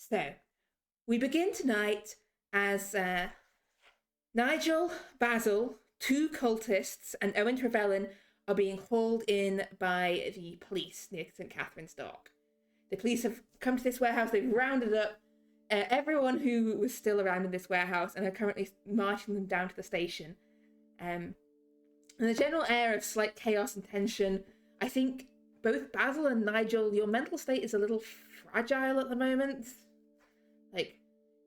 So, we begin tonight as Nigel, Basil, two cultists, and Owen Trevelyan are being hauled in by the police near St. Catherine's Dock. The police have come to this warehouse, they've rounded up everyone who was still around in this warehouse and are currently marching them down to the station. And the general air of slight chaos and tension, I think both Basil and Nigel, your mental state is a little fragile at the moment. Like,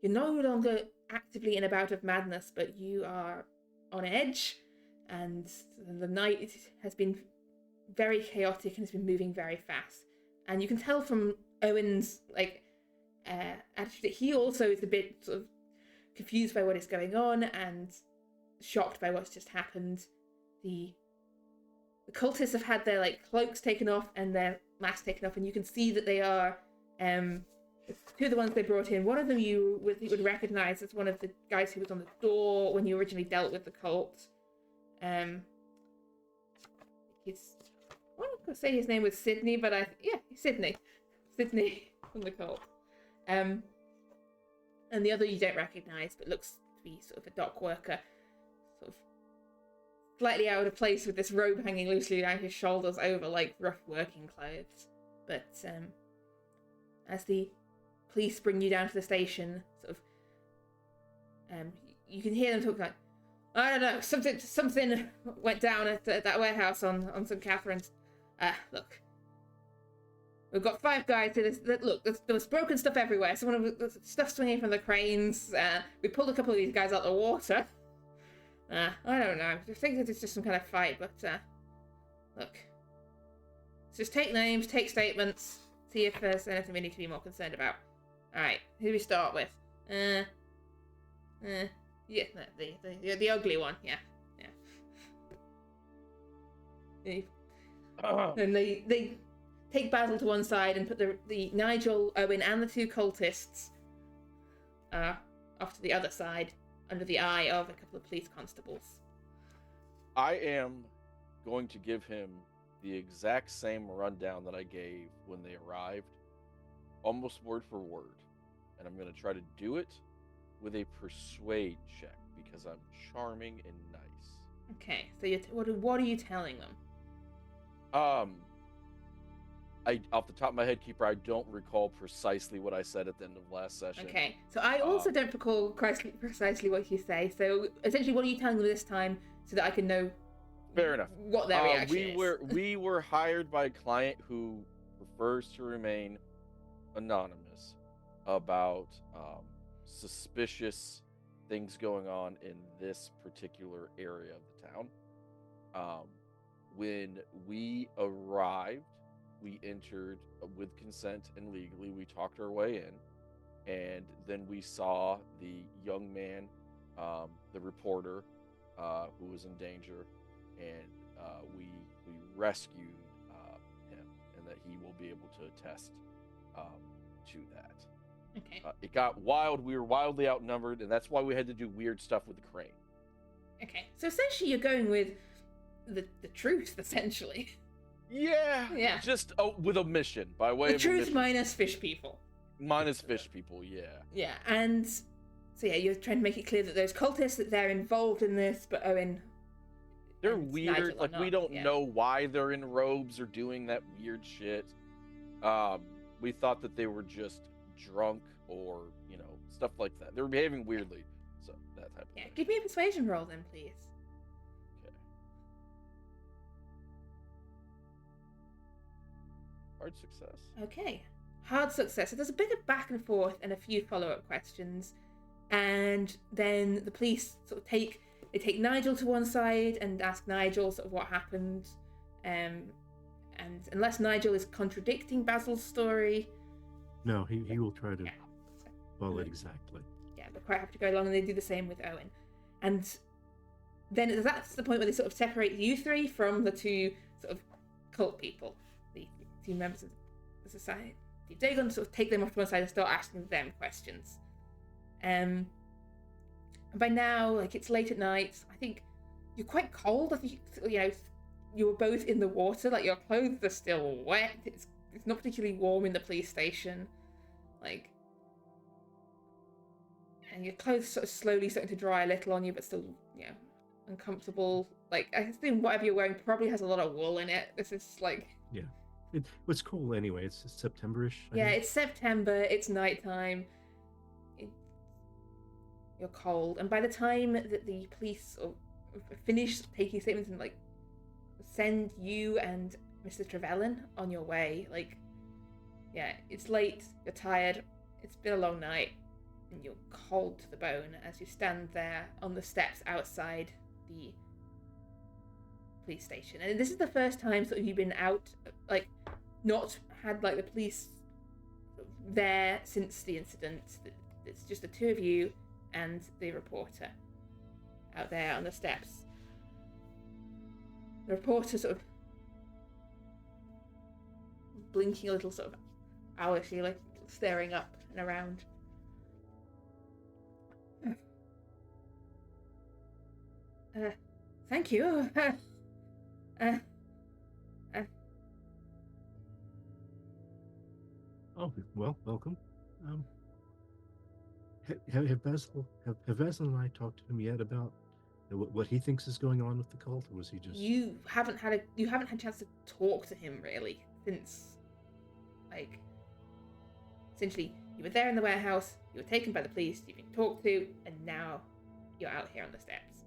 you're no longer actively in a bout of madness, but you are on edge, and the night has been very chaotic and has been moving very fast. And you can tell from Owen's attitude that he also is a bit sort of confused by what is going on and shocked by what's just happened. The cultists have had their cloaks taken off and their masks taken off, and you can see that they are two of the ones they brought in. One of them you would recognize as one of the guys who was on the door when you originally dealt with the cult. I'm not gonna say his name was Sydney, but Sydney from the cult. And the other you don't recognize, but looks to be sort of a dock worker, sort of slightly out of place with this robe hanging loosely around his shoulders over rough working clothes. But as the police bring you down to the station, sort of, you can hear them talk like, I don't know, something went down at that warehouse on St. Catherine's. Look, we've got 5 guys here. Look, there was broken stuff everywhere. Stuff swinging from the cranes. We pulled a couple of these guys out of the water. I don't know. I think that it's just some kind of fight, but look, let's just take names, take statements, see if there's anything we need to be more concerned about. All right, who do we start with? The ugly one. Yeah. And they take Basil to one side and put the Nigel, Owen, and the 2 cultists off to the other side under the eye of a couple of police constables. I am going to give him the exact same rundown that I gave when they arrived, almost word for word. And I'm going to try to do it with a persuade check because I'm charming and nice. Okay, so what are you telling them? I off the top of my head, Keeper, I don't recall precisely what I said at the end of last session. Okay, so I also don't recall precisely what you say. So essentially, what are you telling them this time so that I can know? Fair enough. What their reaction is. We were hired by a client who prefers to remain anonymous about suspicious things going on in this particular area of the town. When we arrived, we entered with consent and legally. We talked our way in, and then we saw the young man, the reporter, who was in danger, and we rescued him, and that he will be able to attest to that. Okay. It got wild. We were wildly outnumbered, and that's why we had to do weird stuff with the crane. Okay, so essentially you're going with the truth, essentially. Yeah. Just with a mission, by way of the truth mission. minus fish people. Minus fish people, yeah. Yeah, and so you're trying to make it clear that those cultists, that they're involved in this, but Owen... They're weird, we don't know why they're in robes or doing that weird shit. We thought that they were just drunk or, stuff like that. They were behaving weirdly, so that type of thing. Give me a persuasion roll then, please. Okay. Hard success. Okay, hard success. So there's a bit of back and forth and a few follow-up questions, and then the police sort of take Nigel to one side and ask Nigel sort of what happened, and unless Nigel is contradicting Basil's story, no, he will try to follow it exactly. Yeah, but quite happy to go along, and they do the same with Owen. And then that's the point where they sort of separate you 3 from the 2 sort of cult people, the 2 members of the society. They're going to sort of take them off to one side and start asking them questions. And by now, it's late at night. I think you're quite cold. I think you were both in the water. Your clothes are still wet. It's not particularly warm in the police station. and your clothes sort of slowly starting to dry a little on you, but still, uncomfortable. Like, I assume whatever you're wearing probably has a lot of wool in it. This is like... Yeah. It's cool anyway. It's September-ish. I Yeah, think. it's September, it's nighttime. You're cold, and by the time that the police finish taking statements and like send you and Mr. Trevelyan on your way, like, yeah, it's late, you're tired, it's been a long night, and you're cold to the bone as you stand there on the steps outside the police station. And this is the first time sort of you've been out, like, not had like the police there since the incident. It's just the two of you and the reporter out there on the steps. The reporter sort of blinking a little, sort of owlishly, like staring up and around. Thank you. Oh, well, welcome. Have Basil and I talked to him yet about what he thinks is going on with the cult, or was he just... You haven't had a chance to talk to him really since, like, essentially you were there in the warehouse, you were taken by the police, you've been talked to, and now you're out here on the steps.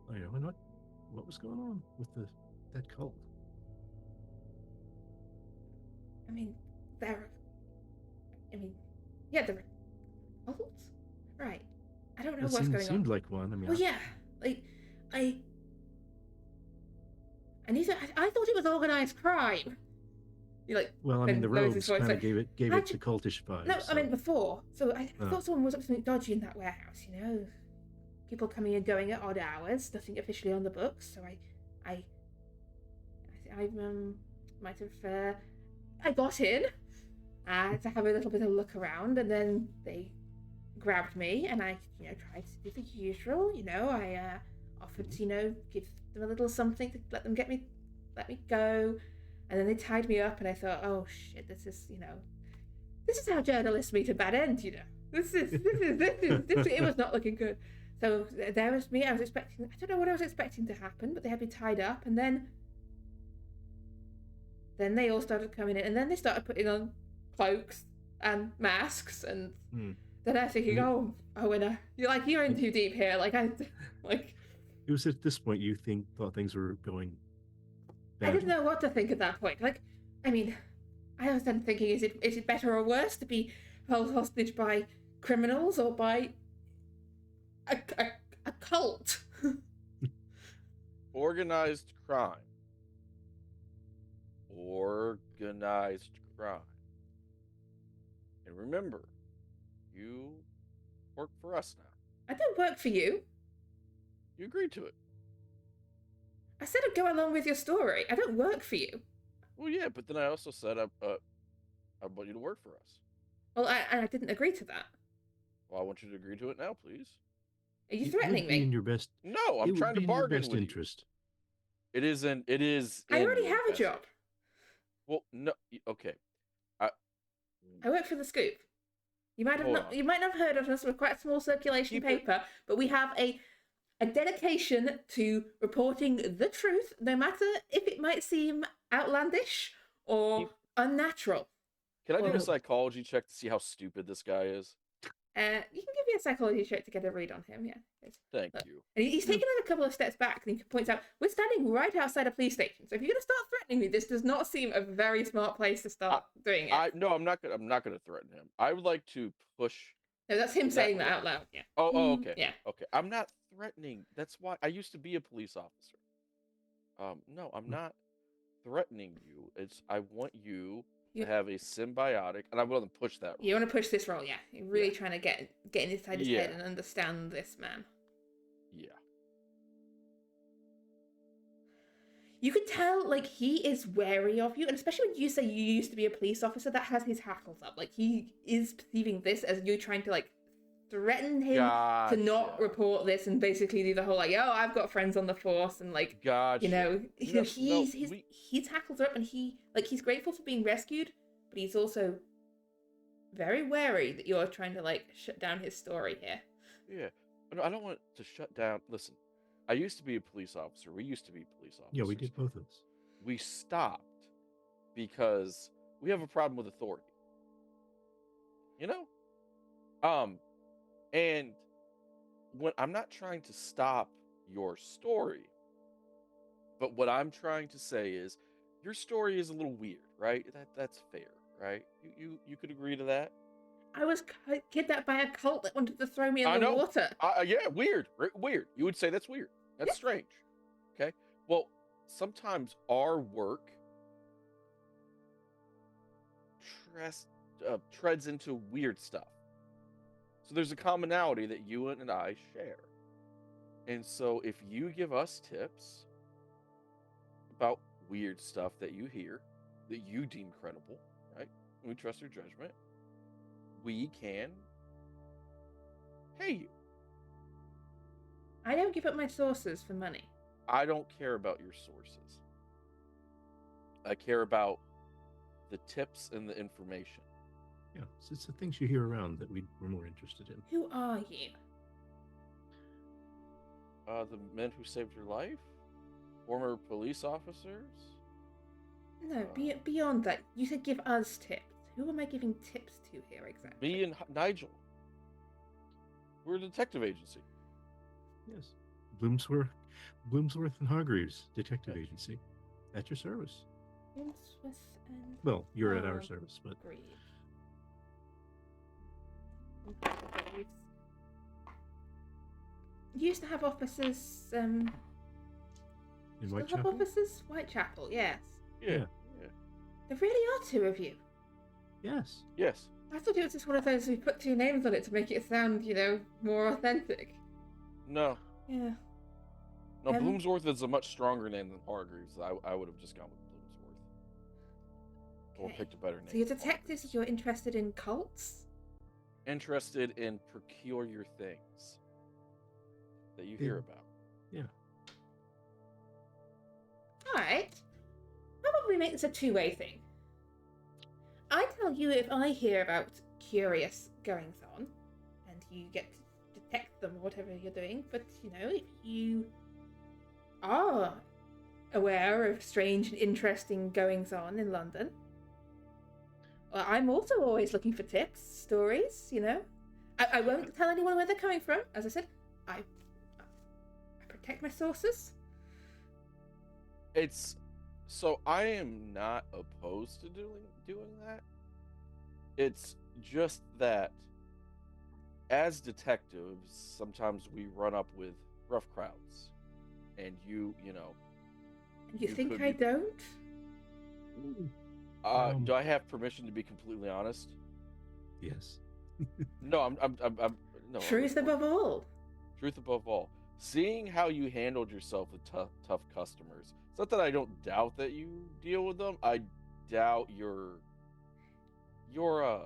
Oh, yeah, what was going on with that cult? I mean, they're cults, right? I don't know what's going on. Seemed like one. I mean, well, yeah, like I thought it was organized crime. You're like, well, I mean, the robes kind of gave it the cultish vibe. No, so. I mean before. So I thought someone was up to something dodgy in that warehouse. People coming and going at odd hours, nothing officially on the books. So I might have I got in to have a little bit of a look around, and then they grabbed me, and I tried to do the usual. I offered to give them a little something to let me go, and then they tied me up, and I thought, oh shit, this is how journalists meet a bad end. This is it was not looking good. So there was me. I don't know what I was expecting to happen, but they had me tied up, and then they all started coming in, and then they started putting on cloaks and masks, and then I'm thinking, you're in too deep here. It was at this point you thought things were going badly. I didn't know what to think at that point. I was then thinking, is it better or worse to be held hostage by criminals or by a cult? Organized crime. Organized crime. And remember, you work for us now. I don't work for you. You agreed to it. I said I'd go along with your story. I don't work for you. Well, yeah, but then I also said I want you to work for us. Well, I didn't agree to that. Well, I want you to agree to it now, please. Are you threatening me? In your best. No, I'm trying to bargain with interest. You. It is. I already have a job. Well, no. Okay. I work for the Scoop. You might not have heard of us. We're quite a small circulation paper, but we have a dedication to reporting the truth, no matter if it might seem outlandish or unnatural. Can I do a psychology check to see how stupid this guy is? You can give me a psychology check to get a read on him, yeah. Thank you. And he's taken a couple of steps back, and he points out, we're standing right outside a police station, so if you're going to start threatening me, this does not seem a very smart place to start doing it. No, I'm not gonna threaten him. I would like to push... No, that's him saying that out loud, yeah. Oh, okay. Yeah. Okay, I'm not threatening. That's why I used to be a police officer. No, I'm not threatening you. I want you to have a symbiotic, and I'm going to push that role. You want to push this role, yeah. You're really trying to get inside his head and understand this man. Yeah. You can tell, he is wary of you, and especially when you say you used to be a police officer, that has his hackles up. He is perceiving this as you trying to, threaten him to not report this and basically do the whole, I've got friends on the force, and, his hackles are up, and he's grateful for being rescued, but he's also very wary that you're trying to like shut down his story here. Yeah. No, I don't want to shut down. Listen, I used to be a police officer. We used to be police officers. Yeah, we did both of us. We stopped because we have a problem with authority. You know? And when I'm not trying to stop your story, but what I'm trying to say is your story is a little weird, right? That's fair, right? You could agree to that? I was kidnapped by a cult that wanted to throw me in I the know. water. Yeah, weird. Weird. You would say that's weird. That's strange. Okay. Well, sometimes our work treads into weird stuff. So there's a commonality that you and I share. And so if you give us tips about weird stuff that you hear, that you deem credible, right? And we trust your judgment, we can pay you. I don't give up my sources for money. I don't care about your sources. I care about the tips and the information. Yeah, it's the things you hear around that we're more interested in. Who are you? The men who saved your life? Former police officers? No, beyond that. You said give us tips. Who am I giving tips to here exactly? Me and Nigel. We're a detective agency. Yes. Bloomsworth and Hargreaves Detective Agency. At your service. Bloomsworth and Well, you're at our service, but Hargreaves. You used to have offices, in still have Whitechapel? offices? Whitechapel, yes. Yeah. There really are two of you. Yes. Yes. I thought it was just one of those we put two names on it to make it sound, more authentic. No. Yeah. No, Bloomsworth is a much stronger name than Hargreaves. I would have just gone with Bloomsworth. Or picked a better name. So you're detectives, you're interested in cults? Interested in peculiar things that you hear about. Yeah. Alright. How about we make this a two-way thing? I tell you if I hear about curious goings on, and you get to detect them or whatever you're doing, but if you are aware of strange and interesting goings on in London, well, I'm also always looking for tips, stories, I won't tell anyone where they're coming from. As I said, I protect my sources. So I am not opposed to doing that. It's just that as detectives, sometimes we run up with rough crowds. And you think I don't? Do I have permission to be completely honest? Yes. No, I'm no. Truth above all. Truth above all. Seeing how you handled yourself with tough customers. It's not that I don't doubt that you deal with them. I doubt you're a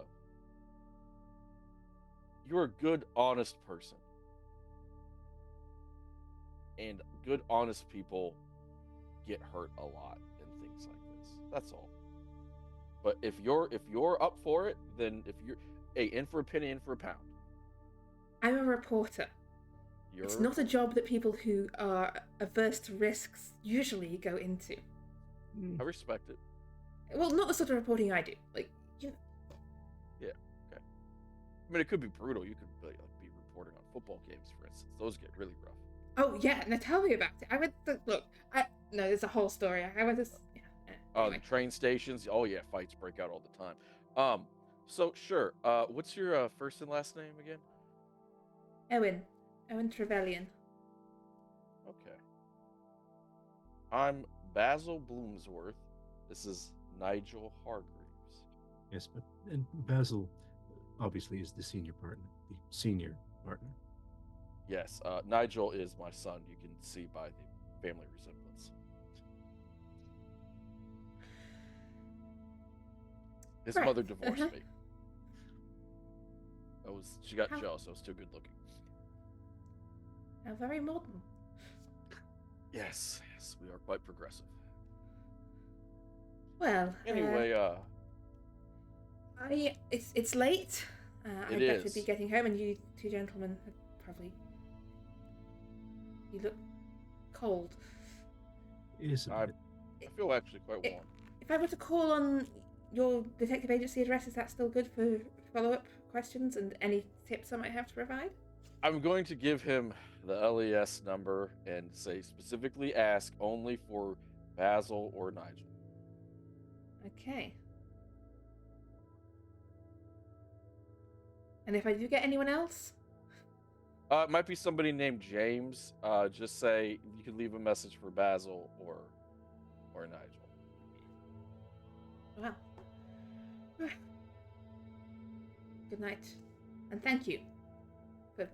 good, honest person. And good, honest people get hurt a lot in things like this. That's all. But if you're up for it, then in for a penny, in for a pound. I'm a reporter. It's not a job that people who are averse to risks usually go into. I respect it. Well, not the sort of reporting I do. Yeah. Okay. I mean, it could be brutal. You could be reporting on football games, for instance. Those get really rough. Oh yeah, now tell me about it. No, there's a whole story. I went this. Anyway. The train stations. Oh yeah, fights break out all the time. So sure. What's your first and last name again? Owen Trevelyan. Okay. I'm Basil Bloomsworth. This is Nigel Hargreaves. Yes, and Basil obviously is the senior partner. Yes, Nigel is my son. You can see by the family resemblance. His mother divorced me. She got jealous. I was too good looking. How very modern. Yes, we are quite progressive. Well, anyway, It's late. I It better be is. getting home, and you two gentlemen have probably. You look cold. It is a I bit. feel actually quite warm. If I were to call on your detective agency address, is that still good for follow-up questions and any tips I might have to provide? I'm going to give him the LES number and say specifically ask only for Basil or Nigel. Okay. And if I do get anyone else? It might be somebody named James. Just say you can leave a message for Basil or Nigel. Well. Good night. And thank you for,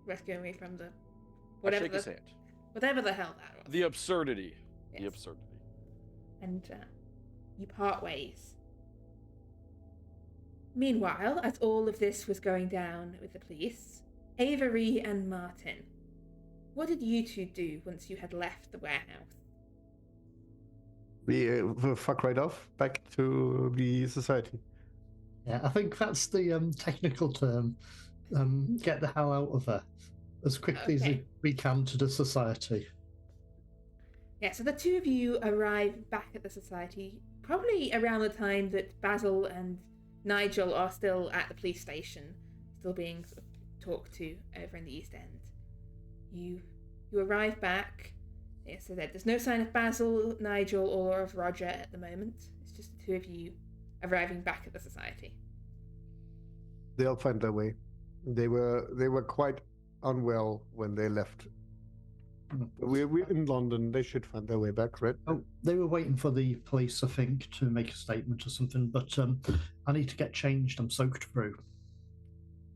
rescuing me from the I shake his hand. whatever the hell that was. The absurdity. Yes. The absurdity. And you part ways. Meanwhile, as all of this was going down with the police, Avery and Martin, what did you two do once you had left the warehouse? We fuck right off back to the society. Yeah, I think that's the technical term. Get the hell out of there as quickly as we can to the society. Yeah, so the two of you arrive back at the society probably around the time that Basil and Nigel are still at the police station, still being sort of talked to over in the East End. You arrive back. Yeah, so there's no sign of Basil, Nigel, or of Roger at the moment. It's just the two of you arriving back at the society. They'll find their way. They were quite unwell when they left. We're in London. They should find their way back, right? Oh, they were waiting for the police, I think, to make a statement or something. But I need to get changed. I'm soaked through.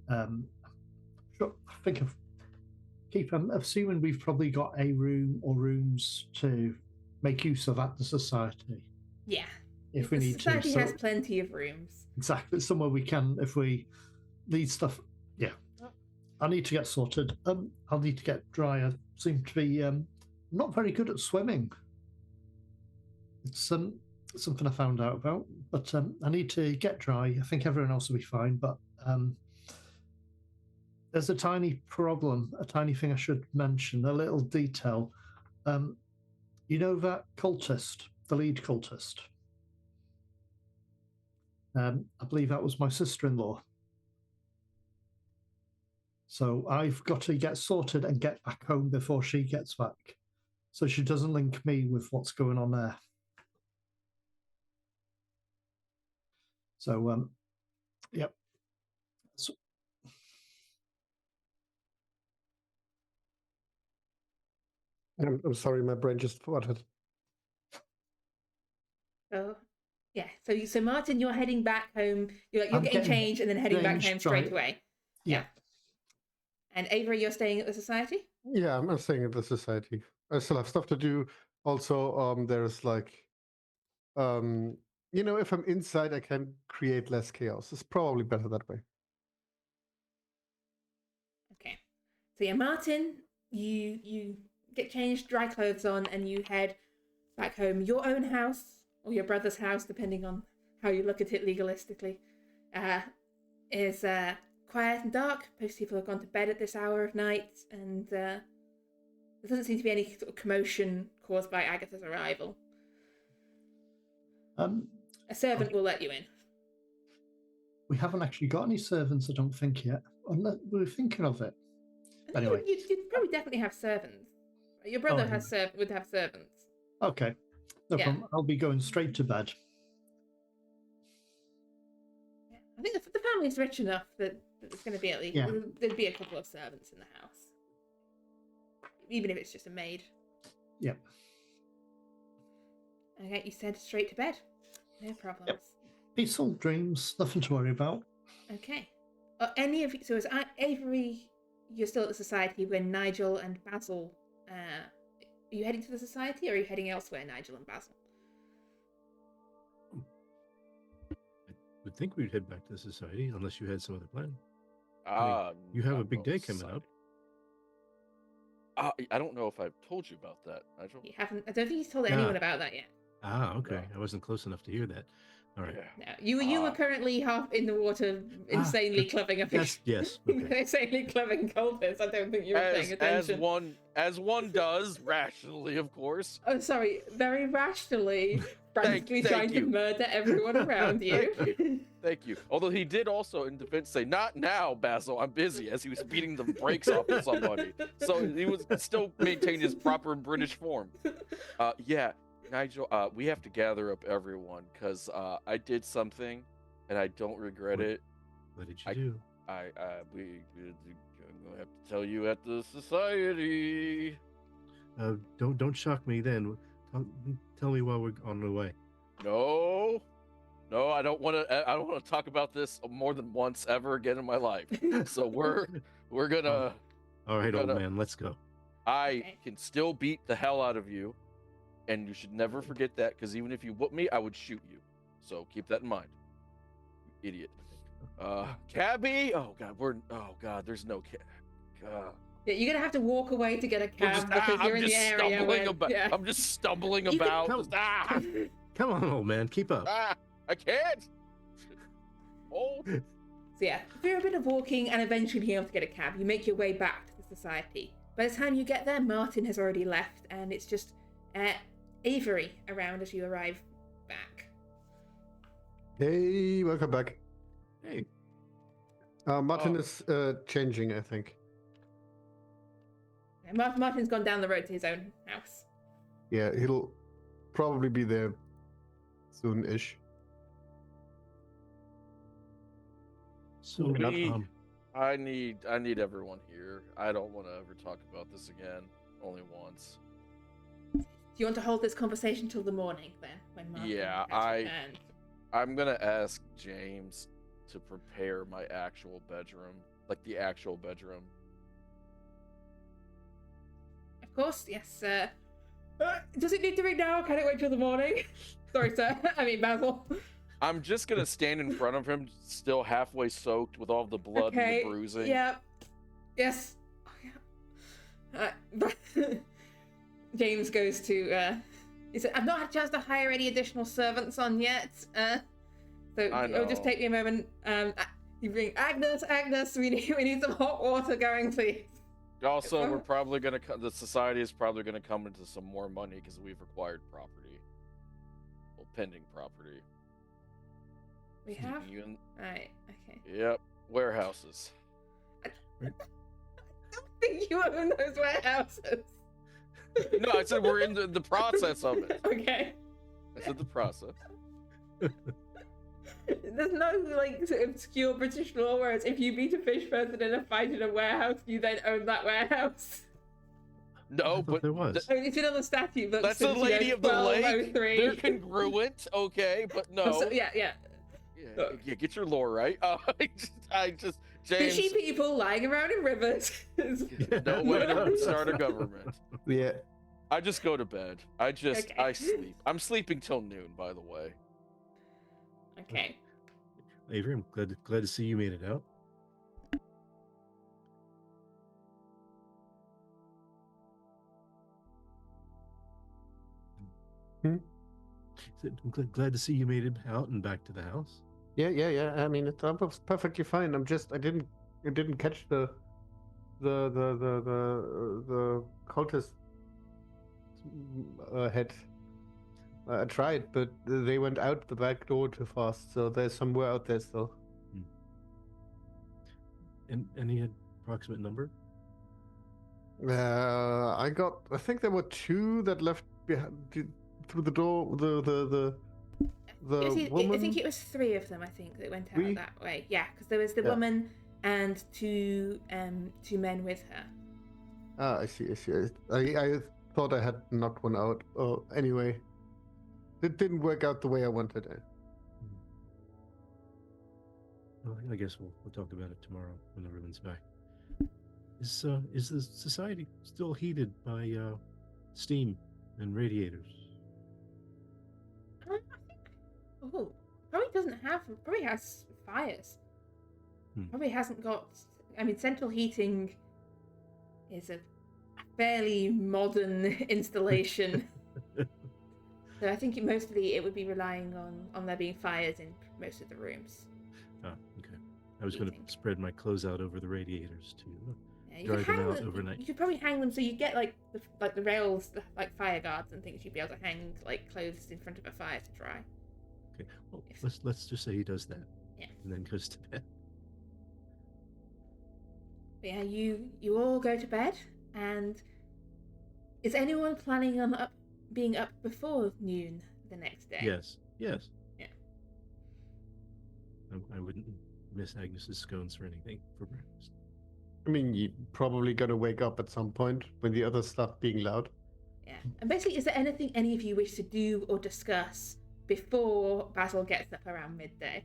Sure, I think I'm assuming we've probably got a room or rooms to make use of at the society. Yeah. If we need to. The society has plenty of rooms. Exactly, somewhere we can if we need stuff. Yeah. I need to get sorted. I'll need to get dry. I seem to be not very good at swimming. It's something I found out about. But I need to get dry. I think everyone else will be fine. But there's a tiny problem, a tiny thing I should mention, a little detail. You know that cultist, the lead cultist? I believe that was my sister-in-law. So I've got to get sorted and get back home before she gets back, so she doesn't link me with what's going on there. So, yep. So, I'm sorry, my brain just fluttered. So, yeah. So Martin, you're heading back home. You're getting changed and then heading back home straight away. Yeah. And Avery, you're staying at the society? Yeah, I'm staying at the society. I still have stuff to do. Also, there's like, if I'm inside, I can create less chaos. It's probably better that way. Okay. So yeah, Martin, you get changed, dry clothes on, and you head back home. Your own house, or your brother's house, depending on how you look at it legalistically, is quiet and dark. Most people have gone to bed at this hour of night, and there doesn't seem to be any sort of commotion caused by Agatha's arrival. A servant will let you in. We haven't actually got any servants, I don't think, yet. Unless we're thinking of it. Anyway. You'd probably definitely have servants. Your brother would have servants. Okay. No problem. I'll be going straight to bed. Yeah. I think the family's rich enough that it's going to be at least... Yeah. There'd be a couple of servants in the house. Even if it's just a maid. Yep. Okay, you said straight to bed. No problems. Yep. Peaceful dreams, nothing to worry about. Okay. Any of you... So is Avery... You're still at the society when Nigel and Basil... are you heading to the society, or are you heading elsewhere, Nigel and Basil? I would think we'd head back to the society, unless you had some other plan. You have a not big day society. coming up. I don't know if I've told you about that, Nigel. You haven't... I don't think he's told anyone about that yet. Ah, okay. No. I wasn't close enough to hear that. All right. Yeah. No, you were currently half in the water, insanely clubbing a fish. Yes. Okay. Insanely clubbing cultists. I don't think you were paying attention. As one does, rationally, of course. Oh, sorry, very rationally, frantically thank trying to you. murder everyone around you. Thank you. Although he did also, in defense, say, "Not now, Basil. I'm busy," as he was beating the brakes off of somebody. So he was still maintaining his proper British form. Yeah, Nigel. We have to gather up everyone because I did something, and I don't regret it. What did you do? I'm gonna have to tell you at the society. Don't shock me then. Tell me while we're on the way. No, I don't want to. I don't want to talk about this more than once ever again in my life. So we're gonna. All right, old man, let's go. I can still beat the hell out of you, and you should never forget that. Because even if you whoop me, I would shoot you. So keep that in mind, you idiot. Cabby. Oh God. There's no cab. Yeah, you're gonna have to walk away to get a cab because you're in the area. I'm just stumbling You about. Come on, old man, keep up. I can't. Oh. So yeah, through a bit of walking and eventually being able to get a cab, you make your way back to the society. By the time you get there, Martin has already left, and it's just Avery around as you arrive back. Hey, welcome back. Hey. Martin is changing, I think. And Martin's gone down the road to his own house. Yeah, he'll probably be there soon-ish. So, I need everyone here. I don't want to ever talk about this again. Only once. Do you want to hold this conversation till the morning then? When Martin has returned? I'm gonna ask James to prepare my actual bedroom, like the actual bedroom. Of course, yes. Does it need to ring now? Can it wait till the morning? Sorry, sir. I mean, Basil. I'm just gonna stand in front of him, still halfway soaked with all the blood and the bruising. Yeah. Yes. James goes to. He said, "I've not had a chance to hire any additional servants on yet. So it'll just take me a moment. You bring Agnes. We need some hot water going, please." Also, we're probably gonna. The society is probably gonna come into some more money because we've acquired property. Well, pending property. We have. Right. Okay. Yep. Warehouses. I don't think you own those warehouses. No, I said we're in the process of it. Okay. I said the process. There's no sort of obscure British law where it's if you beat a fish person in a fight in a warehouse, you then own that warehouse. No, but there was. I mean, it's another statute. But that's the Lady of the Lake. 1203. They're congruent, okay, but no. So, yeah. Yeah, get your lore right. I just James. Fishy people lying around in rivers. No way to start a government. Yeah. I just go to bed. I sleep. I'm sleeping till noon, by the way. Okay. Avery, I'm glad to see you made it out. I'm glad to see you made it out and back to the house. Yeah. I mean, it was perfectly fine. I didn't catch the cultist head. I tried, but they went out the back door too fast. So there's somewhere out there still. And any approximate number? I think there were two that left behind through the door. The woman. I think it was 3 of them. I think that went out that way. Yeah, because there was the woman and two men with her. Ah, I see. I thought I had knocked one out. Oh, anyway, it didn't work out the way I wanted it. Well, I guess we'll talk about it tomorrow when everyone's back. Is the society still heated by steam and radiators? I think. Probably has fires. Probably hasn't got. I mean, central heating is a fairly modern installation. So I think mostly it would be relying on there being fires in most of the rooms. Oh, okay. I was going Heating. to spread my clothes out over the radiators to Yeah, you dry could them hang out them, overnight. You could probably hang them so you get like the rails, like fire guards and things. You'd be able to hang like clothes in front of a fire to dry. Okay. Well, If- let's just say he does that. Yeah. And then goes to bed. But yeah, you all go to bed, and is anyone planning on being up before noon the next day? Yes. Yes. Yeah. I wouldn't miss Agnes's scones for anything for breakfast. I mean, you're probably gonna wake up at some point when the other stuff being loud. Yeah. And basically, is there anything any of you wish to do or discuss before Basil gets up around midday?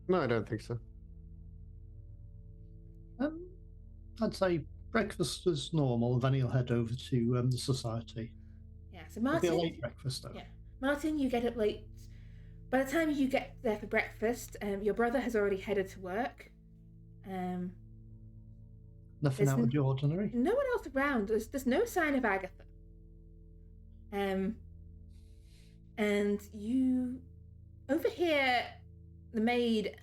No, I don't think so. I'd say breakfast is normal, then he'll head over to the society. Yeah. So It'll be a Martin. late breakfast, though. Yeah. Martin, you get up late. By the time you get there for breakfast, your brother has already headed to work. Nothing There's out of the ordinary. No one else around. There's no sign of Agatha. And you overhear the maid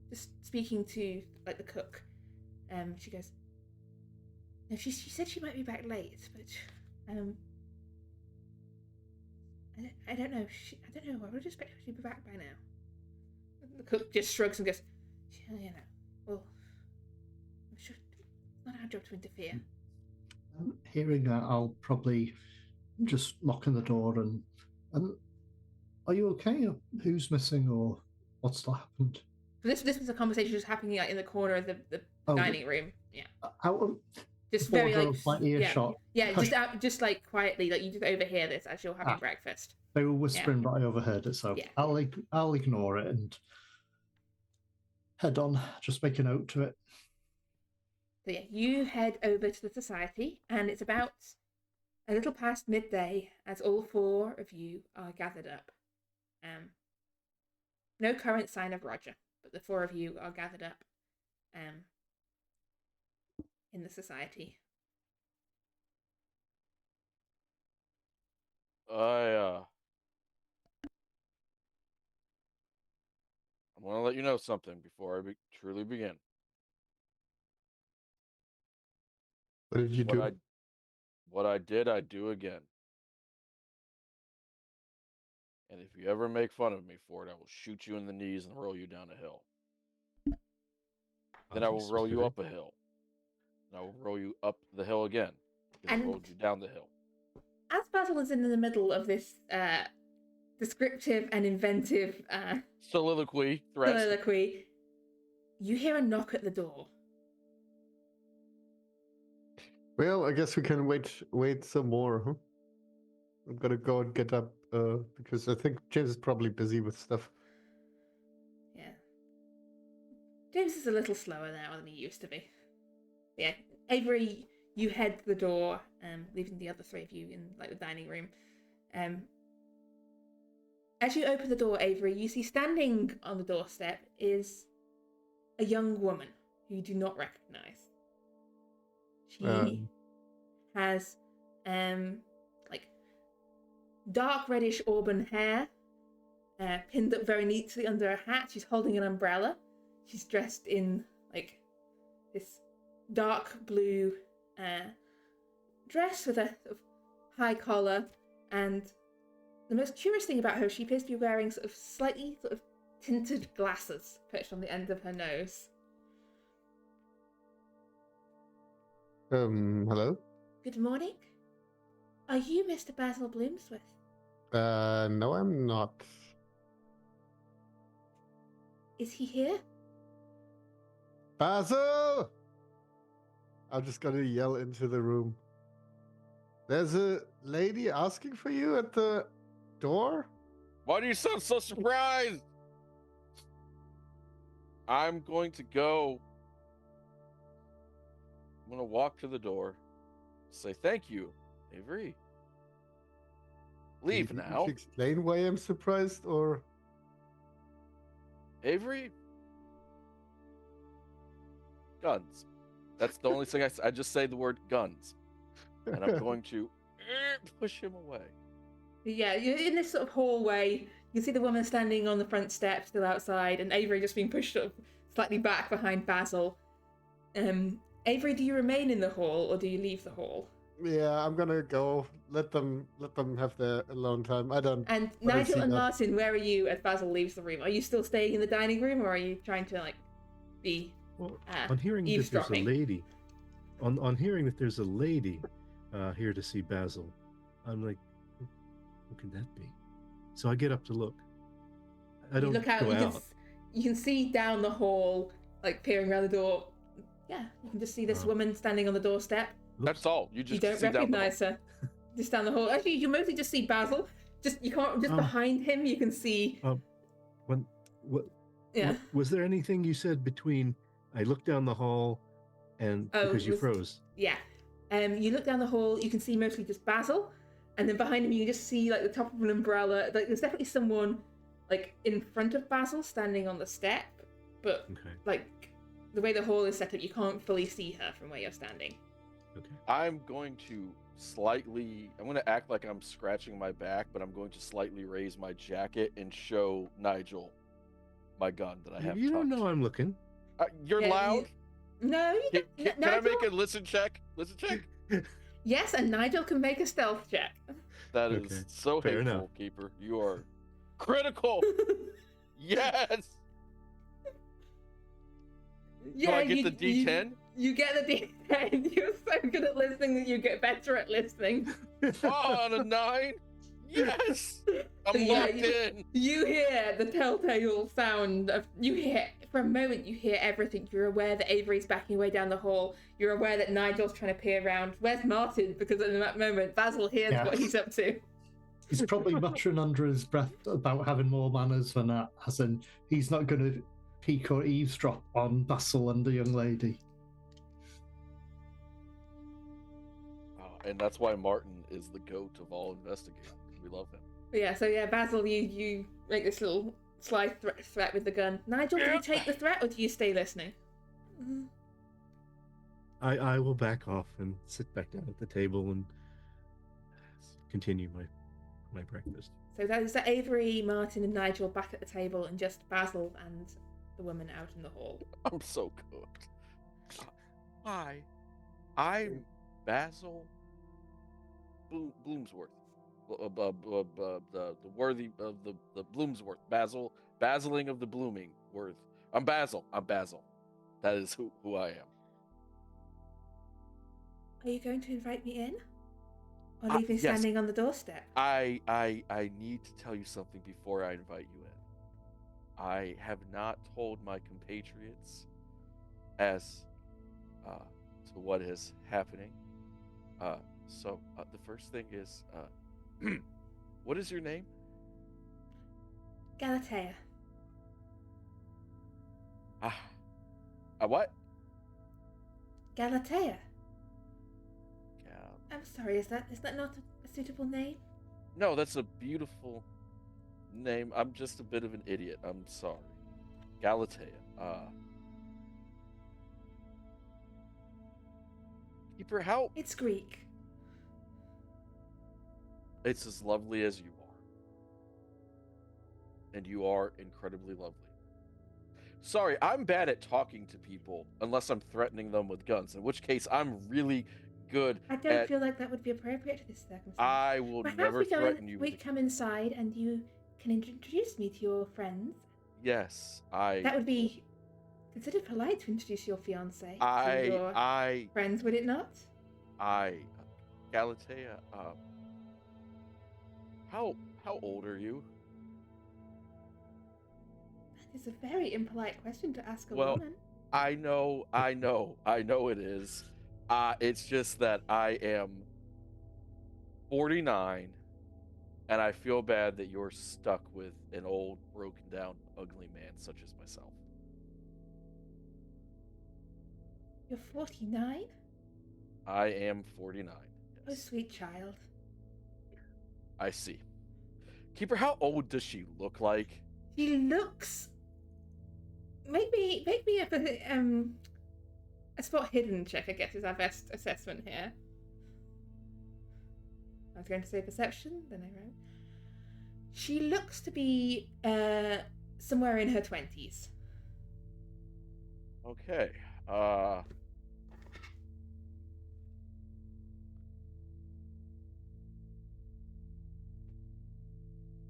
just speaking to like the cook. She goes, no, she said she might be back late, but I don't know. I don't know. I would expect her to be back by now. The cook just shrugs and goes, you know, well, I'm sure it's not our job to interfere. Hearing that, I'll probably just knock on the door and are you okay? Who's missing or what's happened? This was a conversation just happening like in the corner of the dining room. Yeah. Out of Just very border like of my earshot. Yeah, just like quietly, like you just overhear this as you're having breakfast. They were whispering, but I overheard it, so Yeah. I'll ignore it and head on. Just make a note to it. So yeah, you head over to the society, and it's about a little past midday as all four of you are gathered up. No current sign of Roger, but the four of you are gathered up in the society. I'm going to let you know something before I truly begin. What did you do? What I did, I do again. And if you ever make fun of me for it, I will shoot you in the knees and roll you down a hill. Then I will roll you up a hill. And I will roll you up the hill again. Because I rolled you down the hill. As Basil is in the middle of this descriptive and inventive soliloquy, you hear a knock at the door. Well, I guess we can wait some more, huh? I'm gonna go and get up because I think James is probably busy with stuff. Yeah. James is a little slower now than he used to be. Yeah. Avery, you head to the door, leaving the other three of you in like the dining room. As you open the door, Avery, you see standing on the doorstep is a young woman who you do not recognize. She has like dark reddish auburn hair, pinned up very neatly under a hat. She's holding an umbrella. She's dressed in like this dark blue dress with a sort of high collar, and the most curious thing about her, she appears to be wearing sort of slightly sort of tinted glasses perched on the end of her nose. Hello? Good morning. Are you Mr. Basil Bloomsworth? No, I'm not. Is he here? Basil! I'm just gonna yell into the room. There's a lady asking for you at the door? Why do you sound so surprised? I'm going to go. I'm going to walk to the door. Say thank you, Avery. Leave Can now. you explain why I'm surprised, or? Avery? Guns. That's the only thing I just say the word guns. and I'm going to push him away. Yeah, you're in this sort of hallway. You can see the woman standing on the front steps, still outside, and Avery just being pushed sort of slightly back behind Basil. Avery, do you remain in the hall or do you leave the hall? Yeah, I'm gonna go. Let them have their alone time. I don't. And I don't Nigel see and that. Martin, where are you as Basil leaves the room? Are you still staying in the dining room, or are you trying to be Well, on hearing that there's a eavesdropping? lady, on hearing that there's a lady here to see Basil, I'm like, who can that be? So I get up to look. I don't You look out. go You out. you can see down the hall, peering around the door. Yeah, you can just see this woman standing on the doorstep. That's all. You You just don't see down the recognize hall. her. Just down the hall. Actually, you mostly just see Basil. Just behind him, you can see. Was there anything you said between I looked down the hall and because you froze? Yeah. You look down the hall, you can see mostly just Basil, and then behind him you can just see the top of an umbrella. There's definitely someone in front of Basil standing on the step, but the way the hall is set up, you can't fully see her from where you're standing. Okay. I'm going to act like I'm scratching my back, but I'm going to slightly raise my jacket and show Nigel my gun that I have. You don't tucked. know I'm looking. You're loud. No, Can I make a listen check? Listen check. Yes, and Nigel can make a stealth check. That is so Fair hateful, enough. Keeper. You are critical. Yes. Yeah, Do I get the D10? You get the D10. You're so good at listening that you get better at listening. On a 9. Yes. I'm locked in. You hear the telltale sound of. For a moment, you hear everything. You're aware that Avery's backing away down the hall. You're aware that Nigel's trying to peer around. Where's Martin? Because in that moment, Basil hears what he's up to. He's probably muttering under his breath about having more manners than that, as in he's not going to peek or eavesdrop on Basil and the young lady. And that's why Martin is the goat of all investigators. We love him. Yeah, Basil, you make this little sly threat with the gun. Nigel, do you take the threat or do you stay listening? I will back off and sit back down at the table and continue my breakfast. So that is Avery, Martin, and Nigel back at the table, and just Basil and the woman out in the hall. I'm so cooked. Hi, I'm Basil Bloomsworth. The worthy of the Bloomsworth. Basiling of the blooming worth. I'm Basil. That is who I am. Are you going to invite me in? Or leave me standing on the doorstep? I need to tell you something before I invite you in. I have not told my compatriots as to what is happening. So the first thing is, what is your name? Galatea. What? Galatea. I'm sorry, is that not a suitable name? No, that's a beautiful name. I'm just a bit of an idiot. I'm sorry. Galatea. Keeper, how? It's Greek. It's as lovely as you are. And you are incredibly lovely. Sorry, I'm bad at talking to people unless I'm threatening them with guns, in which case I'm really good I don't feel like that would be appropriate to this circumstance. I will never threaten you. We come inside and you can introduce me to your friends. Yes, That would be considered polite to introduce your fiancé to your friends, would it not? Galatea, how old are you? That is a very impolite question to ask a woman. I know it is. It's just that I am 49, and I feel bad that you're stuck with an old, broken down, ugly man such as myself. You're 49? I am 49. Oh, Yes. sweet child. I see. Keeper, how old does she look like? She looks. Make me a spot hidden check, I guess, is our best assessment here. I was going to say perception, then I wrote. She looks to be somewhere in her 20s. Okay.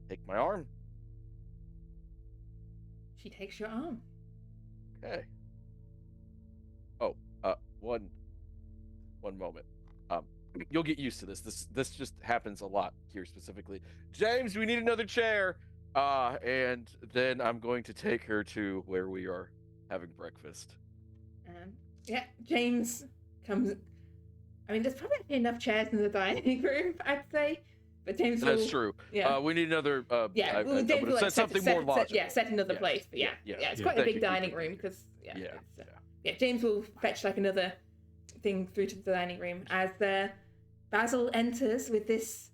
Take my arm. She takes your arm. Okay. Oh, one moment. You'll get used to this. This just happens a lot here specifically. James, we need another chair. And then I'm going to take her to where we are having breakfast. Yeah, James comes. I mean, there's probably enough chairs in the dining room, I'd say. But James That's will, true. Yeah. We need another. Yeah, I'm James gonna will set something more logical. set another Yes. place. But yeah, it's quite a Thank big you, dining thank room you. because Yeah. James will fetch like another thing through to the dining room as Basil enters with this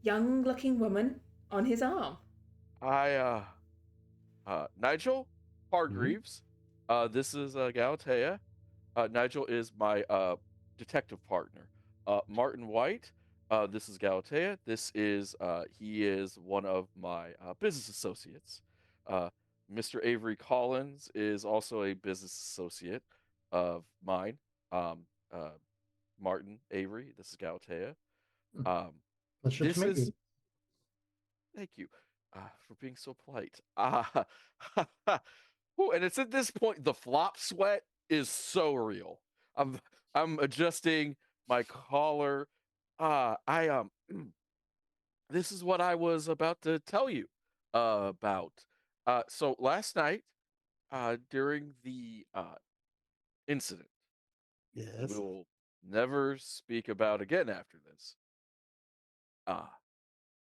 young-looking woman on his arm. Nigel Hargreaves. This is Galatea. Nigel is my detective partner. Martin White. This is Galatea. He is one of my business associates. Mr. Avery Collins is also a business associate of mine. Martin Avery. This is Galatea. Pleasure This to meet is. you. Thank you for being so polite. And it's at this point the flop sweat is so real. I'm adjusting my collar. This is what I was about to tell you about. So last night, during the incident, Yes. we'll never speak about again after this.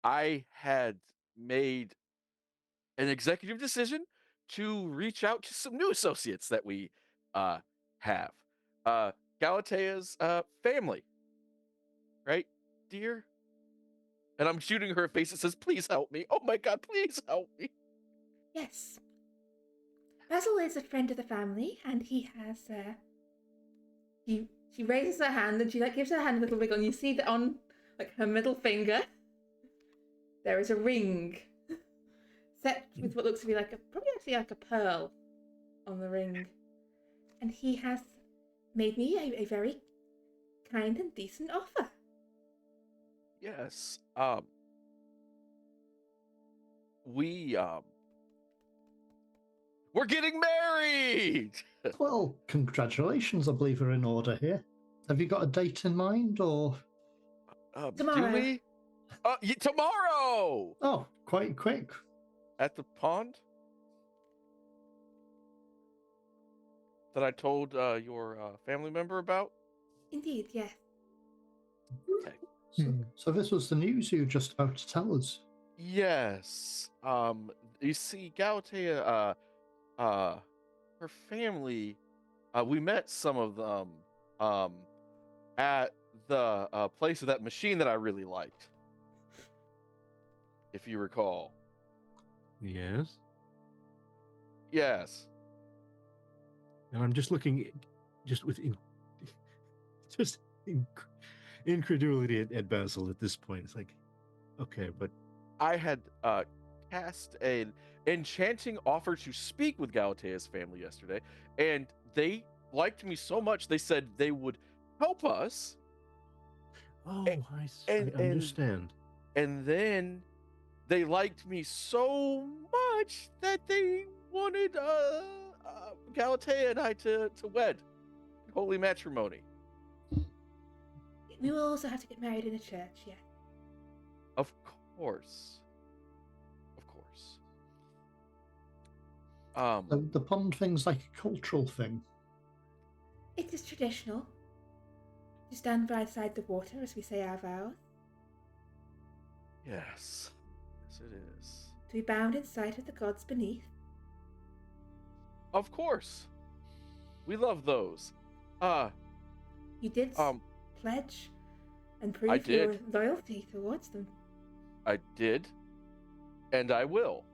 I had made an executive decision to reach out to some new associates that we have. Galatea's family, right, dear? And I'm shooting her a face that says, "Please help me! Oh my God, please help me!" Yes. Basil is a friend of the family, and he has. She raises her hand and she gives her hand a little wiggle, and you see that on her middle finger there is a ring set with what looks to be probably actually like a pearl on the ring. And he has made me a very kind and decent offer. Yes. We're getting married. Well, congratulations, I believe are in order here. Have you got a date in mind, or? Tomorrow. Do we? Tomorrow! Oh, quite quick. At the pond? That I told your family member about? Indeed, yes. Okay. So this was the news you were just about to tell us. Yes. You see, Galatea, her family, we met some of them at the place of that machine that I really liked. If you recall. Yes. Yes. And I'm just looking, just with incredulity at Basil at this point. It's like, okay, but I had cast an enchanting offer to speak with Galatea's family yesterday, and they liked me so much they said they would help us. Oh, I understand. And then they liked me so much that they wanted Galatea and I to wed in holy matrimony. We will also have to get married in a church, yeah. Of course. The pond thing's like a cultural thing. It is traditional to stand by the side the water as we say our vows. Yes, it is. To be bound in sight of the gods beneath. Of course. We love those. You did pledge and I prove your did. loyalty towards them. I did, and I will.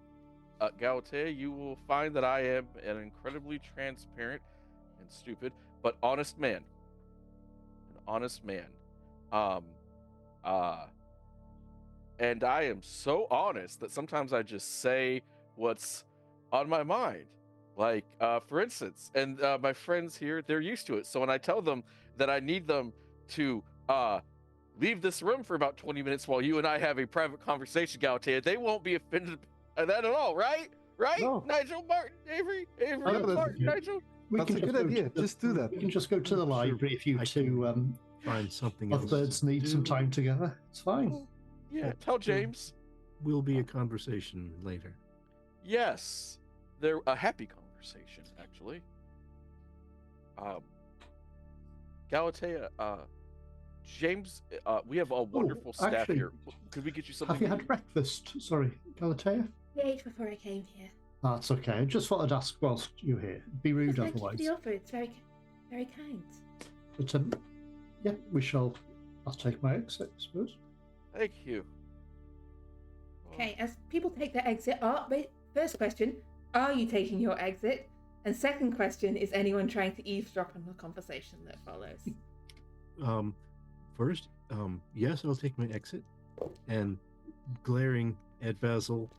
Galatea, you will find that I am an incredibly transparent and stupid, but honest man. An honest man. and I am so honest that sometimes I just say what's on my mind. Like, for instance, and my friends here, they're used to it. So when I tell them that I need them to leave this room for about 20 minutes while you and I have a private conversation, Galatea, they won't be offended at that at all, right? Right? No. Nigel, Martin, Avery, Oh, that's Martin, good. Nigel? That's a good idea. Just do that. We can just go to the Sure, library if you I two Find something else. lovebirds to need some do. time together. It's fine. Well, yeah, Oh, tell James. Will be a conversation later. Yes, they're a happy conversation, actually. Galatea, James, we have a wonderful staff actually, here. Could we get you something? Have you to had eat? breakfast? Sorry, Galatea? I ate before I came here. That's okay. I just thought I'd ask whilst you're here. It'd be rude Thank you for otherwise. the offer. It's very, very kind. But yeah, I'll take my exit, I suppose. Thank you. Okay, as people take their exit, first question, are you taking your exit? And second question, is anyone trying to eavesdrop on the conversation that follows? First, yes, I'll take my exit, and glaring at Basil,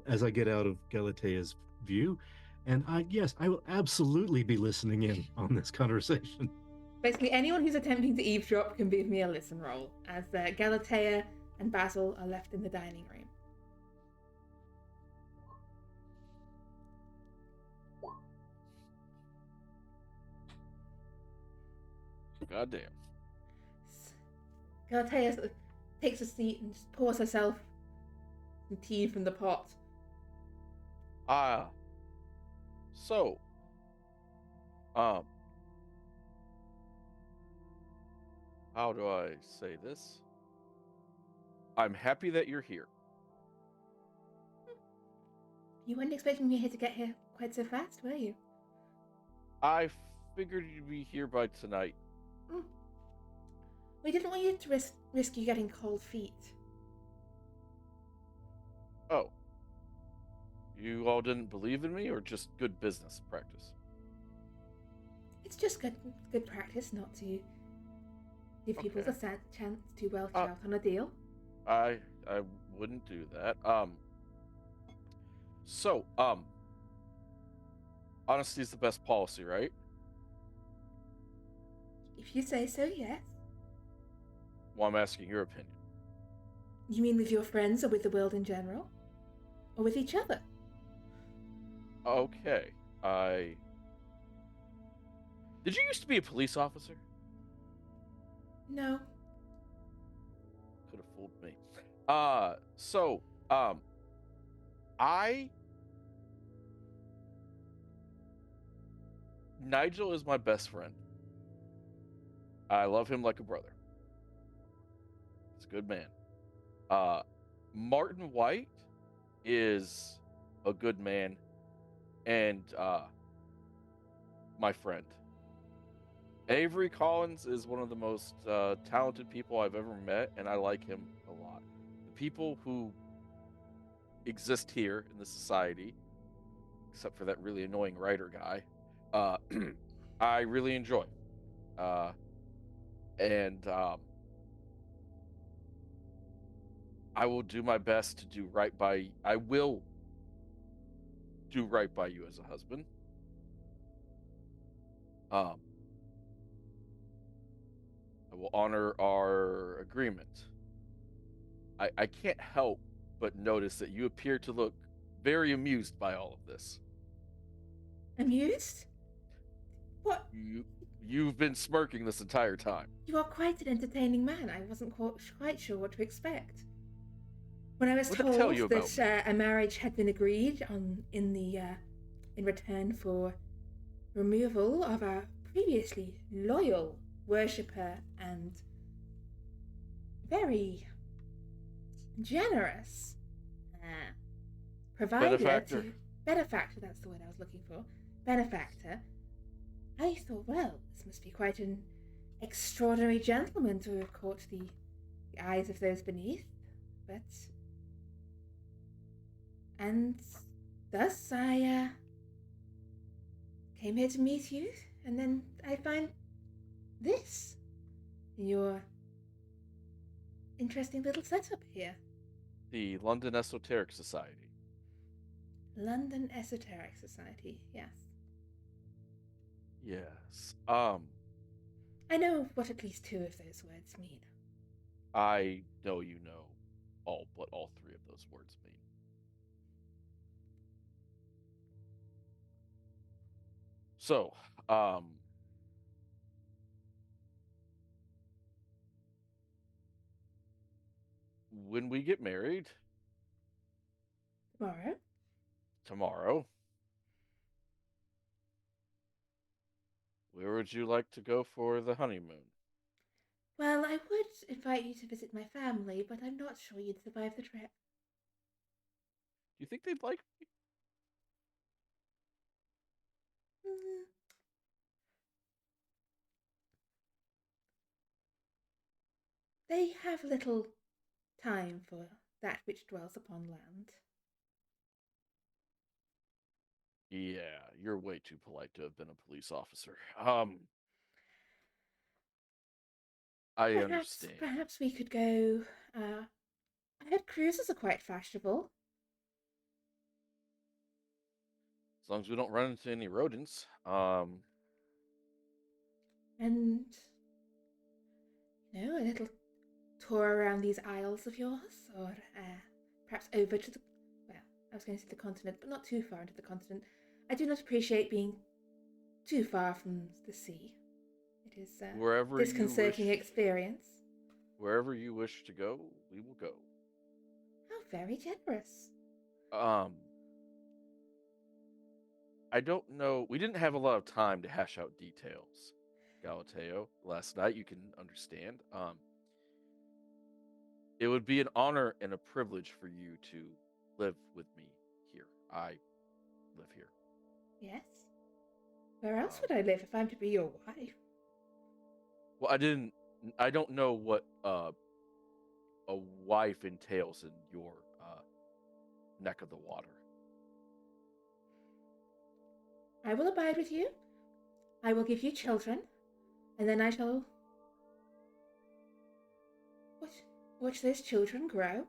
as I get out of Galatea's view, and I will absolutely be listening in on this conversation. Basically, anyone who's attempting to eavesdrop can give me a listen roll, as Galatea and Basil are left in the dining room. Goddamn. Galatea sort of takes a seat and just pours herself some tea from the pot. So, how do I say this? I'm happy that you're here. You weren't expecting me here to get here quite so fast, were you? I figured you'd be here by tonight. We didn't want you to risk you getting cold feet. Oh. You all didn't believe in me, or just good business practice? It's just good practice not to give people Okay. the chance to welch out on a deal. I wouldn't do that. So, honesty is the best policy, right? If you say so, yes. Well, I'm asking your opinion. You mean with your friends or with the world in general? Or with each other? Okay. Did you used to be a police officer? No. Could have fooled me. Nigel is my best friend. I love him like a brother. He's a good man. Martin White is a good man and my friend. Avery Collins is one of the most talented people I've ever met, and I like him a lot. The people who exist here in the society, except for that really annoying writer guy, I really enjoy. I will do my best to do right by. I will do right by you as a husband. I will honor our agreement. I can't help but notice that you appear to look very amused by all of this. Amused? What? You've been smirking this entire time. You are quite an entertaining man. I wasn't quite sure what to expect. When I was What did I tell you told about that a marriage had been agreed on in return for removal of our previously loyal worshipper and very generous provider benefactor, that's the word I was looking for, benefactor, I thought, well, this must be quite an extraordinary gentleman to have caught the eyes of those beneath, but... And thus I came here to meet you, and then I find this in your interesting little setup here. The London Esoteric Society. London Esoteric Society, yes. Yes. I know what at least 2 of those words mean. I know you know what all 3 of those words mean. So, when we get married Tomorrow? tomorrow, where would you like to go for the honeymoon? Well, I would invite you to visit my family, but I'm not sure you'd survive the trip. Do you think they'd like me? Mm, they have little time for that which dwells upon land. Yeah, you're way too polite to have been a police officer. I understand. Perhaps we could go. I heard cruises are quite fashionable. As long as we don't run into any rodents. And, a little tour around these isles of yours, or perhaps over to the. Well, I was going to say the continent, but not too far into the continent. I do not appreciate being too far from the sea. It is a Wherever you disconcerting wish. experience. Wherever you wish to go, we will go. How very generous. I don't know. We didn't have a lot of time to hash out details, Galateo, last night. You can understand. It would be an honor and a privilege for you to live with me here. I live here. Yes? Where else would I live if I'm to be your wife? Well, I don't know what a wife entails in your neck of the water. I will abide with you. I will give you children, and then I shall watch those children grow.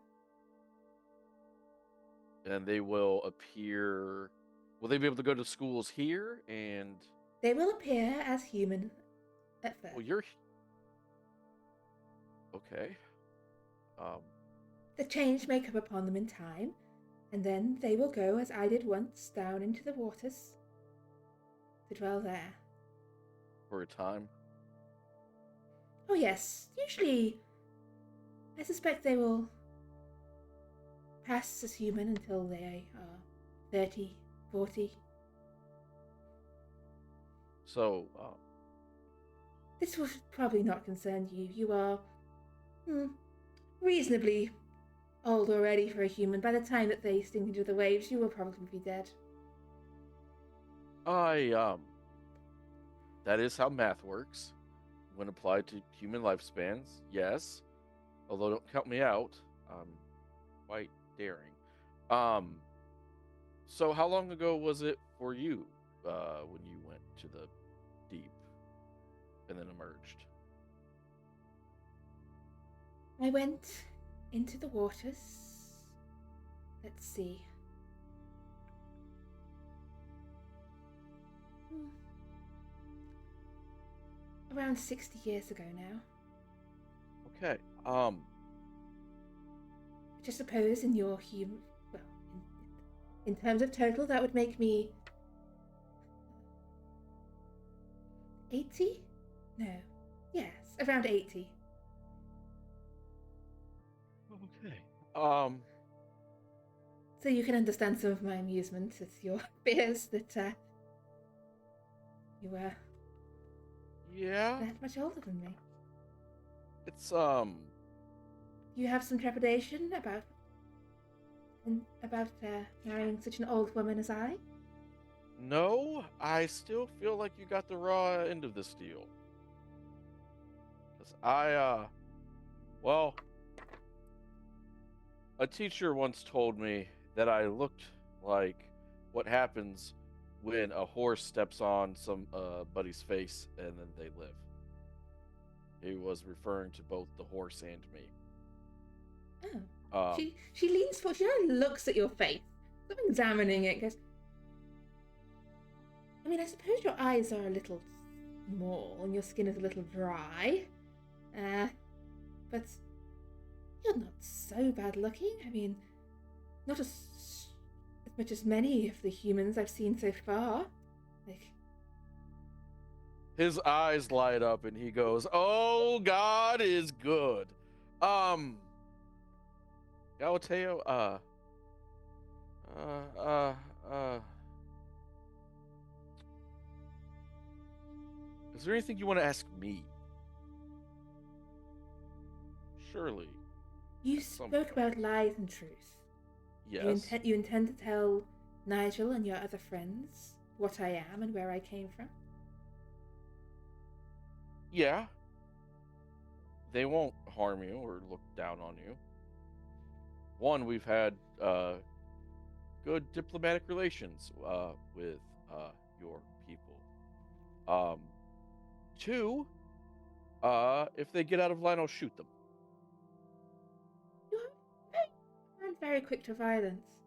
And they will appear. Will they be able to go to schools here? And They will appear as human at first. well, you're okay. The change may come upon them in time, and then they will go, as I did once, down into the waters to dwell there. For a time. Oh yes, usually I suspect they will pass as human until they are 30, 40. So, This will probably not concern you. You are reasonably old already for a human. By the time that they sink into the waves, you will probably be dead. that is how math works when applied to human lifespans. Yes, although don't count me out. I'm quite daring. So how long ago was it for you when you went to the deep and then emerged? I went into the waters. Let's see. Around 60 years ago now. Okay. Which I suppose in your in terms of total, that would make me 80? No. Yes, around 80. Okay. So you can understand some of my amusement with your fears that you were Yeah. that much older than me. It's You have some trepidation about marrying such an old woman as I? No, I still feel like you got the raw end of this deal. 'Cause well, a teacher once told me that I looked like what happens when a horse steps on somebody's face and then they live. He was referring to both the horse and me. Oh. She leans forward. She kind of looks at your face, sort of examining it. Goes, I mean, I suppose your eyes are a little small and your skin is a little dry. But you're not so bad looking. I mean, not as much as many of the humans I've seen so far. Like, his eyes light up and he goes, "Oh, God is good." Galateo, is there anything you want to ask me? Surely. you spoke about lies and truth. Yes. You intend to tell Nigel and your other friends what I am and where I came from? Yeah. They won't harm you or look down on you. One, we've had good diplomatic relations with your people. Two, if they get out of line, I'll shoot them. I'm very quick to violence.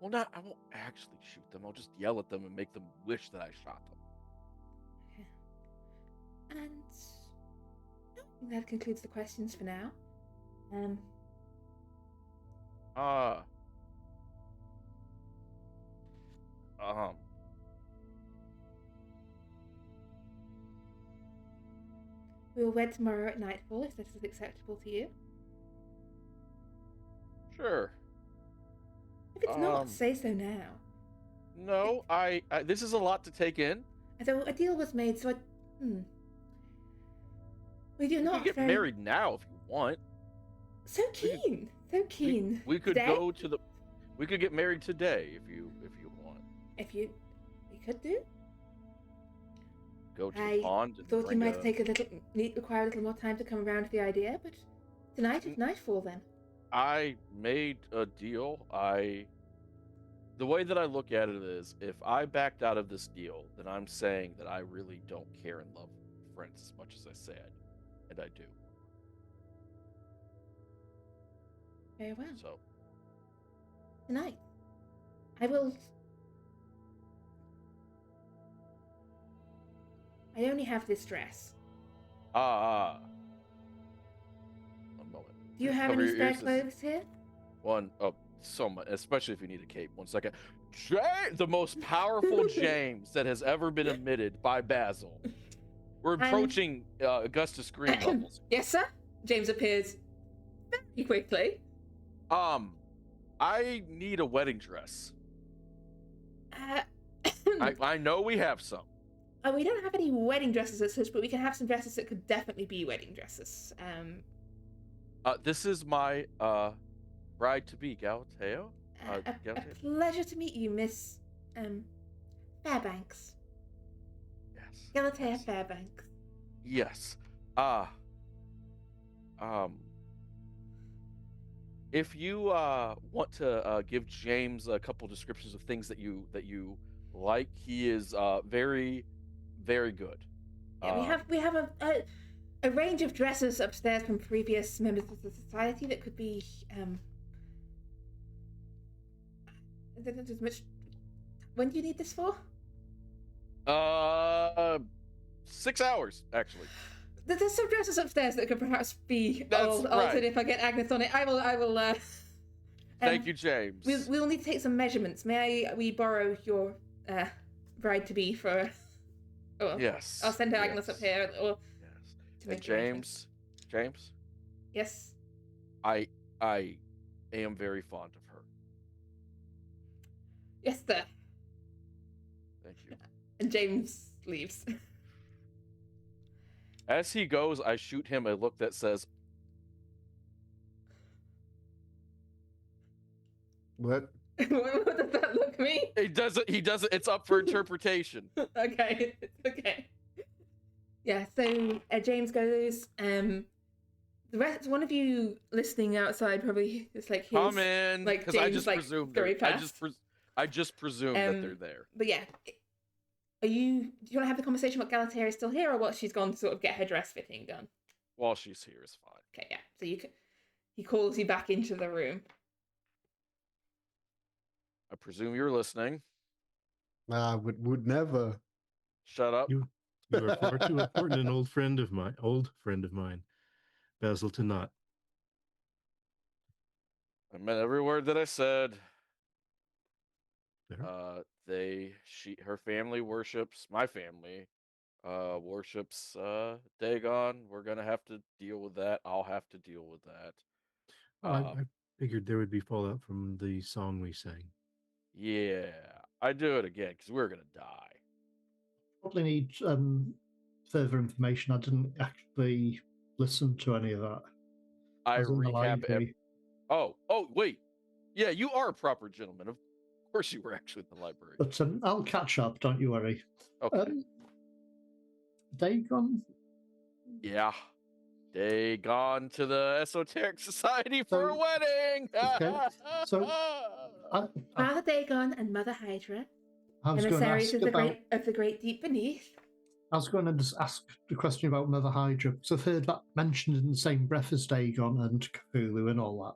Well, I won't actually shoot them. I'll just yell at them and make them wish that I shot them. And I think that concludes the questions for now. We will wed tomorrow at nightfall if this is acceptable to you. Sure. If it's not, say so now. No, I this is a lot to take in. So a deal was made, so we do not get very... married now if you want. So keen. We could today? go to the. We could get married today if you want. We could do. Go to the pond. And thought you might require a little more time to come around to the idea, but tonight is nightfall then. I made a deal. The way that I look at it is, if I backed out of this deal, then I'm saying that I really don't care and love friends as much as I said, and I do. Very well. So tonight, I only have this dress. One moment. Do you have any spare clothes here? So much, especially if you need a cape. 1 second. The most powerful James that has ever been admitted by Basil. We're approaching Augustus Green levels. Yes, sir. James appears very quickly. I need a wedding dress. I know we have some. We don't have any wedding dresses as such, but we can have some dresses that could definitely be wedding dresses. This is my bride-to-be, Galateo. A pleasure to meet you, Miss Fairbanks. Yes. Galatea yes. Fairbanks. Yes. If you want to give James a couple descriptions of things that you like, he is very, very good. Yeah, we have a range of dresses upstairs from previous members of the society that could be When do you need this for? 6 hours, actually. There's some dresses upstairs that could perhaps be altered right. if I get Agnes on it. I will. Thank you, James. We'll need to take some measurements. May we borrow your bride-to-be for... Oh, yes. I'll send Agnes up here. Or yes. And James. Yes? I am very fond of her. Yes, sir. Thank you. And James leaves. As he goes, I shoot him a look that says, What? What does that look mean? He doesn't. It's up for interpretation. Okay. Yeah, so James goes. The rest, one of you listening outside probably is like, come in, like because I James, just presumed. I just presumed that they're there. But yeah, do you want to have the conversation about Galatea is still here, or what? She's gone to sort of get her dress fitting done. While she's here is fine. Okay, yeah. So you can. He calls you back into the room. I presume you're listening. I would never. Shut up. You are far too important an old friend of mine, Basil, to not. I meant every word that I said. Fair. Her family worships, my family worships Dagon. We're gonna have to deal with that. I'll have to deal with that. I figured there would be fallout from the song we sang. Yeah, I do it again because we're gonna die. Probably need further information. I didn't actually listen to any of that. I was in the recap. library. Oh, wait. Yeah, you are a proper gentleman. Of course, you were actually in the library. But I'll catch up. Don't you worry. Okay. Dagon. Yeah. They gone to the Esoteric Society for a So- wedding. Okay, so Father Dagon and Mother Hydra, I was going to emissaries ask of the great deep beneath. I was going to just ask the question about Mother Hydra, because I've heard that mentioned in the same breath as Dagon and Cthulhu and all that.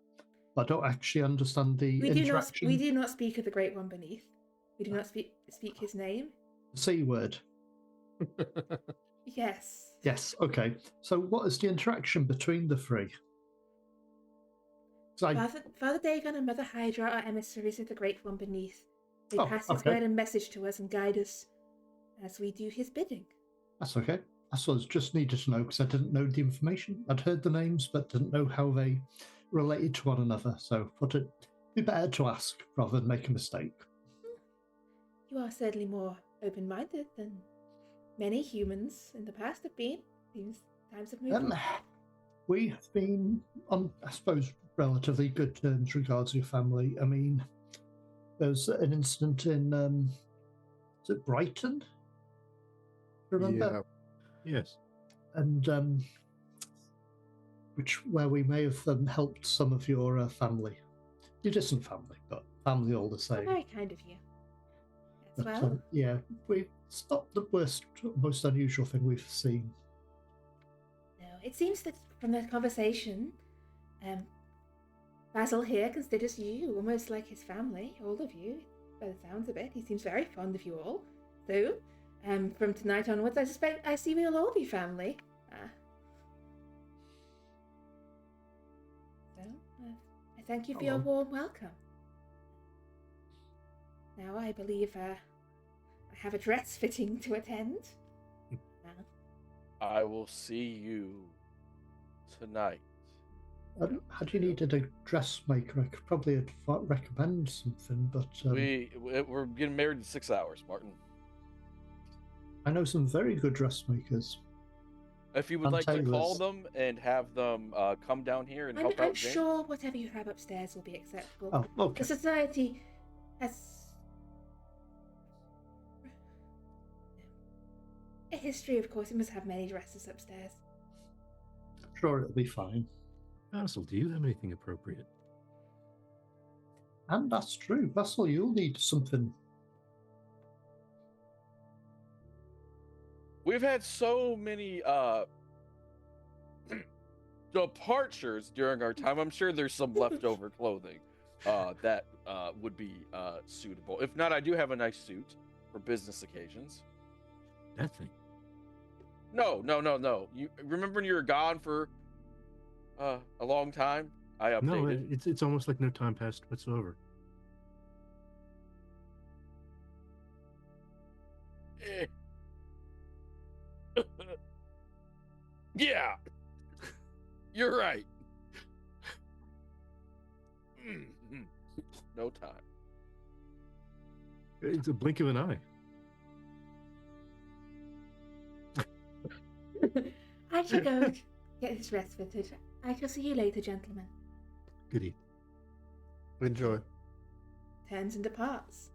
But I don't actually understand the interaction. We do not speak of the great one beneath. We do not speak his name. The C word. Yes. Yes, okay. So what is the interaction between the three? Father Dagon and Mother Hydra are emissaries of the great one beneath. They pass his okay. word and message to us and guide us as we do his bidding. That's okay. That's what I just needed to know, because I didn't know the information. I'd heard the names, but didn't know how they related to one another. So I thought it'd be better to ask rather than make a mistake. You are certainly more open-minded than many humans in the past have been. These times have moved on. We have been on, I suppose, relatively good terms regards your family. I mean, there was an incident in, is it Brighton? Remember? Yeah. Yes. And where we may have helped some of your family. Your distant family, but family all the same. Very kind of you. As But, well. yeah, it's not the most unusual thing we've seen. No, it seems that from the conversation, Basil here considers you almost like his family, all of you, by the sounds of it. He seems very fond of you all. So, from tonight onwards, I see we'll all be family. I thank you for your warm welcome. Now I believe I have a dress fitting to attend. I will see you tonight. Had you needed a dressmaker, I could probably recommend something, but... We're getting married in 6 hours, Martin. I know some very good dressmakers. If you would like to call them and have them come down here and help out I'm James. sure whatever you have upstairs will be acceptable. Oh, okay. The society has a history, of course. It must have many dresses upstairs. I'm sure it'll be fine. Basil, do you have anything appropriate? And that's true. Basil, you'll need something. We've had so many departures during our time. I'm sure there's some leftover clothing that would be suitable. If not, I do have a nice suit for business occasions. That thing. No. You remember when you were gone for a long time? I updated. No, it's almost like no time passed whatsoever. Yeah, you're right. No time. It's a blink of an eye. I shall go get this dress fitted. I shall see you later, gentlemen. Good evening. Enjoy. Turns and departs.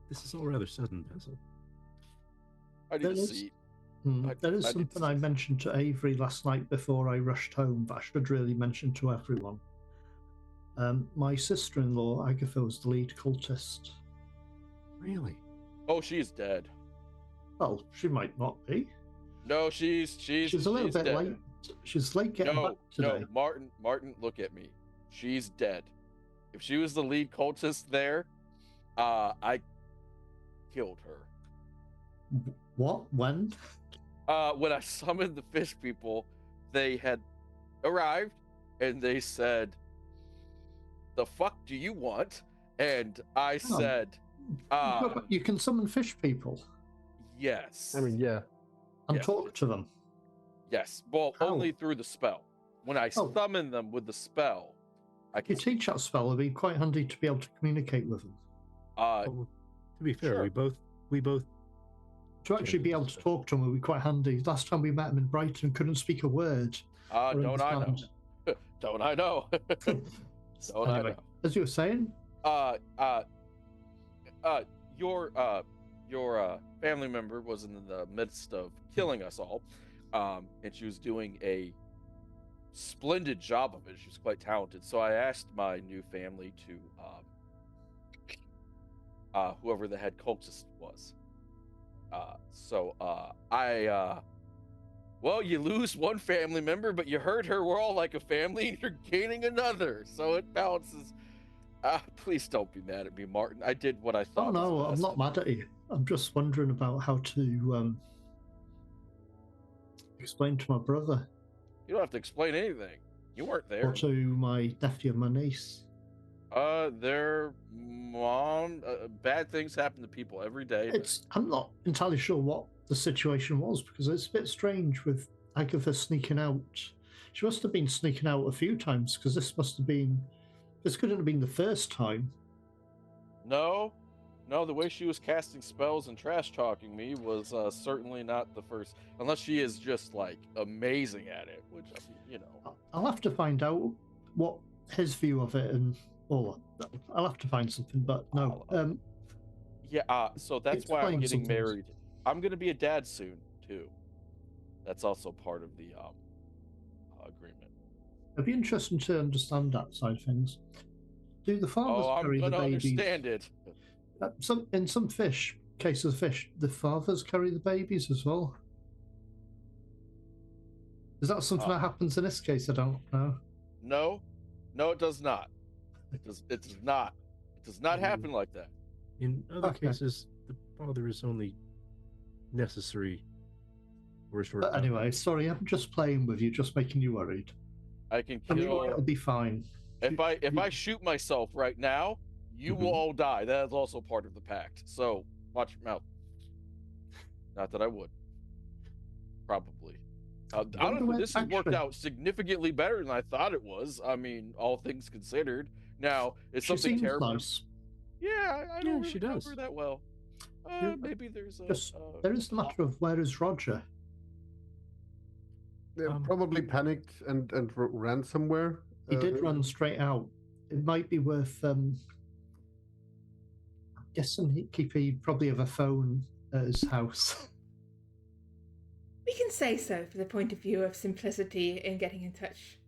This is all rather sudden, Basil. I need a seat. There is something I mentioned to Avery last night before I rushed home, but I should really mention to everyone. My sister-in-law, Agatha, was the lead cultist. Really? Oh, she's dead. Well, she might not be. No, she's a little bit dead. late She's late getting back No, today. Martin, look at me. She's dead. If she was the lead cultist there, I killed her. What? When? When I summoned the fish people, they had arrived and they said, "The fuck do you want?" And I Hang on. said, But you can summon fish people "Yes." I mean, yeah. and Yes. talk to them. Yes. Well, How? only through the spell. When I Oh. summon them with the spell, I If you can teach that spell, it'd be quite handy to be able to communicate with them. Well, to be fair, sure. we both To actually be able to talk to them would be quite handy. Last time we met them in Brighton, couldn't speak a word. don't I know? Don't I know? Don't I Anyway, know? as you were saying, Your family member was in the midst of killing us all, and she was doing a splendid job of it. She was quite talented. So I asked my new family to, whoever the head cultist was. Well, you lose one family member, but you hurt her. We're all like a family, and you're gaining another. So it balances. Please don't be mad at me, Martin. I did what I thought. no, was I'm best. not mad at you. I'm just wondering about how to explain to my brother You don't have to explain anything. You weren't there. or to my nephew and my niece. Their mom. Bad things happen to people every day. I'm not entirely sure what the situation was because it's a bit strange with Agatha sneaking out. She must have been sneaking out a few times because this couldn't have been the first time. No, the way she was casting spells and trash talking me was certainly not the first. Unless she is just like amazing at it, which I'll have to find out what his view of it and all that. I'll have to find something, but no. So that's why I'm explain getting some things. married. I'm gonna be a dad soon too. That's also part of the agreement. It'd be interesting to understand that side of things. Do the fathers I'm carry the gonna babies? understand it. In some cases of fish, the fathers carry the babies as well. Is that something that happens in this case? I don't know. No, it does not. It does not. It does not happen like that. In other Okay. cases, the father is only necessary for a short But time. anyway, sorry, I'm just playing with you, just making you worried. I can I'm kill. sure it'll be fine. If I shoot myself right now, you will all die. That is also part of the pact. So watch your mouth. Not that I would. Probably. Honestly, this has worked out significantly better than I thought it was. I mean, all things considered. Now, it's She something seems terrible. nice. Yeah, I don't really she know does. her that well. Maybe there's a. There is the matter of where is Roger? They probably panicked and ran somewhere. He did run straight out. It might be worth. I'm guessing he'd probably have a phone at his house. We can say so for the point of view of simplicity in getting in touch.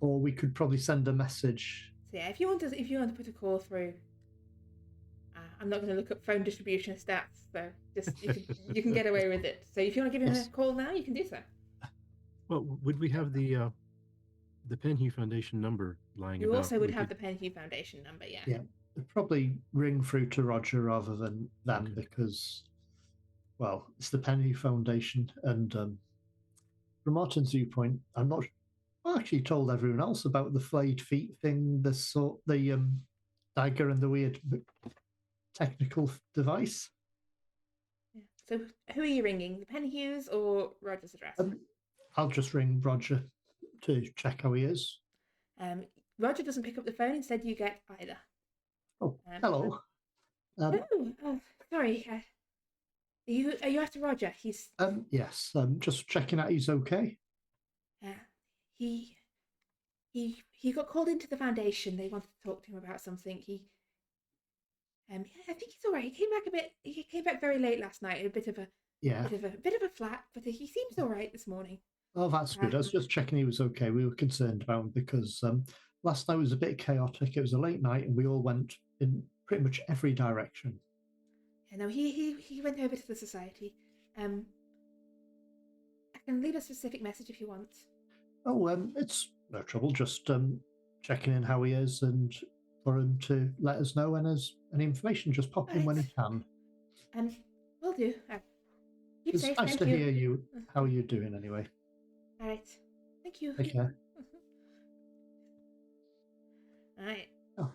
Or we could probably send a message. So yeah, if you want to put a call through, I'm not going to look up phone distribution stats, so just you can get away with it. So if you want to give him a call now, you can do so. Well, would we have the Penhue Foundation number lying You about? also would have the Penhue Foundation number, yeah. Yeah, it'd probably ring through to Roger rather than them because, well, it's the Penny Foundation, and from Martin's viewpoint, I actually told everyone else about the flayed feet thing, the dagger and the weird technical device. Yeah. So who are you ringing? The Penhues or Roger's address? I'll just ring Roger to check how he is. Roger doesn't pick up the phone. Instead, you get Ida. Oh, hello. Sorry. Are you after Roger? He's yes. Just checking out he's okay. He got called into the foundation. They wanted to talk to him about something. I think he's all right. He came back very late last night. A bit of a flat, but he seems all right this morning. Oh, that's good. I was just checking he was okay. We were concerned about him because last night was a bit chaotic. It was a late night, and we all went in pretty much every direction. Yeah, no, he went over to the society. can leave a specific message if you want. Oh, it's no trouble. Just checking in how he is, and for him to let us know when there's any information. Just pop in when he can. Will do. Keep It's safe. nice Thank to you. hear you. How you're doing, anyway. All right. Thank you. Take care. All right. Oh.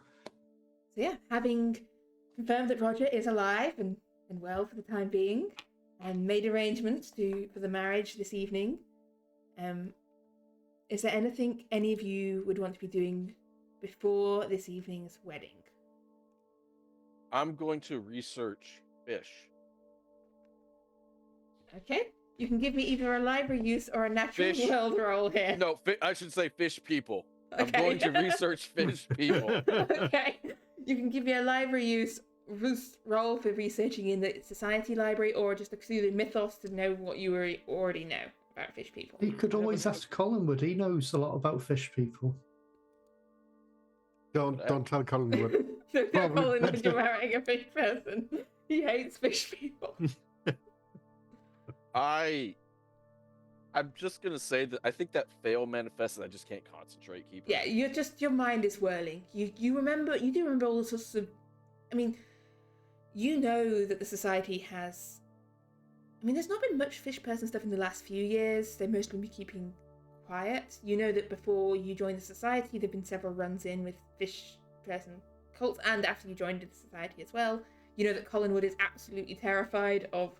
So yeah, having confirmed that Roger is alive and well for the time being, and made arrangements for the marriage this evening, is there anything any of you would want to be doing before this evening's wedding? I'm going to research fish. Okay. You can give me either a library use or a natural Fish. world roll here. No, I should say fish people. Okay. I'm going to research fish people. Okay. You can give me a library use roll for researching in the society library, or just a Cthulhu mythos to know what you already know about fish people. You could always ask Collinwood. He knows a lot about fish people. Don't tell Collinwood. Don't tell Probably Colin when better. you're marrying a fish person. He hates fish people. I'm just gonna say that I think that fail manifests that I just can't concentrate. Yeah, your mind is whirling. You do remember all the sorts of, I mean, you know that the society has, I mean, there's not been much fish person stuff in the last few years. They've mostly been keeping quiet. You know that before you joined the society, there've been several runs in with fish person cults, and after you joined the society as well. You know that Collinwood is absolutely terrified of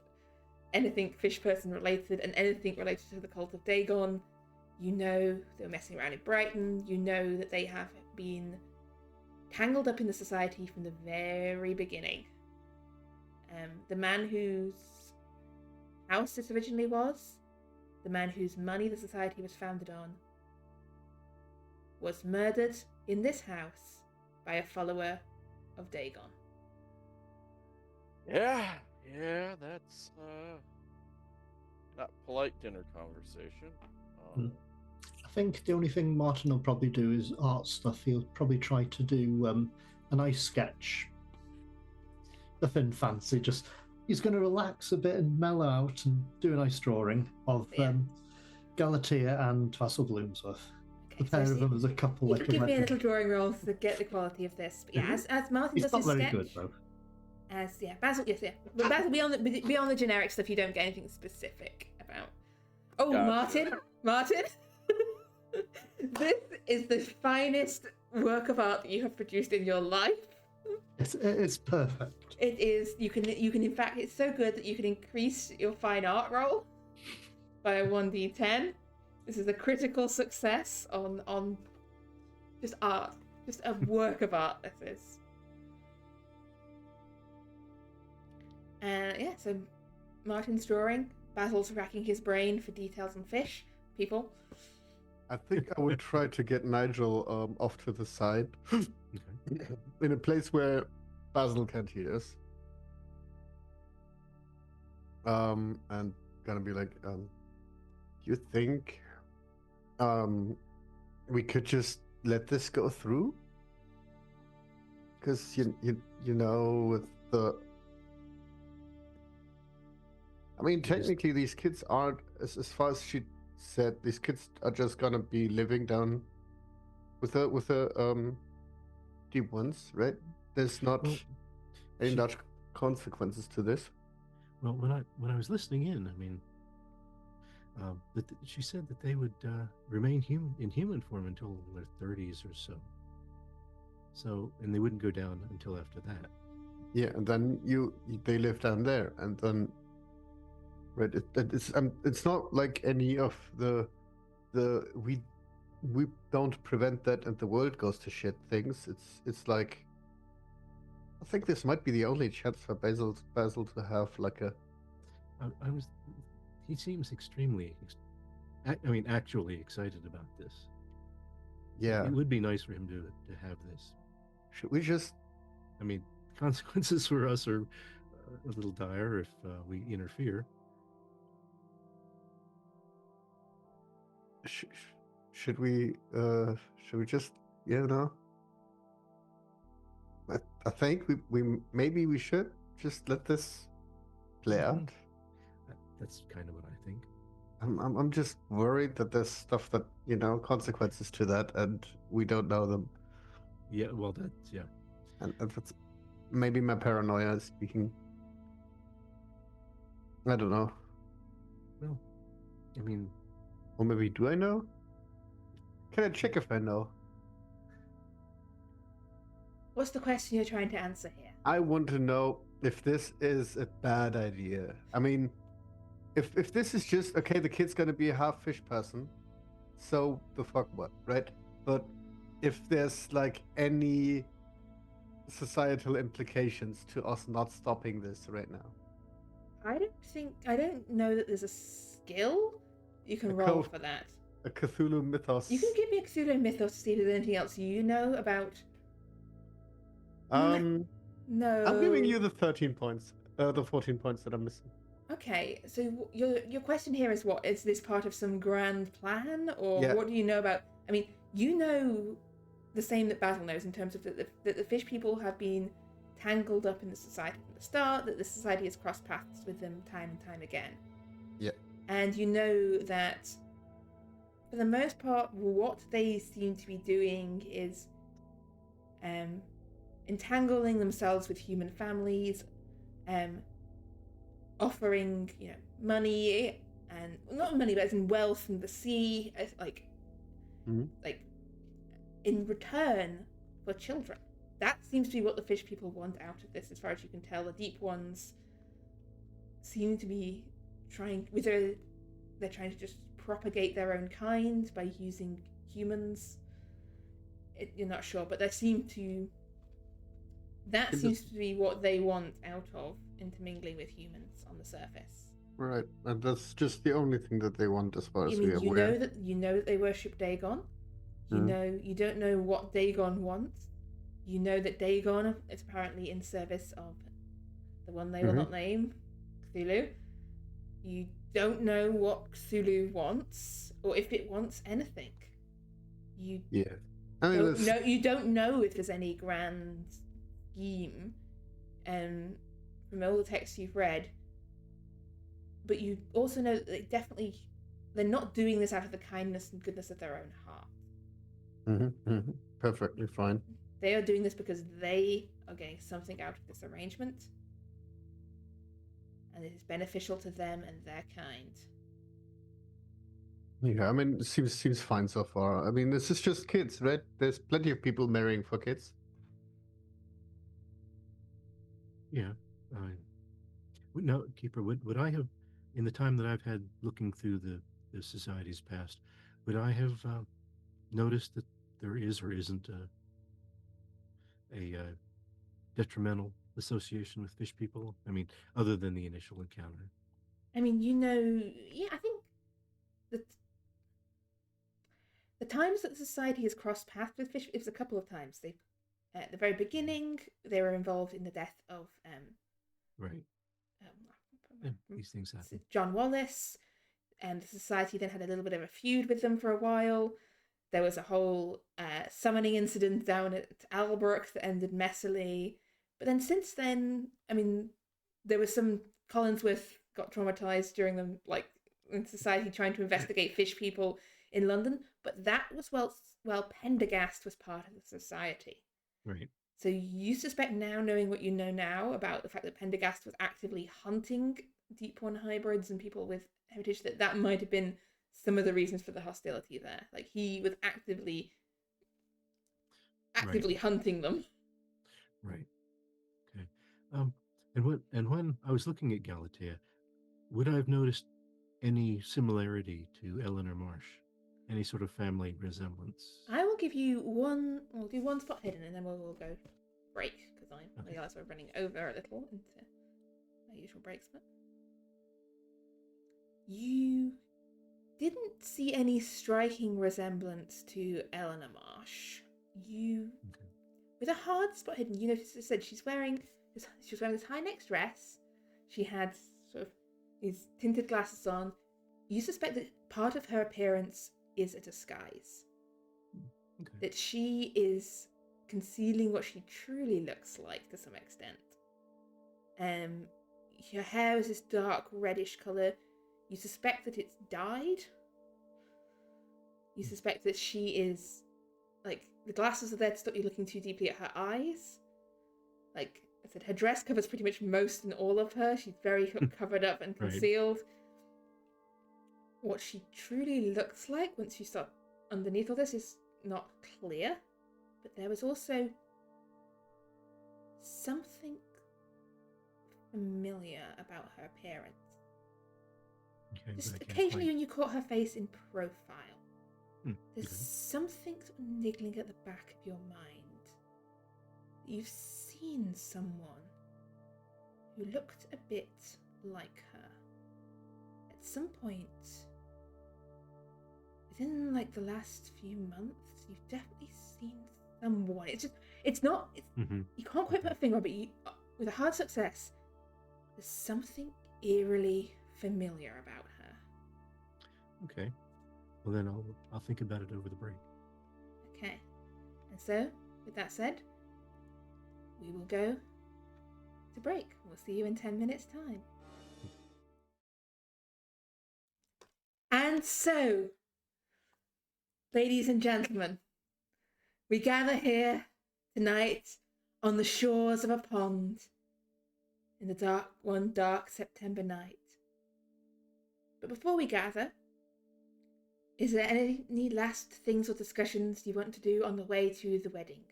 anything fish person related and anything related to the cult of Dagon. You know they're messing around in Brighton. You know that they have been tangled up in the society from the very beginning. The man whose house this originally was, the man whose money the society was founded on, was murdered in this house by a follower of Dagon. Yeah, that's not polite dinner conversation. I think the only thing Martin will probably do is art stuff. He'll probably try to do a nice sketch. Nothing fancy, just he's going to relax a bit and mellow out and do a nice drawing of Galatea and Basil Bloomsworth. The pair of them as a couple. You could give me a little drawing roll to get the quality of this. But yeah, as Martin He's does not his very sketch, good though. Basil, yes, yeah. But Basil, beyond the generic stuff, you don't get anything specific about. Oh, Gotcha. Martin, this is the finest work of art that you have produced in your life. It's perfect. It is. You can in fact, it's so good that you can increase your fine art roll by a 1d10. This is a critical success on just art, just a work of art. This is. Yeah, so Martin's drawing, Basil's racking his brain for details on fish, people. I think I would try to get Nigel off to the side in a place where Basil can't hear us. And gonna be like, you think we could just let this go through? Because you know, with the, I mean, technically these kids aren't, as far as she said, these kids are just gonna be living down with the deep ones, right? There's not any large consequences to this. Well, when I was listening in, I mean, she said that they would remain in human form until their 30s or so. So, and they wouldn't go down until after that. Yeah, and then they live down there, and then, right? It's not like any of the we don't prevent that and the world goes to shit things. It's like, I think this might be the only chance for Basil to have like a. He seems extremely, actually excited about this. Yeah, it would be nice for him to have this. Should we just? I mean, consequences for us are a little dire if we interfere. Should we just, I think we should just let this play out. That's kind of what I think. I'm just worried that there's stuff that, consequences to that, and we don't know them. Yeah, well, that's yeah. And that's maybe my paranoia is speaking. I don't know. Well, I mean, Or maybe do I know? Can I check if I know? What's the question you're trying to answer here? I want to know if this is a bad idea. I mean, if this is just okay, the kid's gonna be a half fish person, so the fuck what, right? But if there's like any societal implications to us not stopping this right now. I don't know that there's a skill you can A roll code. for that. A Cthulhu mythos. You can give me a Cthulhu mythos to see if there's anything else you know about. No. I'm giving you No. the 13 points. The 14 points that I'm missing. Okay, so your question here is what? Is this part of some grand plan, or Yeah. what do you know about? I mean, you know the same that Basil knows in terms of that the fish people have been tangled up in the society from the start, that the society has crossed paths with them time and time again. Yeah. And you know that, for the most part, what they seem to be doing is entangling themselves with human families, offering, money, and not money, but as in wealth from the sea, as like in return for children. That seems to be what the fish people want out of this, as far as you can tell. The deep ones seem to be trying, whether they're trying to just propagate their own kind by using humans. You're not sure, but that seems to be what they want out of intermingling with humans on the surface. Right, and that's just the only thing that they want, as far as we are You aware. know that they worship Dagon. You don't know what Dagon wants. You know that Dagon is apparently in service of the one they will not name, Cthulhu. You don't know what Cthulhu wants, or if it wants anything. You don't know if there's any grand scheme from all the texts you've read, but you also know that they're not doing this out of the kindness and goodness of their own heart. Perfectly fine. They are doing this because they are getting something out of this arrangement, and it is beneficial to them and their kind. Yeah, I mean, it seems fine so far. I mean, this is just kids, right? There's plenty of people marrying for kids. Yeah. No, Keeper, would I have, in the time that I've had looking through the society's past, would I have noticed that there is or isn't a detrimental association with fish people? I mean, other than the initial encounter. I mean, I think that the times that society has crossed paths with fish, it was a couple of times. At the very beginning, they were involved in the death of right. These things happen. John Wallace, and the society then had a little bit of a feud with them for a while. There was a whole summoning incident down at Albrook that ended messily. But then since then, I mean, there was some Collinsworth got traumatized during them, like in society trying to investigate fish people in London. But that was while Pendergast was part of the society. Right. So you suspect now, knowing what you know now about the fact that Pendergast was actively hunting Deep One hybrids and people with heritage, that might have been some of the reasons for the hostility there. Like, he was actively hunting them. Right. Okay. And when I was looking at Galatea, would I have noticed any similarity to Eleanor Marsh? Any sort of family resemblance? I will give you one. We'll do one spot hidden, and then we'll go break, because I realize we're running over a little into our usual break spot. You didn't see any striking resemblance to Eleanor Marsh. With a hard spot hidden, you noticed, as I said, she was wearing this high neck dress. She had sort of these tinted glasses on. You suspect that part of her appearance is a disguise. Okay. That she is concealing what she truly looks like to some extent. Her hair is this dark reddish colour. You suspect that it's died. You suspect that she is, like, the glasses are there to stop you looking too deeply at her eyes. Like I said, her dress covers pretty much most and all of her. She's very covered up and Right. concealed. What she truly looks like once you start underneath all this is not clear. But there was also something familiar about her appearance. Okay, but Just I can't occasionally quite- when you caught her face in profile, there's okay. something sort of niggling at the back of your mind. You've seen someone who looked a bit like her. At some point, within like the last few months, you've definitely seen someone. Mhm. You can't quite put a finger on it, but you, with a hard success, there's something eerily familiar about her. Okay. Well, then I'll think about it over the break. Okay. And so, with that said, we will go to break. We'll see you in 10 minutes' time. And so, ladies and gentlemen, we gather here tonight on the shores of a pond in the dark September night. But before we gather, is there any last things or discussions you want to do on the way to the wedding?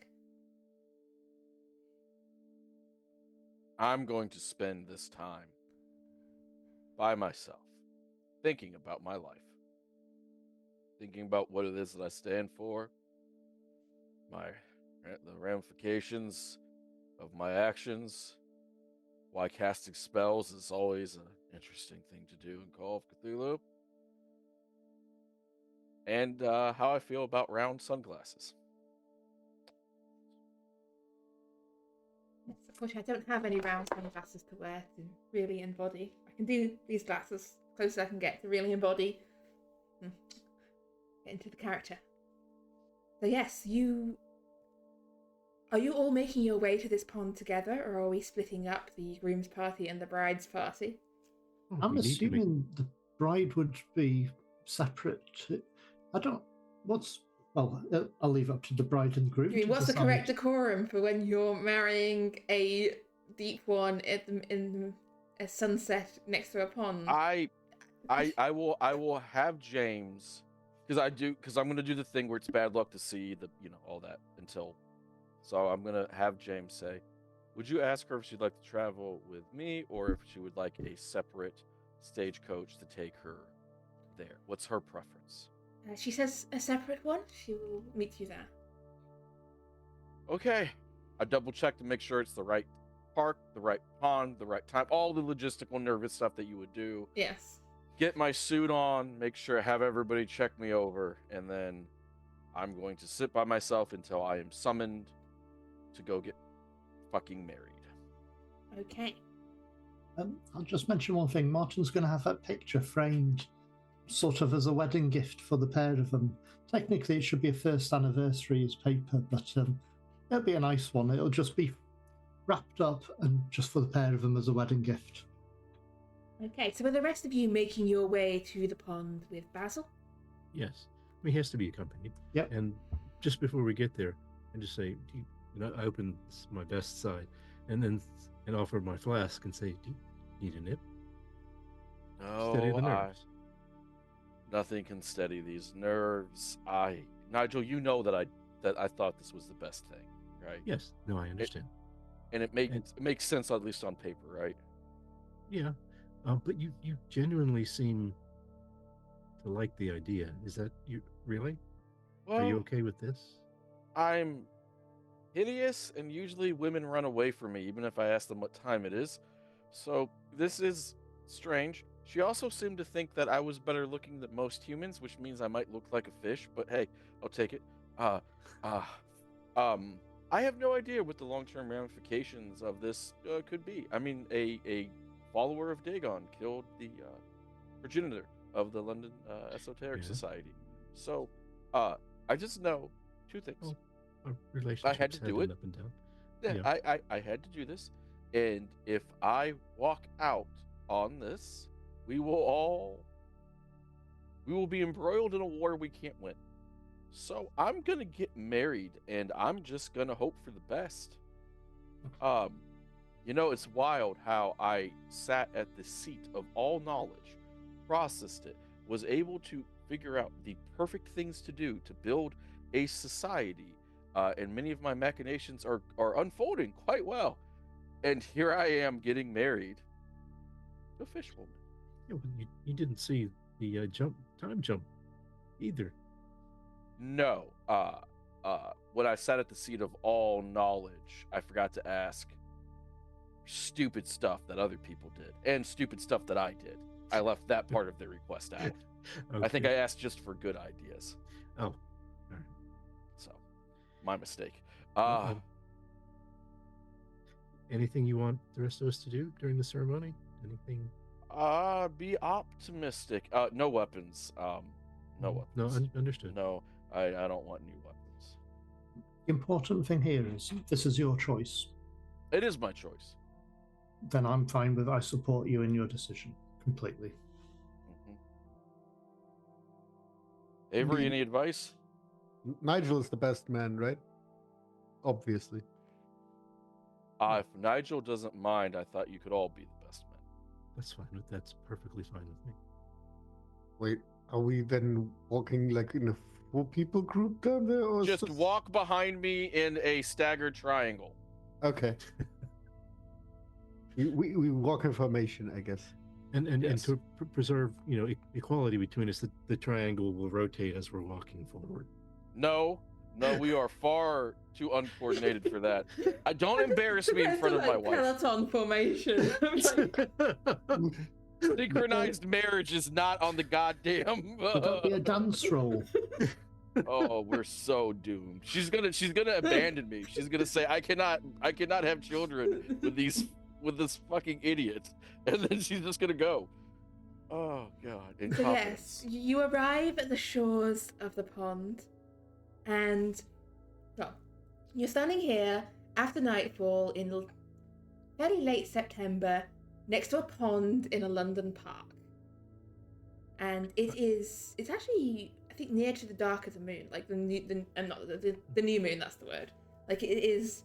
I'm going to spend this time by myself, thinking about my life, thinking about what it is that I stand for, the ramifications of my actions, why casting spells is always an interesting thing to do in Call of Cthulhu, and how I feel about round sunglasses. Yes, unfortunately, I don't have any round sunglasses to wear to really embody. I can do these glasses close as I can get to really embody, get into the character. So yes, are you all making your way to this pond together, or are we splitting up the groom's party and the bride's party? Oh, I'm we need to make- assuming the bride would be separate. I don't. I'll leave it up to the bride and groom. I mean, to what's the decide. correct decorum for when you're marrying a deep one in a sunset next to a pond? I will have James, because I'm gonna do the thing where it's bad luck to see all that until. So I'm gonna have James say, would you ask her if she'd like to travel with me or if she would like a separate stagecoach to take her there? What's her preference? She says a separate one. She will meet you there. Okay. I double check to make sure it's the right park, the right pond, the right time, all the logistical nervous stuff that you would do. Yes. Get my suit on, make sure I have everybody check me over, and then I'm going to sit by myself until I am summoned to go get fucking married. Okay. I'll just mention one thing. Martin's going to have that picture framed sort of as a wedding gift for the pair of them. Technically, it should be a first anniversary as paper, but it'll be a nice one. It'll just be wrapped up and just for the pair of them as a wedding gift. Okay, so are the rest of you making your way to the pond with Basil? Yes. I mean, he has to be accompanied. Yep. And just before we get there, I just say, I open my vest side and offer my flask and say, do you need a nip? Steady the No, nerves. nothing can steady these nerves. Nigel, you know that I thought this was the best thing, right? Yes. No, I understand. And it makes sense, at least on paper, right? Yeah. But you genuinely seem to like the idea. Is that you really? Well, Are you okay with this? I'm hideous, and usually women run away from me, even if I ask them what time it is. So this is strange. She also seemed to think that I was better looking than most humans, which means I might look like a fish, but hey, I'll take it. I have no idea what the long-term ramifications of this could be. I mean, a follower of Dagon killed the progenitor of the London Esoteric Yeah. Society. So, I just know two things. Well, our relationships to do been it. up and down. Yeah, Yeah. I had to do this, and if I walk out on this, we will be embroiled in a war we can't win. So I'm gonna get married, and I'm just gonna hope for the best. It's wild how I sat at the seat of all knowledge, processed it, was able to figure out the perfect things to do to build a society, and many of my machinations are unfolding quite well. And here I am getting married to a fish woman. Yeah, well, you didn't see the time jump either. No, when I sat at the seat of all knowledge, I forgot to ask stupid stuff that other people did and stupid stuff that I did. I left that part of the request out. I think I Okay. asked just for good ideas. Oh, all right. So, my mistake. Well, anything you want the rest of us to do during the ceremony? Anything? Be optimistic. No weapons. No weapons. No, understood. No, I don't want new weapons. The important thing here is this is your choice. It is my choice. Then I'm fine with I support you in your decision completely. Mm-hmm. Avery, any advice? Nigel is the best man, right? Obviously. If Nigel doesn't mind, I thought you could all be the best men. That's fine. That's perfectly fine with me. Wait, are we then walking like in a 4 people group down there, or Just walk behind me in a staggered triangle. Okay. we walk in formation, I guess. And Yes. to preserve, equality between us, the triangle will rotate as we're walking forward. No, we are far too uncoordinated for that. Don't embarrass me in front of my wife. Peloton formation. Synchronized marriage is not on the goddamn. Would that be a dance roll? Oh, we're so doomed. She's gonna abandon me. She's gonna say, I cannot have children with this fucking idiot, and then she's just gonna go. Oh God, So incompetence. yes, you arrive at the shores of the pond, and you're standing here after nightfall in fairly late September, next to a pond in a London park. And it's actually, I think, near to the dark of the moon, like the new moon. That's the word. Like, it is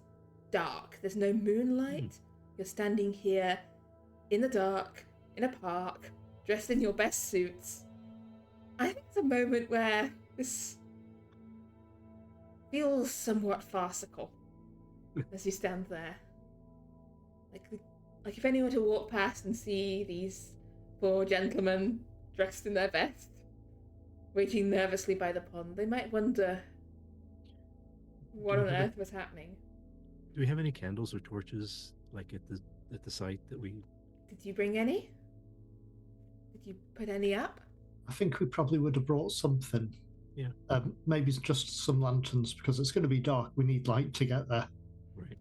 dark. There's no moonlight. You're standing here in the dark in a park, dressed in your best suits. I think it's a moment where this feels somewhat farcical as you stand there. Like if anyone were to walk past and see these 4 gentlemen dressed in their best, waiting nervously by the pond, they might wonder what on earth was happening. Do we have any candles or torches, like at the site that we? Did you bring any? Did you put any up? I think we probably would have brought something. Yeah. Maybe just some lanterns, because it's going to be dark. We need light to get there. Right.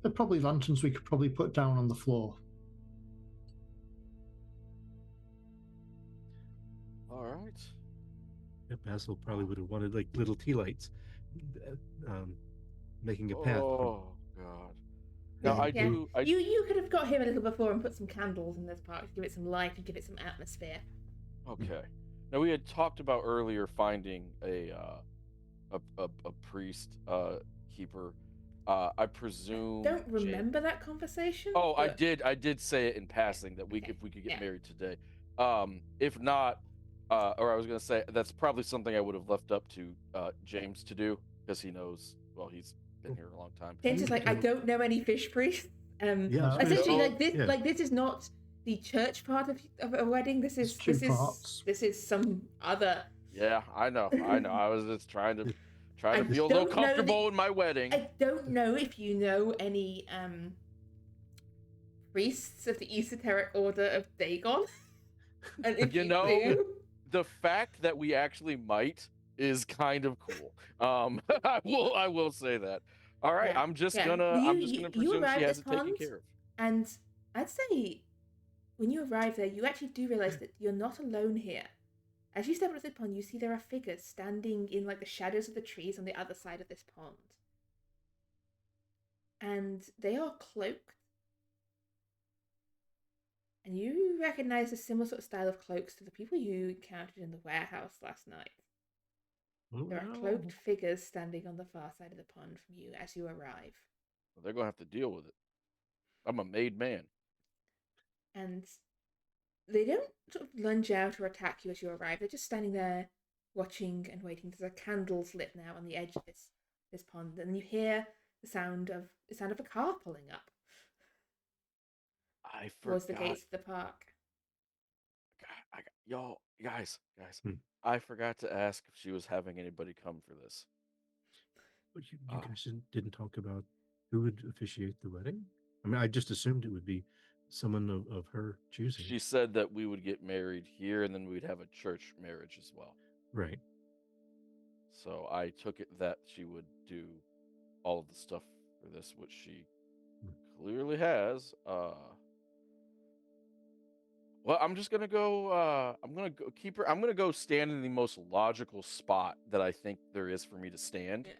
There are probably lanterns we could probably put down on the floor. All right. Yeah, Basil probably would have wanted like little tea lights, making a path. Oh God. Now You could have got here a little before and put some candles in this park to give it some life and give it some atmosphere. Okay. Now we had talked about earlier finding a priest keeper. I presume. Don't remember that conversation. Oh, but... I did say it in passing that if we could get married today. If not, or I was gonna say that's probably something I would have left up to James to do, because he knows. Well, he's been here a long time. James is like, I don't know any fish priests. Yeah, Essentially, Oh, this is not the church part of a wedding. This is some other. Yeah, I know. I was just trying to feel a little don't know comfortable in my wedding. I don't know if you know any priests of the Esoteric Order of Dagon. And if You know, do, the fact that we actually might is kind of cool. I will say that. All right, Yeah, I'm just yeah. gonna You presume arrived she at has it taken pond, care of. and I'd say when you arrive there, you actually do realize that you're not alone here. As you step onto the pond, you see there are figures standing in like the shadows of the trees on the other side of this pond. And they are cloaked. And you recognize a similar sort of style of cloaks to the people you encountered in the warehouse last night. Oh, There are no. cloaked figures standing on the far side of the pond from you as you arrive. Well, they're gonna have to deal with it. I'm a made man. And they don't sort of lunge out or attack you as you arrive. They're just standing there watching and waiting. There's candles lit now on the edge of this pond, and you hear the sound of a car pulling up I towards the forgot. gates of the park. Y'all, guys, Hmm. I forgot to ask if she was having anybody come for this. But you guys didn't talk about who would officiate the wedding? I mean, I just assumed it would be someone of her choosing. She said that we would get married here, and then we'd have a church marriage as well. Right. So I took it that she would do all of the stuff for this, which she clearly has. Well, I'm just gonna go. I'm gonna go keep her. I'm gonna go stand in the most logical spot that I think there is for me to stand. Yeah.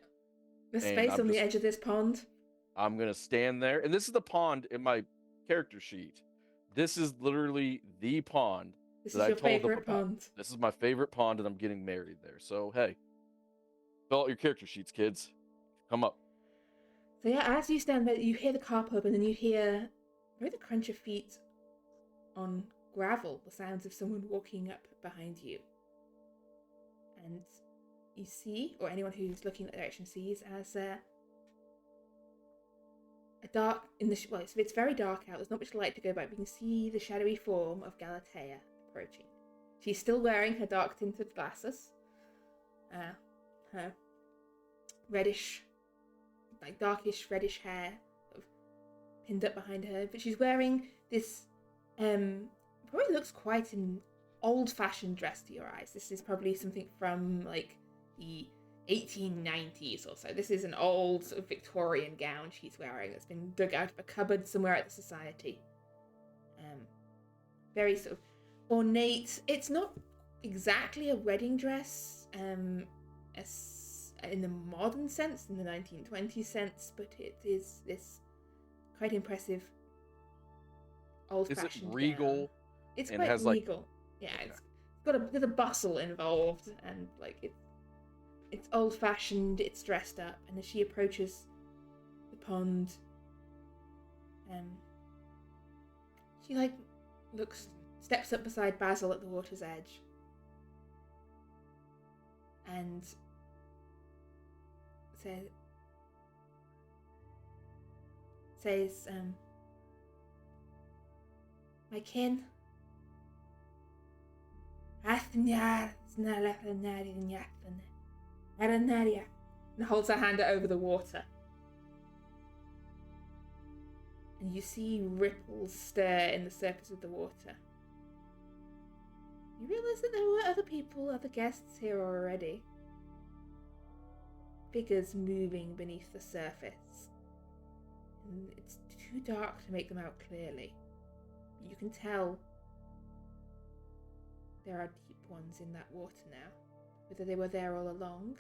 There's And space on the edge of this pond. I'm gonna stand there, and this is the pond in my character sheet. This is literally the pond This that is I your told them favorite about. pond. This is my favorite pond, and I'm getting married there. So hey, fill out your character sheets, kids. Come up. So yeah, as you stand there, you hear the car pull up, and then you hear the crunch of feet on gravel, the sounds of someone walking up behind you. And you see, or anyone who's looking in that direction sees, as a dark it's very dark out. There's not much light to go by, but you can see the shadowy form of Galatea approaching. She's still wearing her dark tinted glasses. Her reddish, like darkish reddish hair sort of pinned up behind her, but she's wearing this probably looks quite an old-fashioned dress to your eyes. This is probably something from like the 1890s or so. This is an old sort of Victorian gown she's wearing that's been dug out of a cupboard somewhere at the society. Very sort of ornate. It's not exactly a wedding dress, as in the modern sense, in the 1920s sense, but it is this quite impressive old-fashioned Is it regal? gown. It's and quite has, like- regal. Yeah, Okay. there's a bustle involved, and like it's old-fashioned. It's dressed up, and as she approaches the pond, she steps up beside Basil at the water's edge, and says, my kin, and holds her hand over the water. And you see ripples stir in the surface of the water. You realise that there were other people, other guests here already. Figures moving beneath the surface. And it's too dark to make them out clearly. But you can tell there are deep ones in that water now. Whether they were there all along,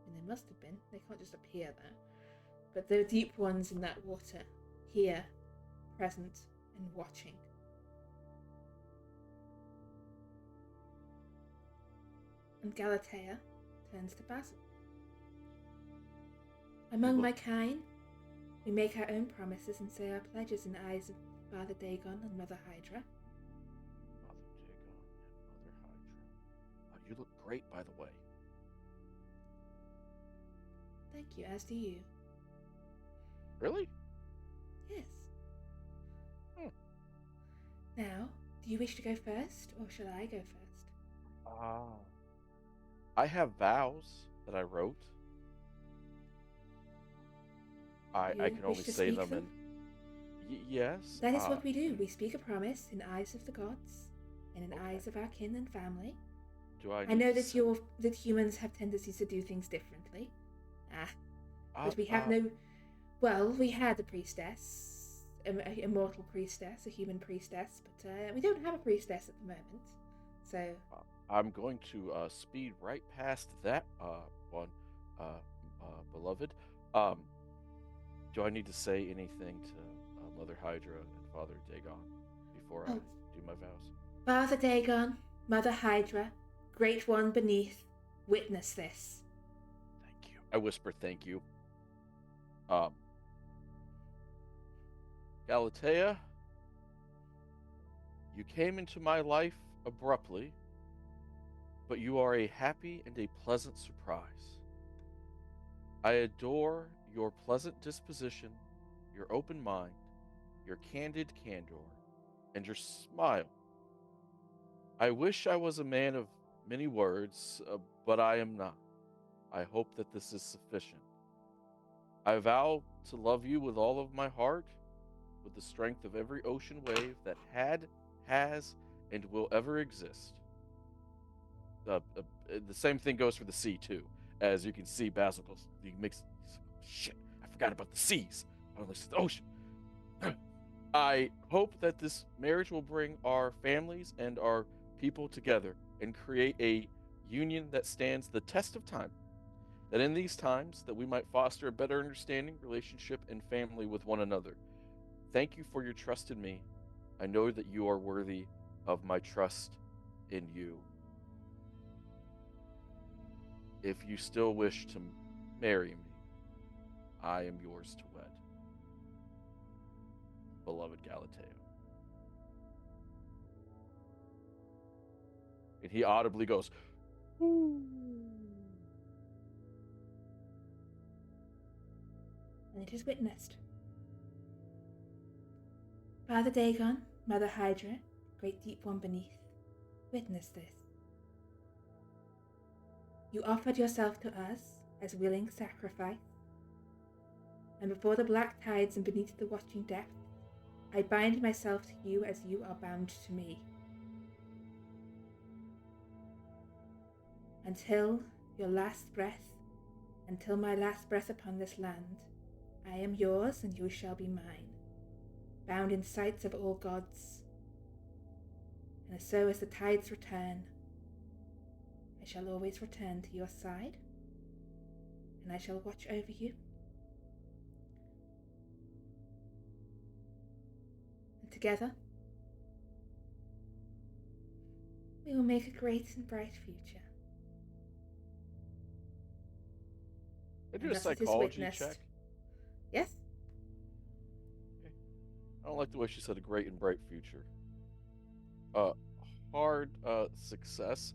and they must have been. They can't just appear there. But there are deep ones in that water, here, present, and watching. And Galatea turns to Basil. Among my kind, we make our own promises and say our pledges in the eyes of Father Dagon and Mother Hydra. Mother Dagon and Mother Hydra. You look great, by the way. Thank you, as do you. Really? Yes. Now, do you wish to go first, or shall I go first? I have vows that I wrote. I You can wish only to say speak them them? in. Yes. That is what we do. We speak a promise in the eyes of the gods, and in the Okay. eyes of our kin and family. Do I? I know that that humans have tendencies to do things differently. But we have no. Well, we had a priestess, a mortal priestess, a human priestess, but we don't have a priestess at the moment. So I'm going to speed right past that one, beloved. Do I need to say anything to Mother Hydra and Father Dagon before I Oh. do my vows. Father Dagon, Mother Hydra, Great One beneath, witness this. Thank you. I whisper thank you. Um, Galatea, you came into my life abruptly, but you are a happy and a pleasant surprise. I adore your pleasant disposition, your open mind, your candid candor, and your smile. I wish I was a man of many words, but I am not. I hope that this is sufficient. I vow to love you with all of my heart, with the strength of every ocean wave that had, has, and will ever exist. The same thing goes for the sea, too. As you can see, Basil goes, he makes, shit, I forgot about the seas. I only said the ocean. I hope that this marriage will bring our families and our people together and create a union that stands the test of time. That in these times that we might foster a better understanding, relationship, and family with one another. Thank you for your trust in me. I know that you are worthy of my trust in you. If you still wish to marry me, I am yours to wed. Beloved Galatea. And he audibly goes, "Ooh." And it is witnessed. Father Dagon, Mother Hydra, Great Deep One beneath, witness this. You offered yourself to us as willing sacrifice, and before the black tides and beneath the watching depths, I bind myself to you as you are bound to me. Until your last breath, until my last breath upon this land, I am yours and you shall be mine, bound in sights of all gods. And so as the tides return, I shall always return to your side, and I shall watch over you. And together, we will make a great and bright future. I do And a thus it is psychology witnessed. check. Yes? I don't like the way she said a great and bright future. Hard success.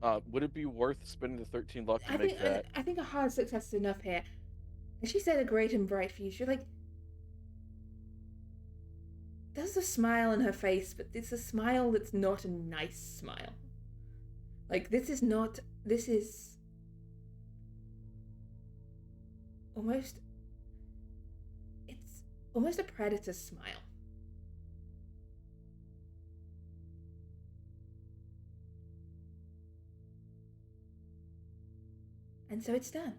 Would it be worth spending the 13 luck to make that? I think a hard success is enough here. And she said a great and bright future. Like, there's a smile on her face, but it's a smile that's not a nice smile. Like, this is almost, it's almost a predator smile. And so it's done.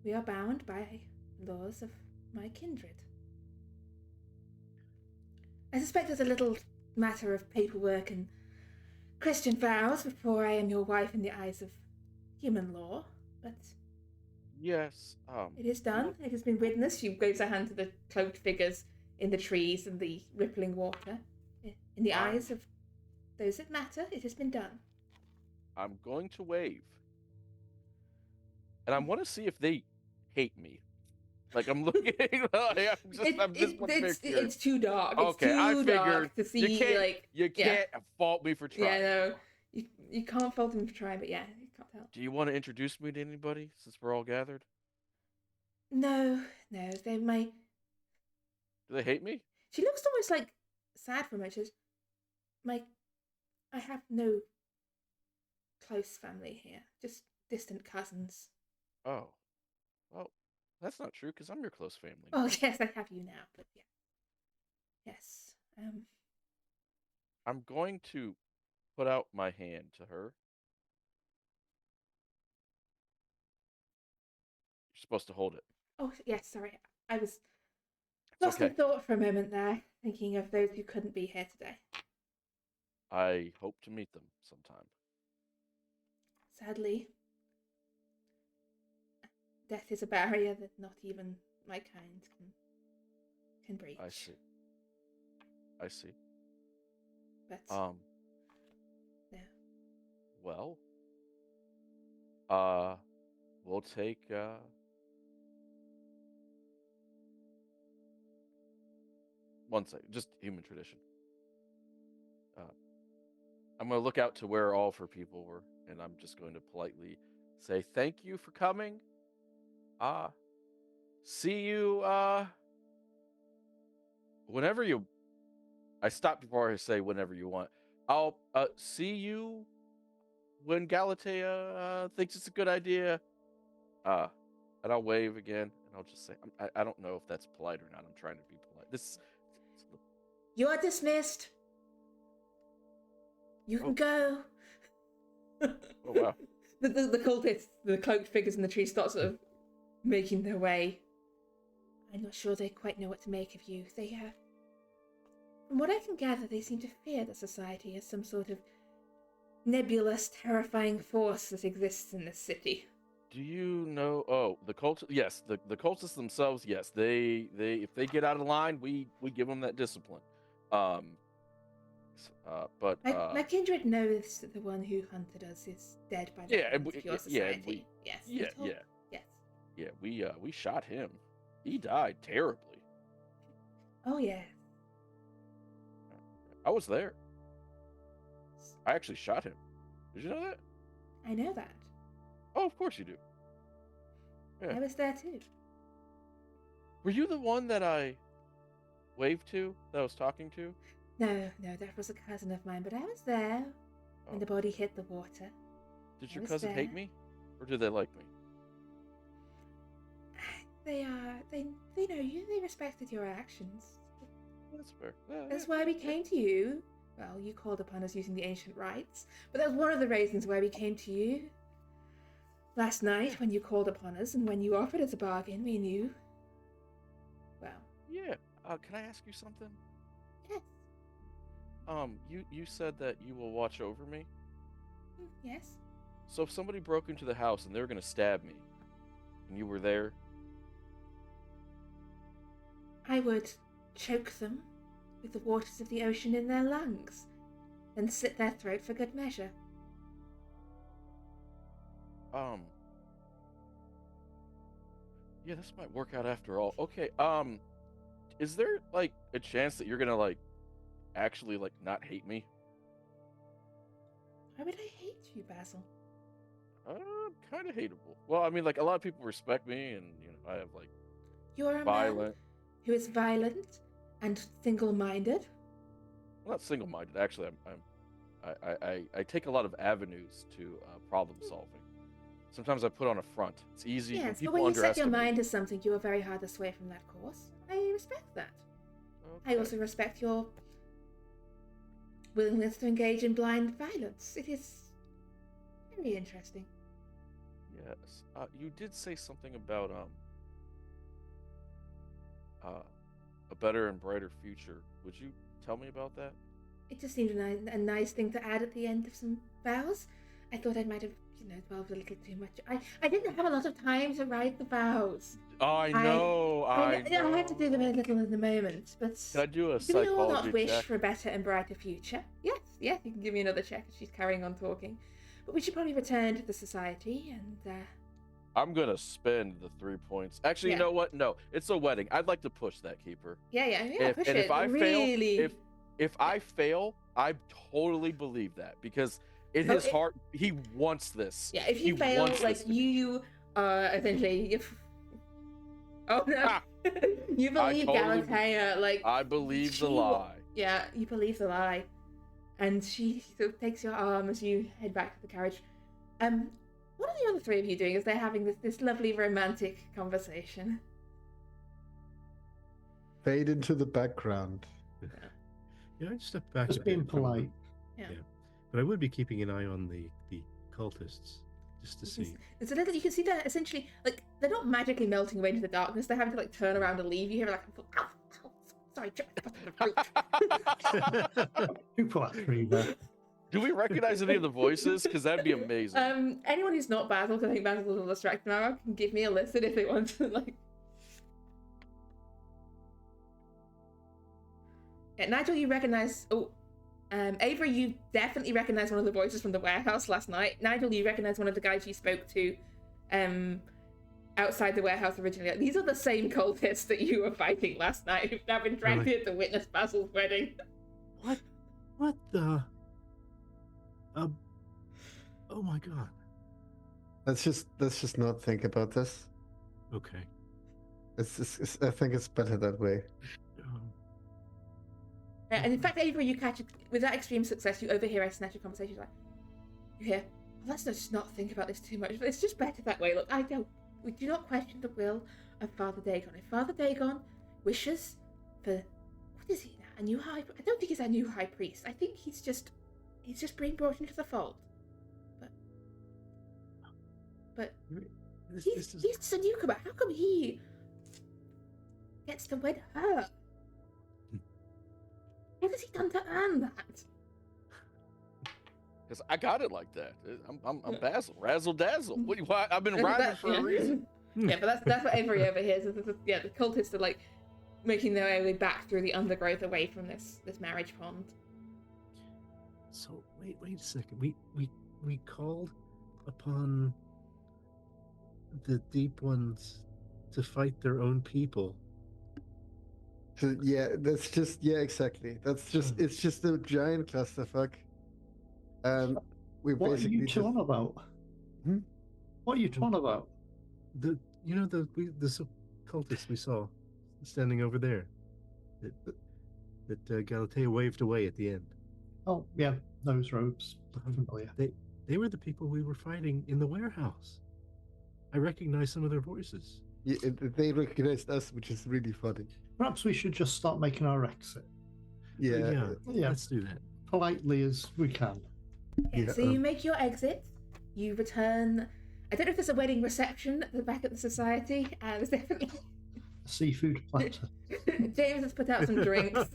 We are bound by laws of my kindred. I suspect there's a little matter of paperwork and Christian vows before I am your wife in the eyes of human law, but Yes. it is done. It has been witnessed. She waves her hand to the cloaked figures in the trees and the rippling water. In the eyes of those that matter, it has been done. I'm going to wave. And I want to see if they hate me. Like, I'm looking. I'm just It's too dark. Okay, I it's too figured dark to see. you can't fault me for trying. Yeah, no, you can't fault them for trying, but yeah, you can't tell. Do you want to introduce me to anybody since we're all gathered? No, they might. Do they hate me? She looks almost like sad for a moment. She says, I have no close family here, just distant cousins. Oh, well, that's not true because I'm your close family. Oh yes, I have you now, but yeah, yes. I'm going to put out my hand to her. You're supposed to hold it. Oh yes, sorry, I was It's lost okay. in thought for a moment there, thinking of those who couldn't be here today. I hope to meet them sometime. Sadly, death is a barrier that not even my kind can breach. I see. I see. But yeah. Well, we'll take one second, just human tradition. I'm going to look out to where all of her people were, and I'm just going to politely say thank you for coming. See you whenever you. I stop before I say whenever you want. I'll see you when Galatea thinks it's a good idea. And I'll wave again, and I'll just say, I don't know if that's polite or not. I'm trying to be polite. You are dismissed. You can go. Oh wow. The cultists, the cloaked figures in the tree start sort of making their way. I'm not sure they quite know what to make of you. They from what I can gather, they seem to fear the society as some sort of nebulous, terrifying force that exists in this city. Do you know? Oh, the cult. Yes, the cultists themselves. Yes, they if they get out of line, we give them that discipline. But my kindred knows that the one who hunted us is dead by the hands of your society. Yes. Yeah, we shot him. He died terribly. Oh yeah. I was there. I actually shot him. Did you know that? I know that. Oh, of course you do. Yeah. I was there too. Were you the one that I waved to, that I was talking to? No, that was a cousin of mine, but I was there when the body hit the water. Did your cousin hate me? Or do they like me? They know you, they respected your actions. That's fair. That's why we came to you. Well, you called upon us using the ancient rites, but that was one of the reasons why we came to you. Last night, when you called upon us, and when you offered us a bargain, we knew. Well. Yeah. Can I ask you something? Yes. You said that you will watch over me? Yes. So if somebody broke into the house and they were going to stab me, and you were there? I would choke them with the waters of the ocean in their lungs, and slit their throat for good measure. Yeah, this might work out after all. Okay, is there, like, a chance that you're gonna, like, actually, like, not hate me? Why would I hate you, Basil? Kind of hateable. Well, I mean, like, a lot of people respect me, and, you know, I have, like, You're a violent... man who is violent and single-minded? Well, not single-minded, actually. I take a lot of avenues to problem solving. Sometimes I put on a front. It's easy. Yes, when but when you set your underestimate mind to something, you are very hard to sway from that course. I respect that. Okay. I also respect your willingness to engage in blind violence. It is very interesting. Yes. You did say something about a better and brighter future. Would you tell me about that? It just seemed a nice thing to add at the end of some vows. I thought I might have, dwelled a little too much. I didn't have a lot of time to write the vows. I know. I have to do them a little in the moment, but... Can I do a do we all not psychology wish check? for a better and brighter future? Yes, you can give me another check if she's carrying on talking. But we should probably return to the society and, I'm gonna spend the 3 points. Actually, Yeah. You know what? No, it's a wedding. I'd like to push that, Keeper. Yeah, push and it. if I really... fail, if I fail, I totally believe that, because in his heart, he wants this. Yeah, if you fail, like, you are essentially... Oh, no. You believe Galatea, like... I believe the lie. Yeah, you believe the lie. And she sort of takes your arm as you head back to the carriage. What are the other three of you doing as they're having this lovely romantic conversation? Fade into the background. Yeah, I'd step back. Just a being bit from polite. Yeah. But I would be keeping an eye on the cultists, just to see. It's a little, you can see that essentially, like, they're not magically melting away into the darkness. They're having to, like, turn around and leave. You hear, like, ow, sorry, Who put that tree there? Do we recognize any of the voices? Because that'd be amazing. Anyone who's not Basil, because I think Basil will distract them out, can give me a listen if they want to, like... Yeah, Nigel, you recognize. Oh, Avery, you definitely recognize one of the voices from the warehouse last night. Nigel, you recognize one of the guys you spoke to, outside the warehouse originally. These are the same cultists that you were fighting last night, who've now been dragged here to witness Basil's wedding. What? What the? Oh my god. Let's just not think about this. Okay. I think it's better that way. And in fact, Avery, you catch, with that extreme success, you overhear a snatch of conversation like, you hear, well, let's just not think about this too much. It's just better that way. Look, we do not question the will of Father Dagon. If Father Dagon wishes for, what is he now? A new high, I don't think he's a new high priest. I think he's just being brought into the fold. But he's just a newcomer. How come he gets to wed her? What has he done to earn that? Because I got it like that. I'm Basil, razzle dazzle. What do you? I've been rhyming for a reason. Yeah, but that's what Avery overhears. Yeah, the cultists are like making their way back through the undergrowth away from this marriage pond. So wait a second. We called upon the Deep Ones to fight their own people. So, exactly. It's just a giant clusterfuck. We what basically are you two on about? What are you two on about? The cultists we saw standing over there that Galatea waved away at the end. Oh yeah, those robes. Familiar. They were the people we were fighting in the warehouse. I recognize some of their voices. Yeah, they recognized us, which is really funny. Perhaps we should just start making our exit. Yeah. Let's do that. Politely as we can. Yeah, so you make your exit. You return. I don't know if there's a wedding reception at the back of the society. There's definitely A seafood platter. James has put out some drinks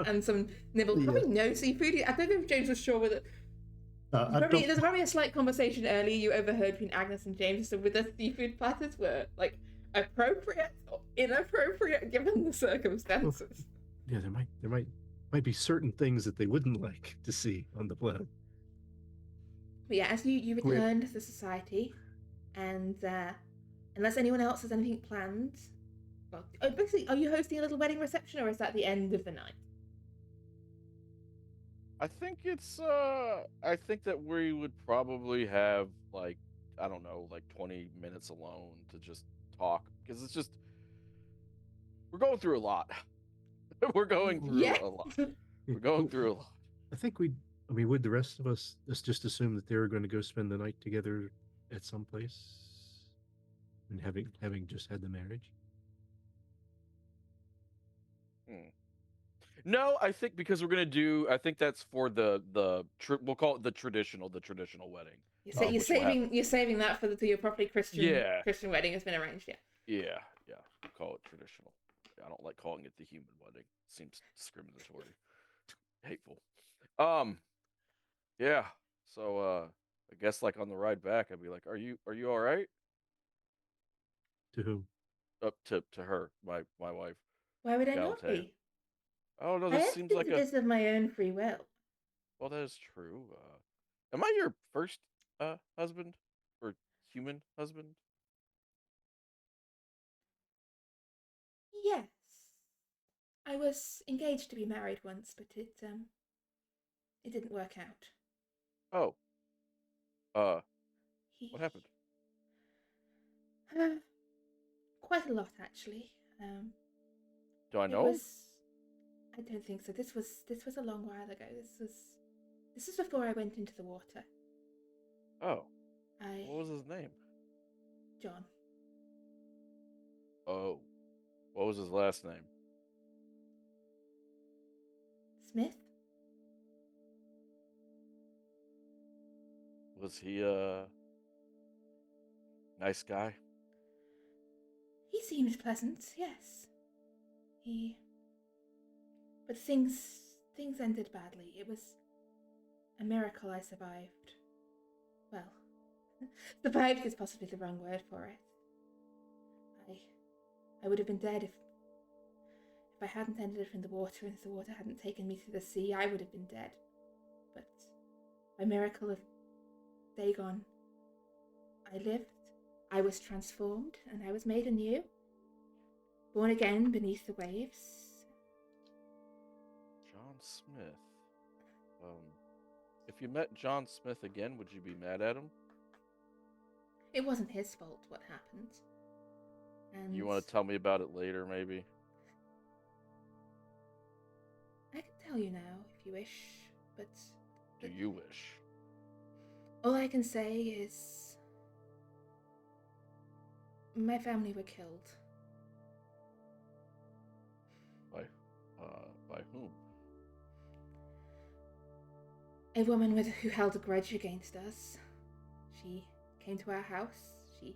and some nibbles. Probably no seafood. I don't know if James was sure whether. There's probably a slight conversation earlier you overheard between Agnes and James as to whether seafood platters were like appropriate or inappropriate given the circumstances. Well, yeah, there might be certain things that they wouldn't like to see on the planet. But yeah, as you return to the society, and unless anyone else has anything planned, well, basically, are you hosting a little wedding reception, or is that the end of the night? I think it's. I think that we would probably have like 20 minutes alone to just talk, because it's just we're going through a lot. We're going through a lot. We're going through a lot. I think would the rest of us just assume that they were going to go spend the night together at some place, and having just had the marriage? No, I think because we're gonna do. I think that's for we'll call it the traditional wedding. So you're saving that for your properly Christian wedding has been arranged. Yeah. We'll call it traditional. I don't like calling it the human wedding. It seems discriminatory, hateful. Yeah. So I guess like on the ride back, I'd be like, "Are you all right?" To whom? Up to her, my wife. Why would I not be? Oh no, I this don't seems think like this of my own free will. Well, that is true. Am I your first husband or human husband? Yes, I was engaged to be married once, but it didn't work out. Oh. What happened? Quite a lot, actually. Do I know? I don't think so. This was a long while ago. This was before I went into the water. Oh. What was his name? John. Oh. What was his last name? Smith. Was he a nice guy? He seemed pleasant, yes. But things ended badly. It was a miracle I survived. Well, survived is possibly the wrong word for it. I would have been dead if I hadn't ended up in the water and if the water hadn't taken me to the sea, I would have been dead. But by miracle of Dagon, I lived, I was transformed, and I was made anew, born again beneath the waves. John Smith. If you met John Smith again, would you be mad at him? It wasn't his fault what happened. And You want to tell me about it later, maybe? I can tell you now if you wish, but Do you wish? all I can say is my family were killed. By whom? A woman who held a grudge against us. She came to our house. She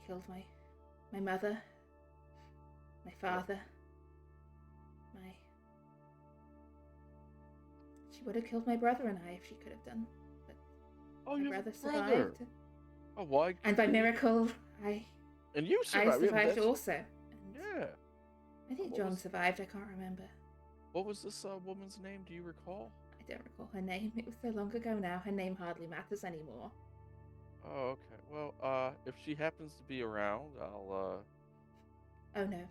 killed my mother, my father, She would have killed my brother and I if she could have done, but my you brother have a brother. survived. Oh, why? And by miracle, I survived. survived also. And Yeah. I think What John was- survived. I can't remember. What was this woman's name? Do you recall? I don't recall her name. It was so long ago now. Her name hardly matters anymore. Oh, okay. Well, if she happens to be around, I'll, Oh no,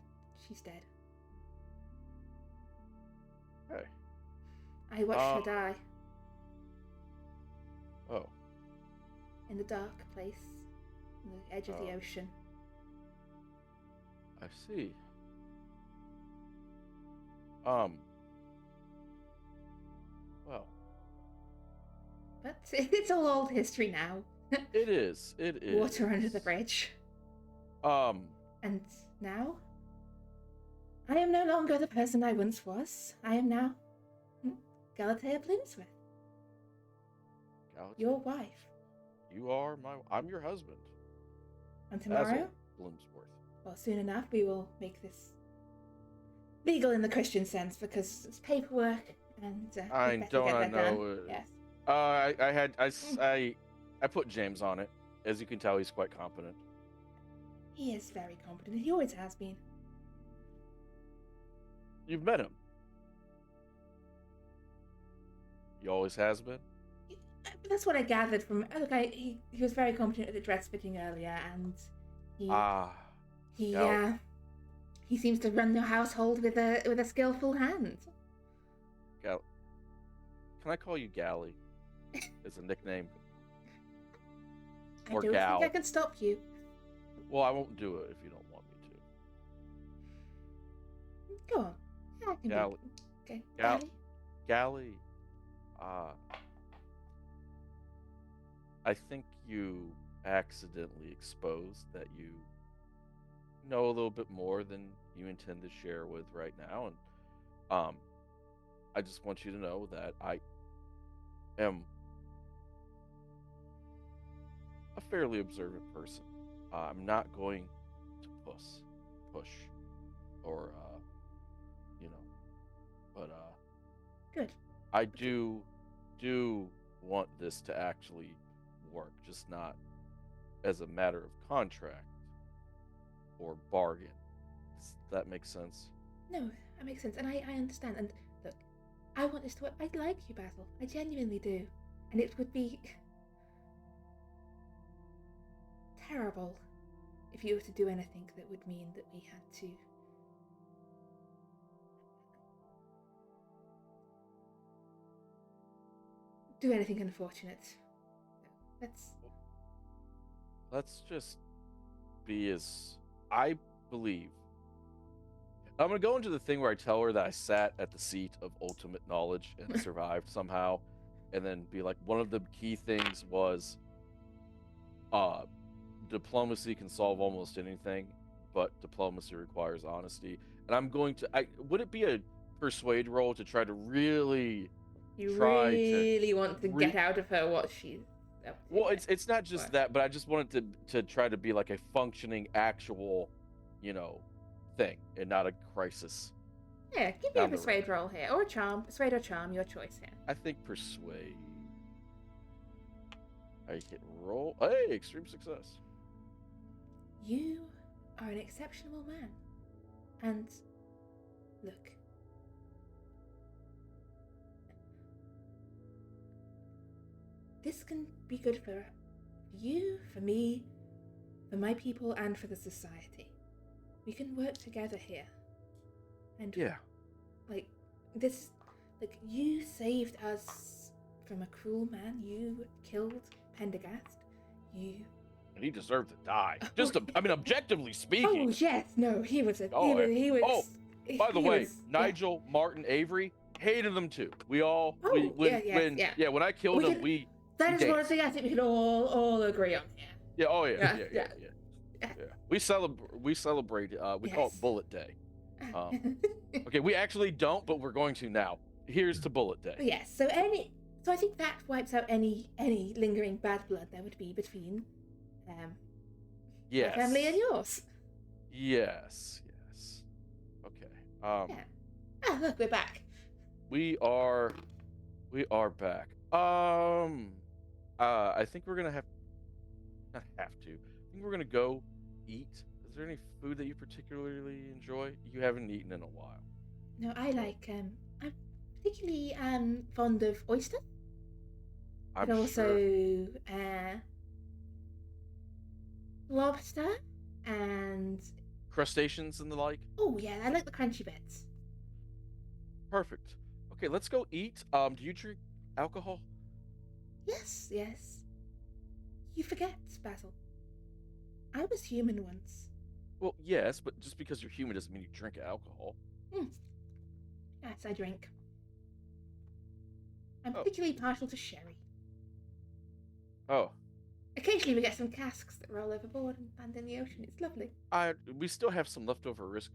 she's dead. Hey. I watched her die Oh. in the dark place, on the edge of the Oh. ocean. I see. Well, But it's all old history now. it is. It is. Water under the bridge. And now, I am no longer the person I once was. I am now Galatea Bloomsworth, Galatea, your wife. You are I'm your husband. And tomorrow, Basil Bloomsworth. well, soon enough, we will make this legal in the Christian sense because it's paperwork and I we better don't get I that done. know. Yes. I put James on it. As you can tell, he's quite competent. He is very competent. He always has been. You've met him. He always has been. That's what I gathered from. Look, he was very competent at the dress fitting earlier, and he seems to run the household with a skillful hand. Can I call you Gally? As a nickname. I Or don't Gal. think I can stop you. Well, I won't do it if you don't want me to. Go on. I can Gally. Okay. Gally. I think you accidentally exposed that you know a little bit more than you intend to share with right now, and I just want you to know that I am a fairly observant person. I'm not going to push, or but Good. I do want this to actually work, just not as a matter of contract or bargain. Does that make sense? No, that makes sense, and I understand. And look, I want this to work. I like you, Basil. I genuinely do, and it would be terrible if you were to do anything that would mean that we had to do anything unfortunate. Let's just be as I believe. I'm gonna go into the thing where I tell her that I sat at the seat of ultimate knowledge and survived somehow, and then be like, one of the key things was diplomacy can solve almost anything, but diplomacy requires honesty. And I'm going to would it be a persuade roll to try to really want to get out of her what she's up to? Well, it's not just that, but I just wanted to try to be like a functioning actual, thing and not a crisis. Yeah, give me a persuade roll here, or a charm. Persuade or charm, your choice here. I think persuade. I hit roll. Hey, extreme success. You are an exceptional man. And look, this can be good for you, for me, for my people, and for the society. We can work together here. And Yeah. like this, like you saved us from a cruel man. You killed Pendergast. You. And he deserved to die. I mean, objectively speaking. Oh yes, no, he was a. Oh, he was. oh, by the he way, was- yeah. Nigel, Martin, Avery hated them too. We all. Oh, When I killed him, That is one danced. thing I think we can all agree on here. Yeah. Oh yeah. Yeah. Yeah. We celebrate. We call Yes. it Bullet Day. Okay, we actually don't, but we're going to now. Here's to Bullet Day. Yes. So I think that wipes out any lingering bad blood there would be between Yes. my family and yours. Yes. Okay. Yeah. Oh, look, we're back. We are back. I think we're gonna not have to. I think we're gonna go eat. Is there any food that you particularly enjoy? You haven't eaten in a while. No, I like I'm particularly fond of oyster, I'm but also sure. lobster and Crustaceans and the like. oh yeah, I like the crunchy bits. Perfect. Okay, let's go eat. Do you drink alcohol? Yes. You forget, Basil. I was human once. Well, yes, but just because you're human doesn't mean you drink alcohol. Yes, I drink. I'm Oh. particularly partial to sherry. Oh, Occasionally we get some casks that roll overboard and land in the ocean. It's lovely. we still have some leftover risk.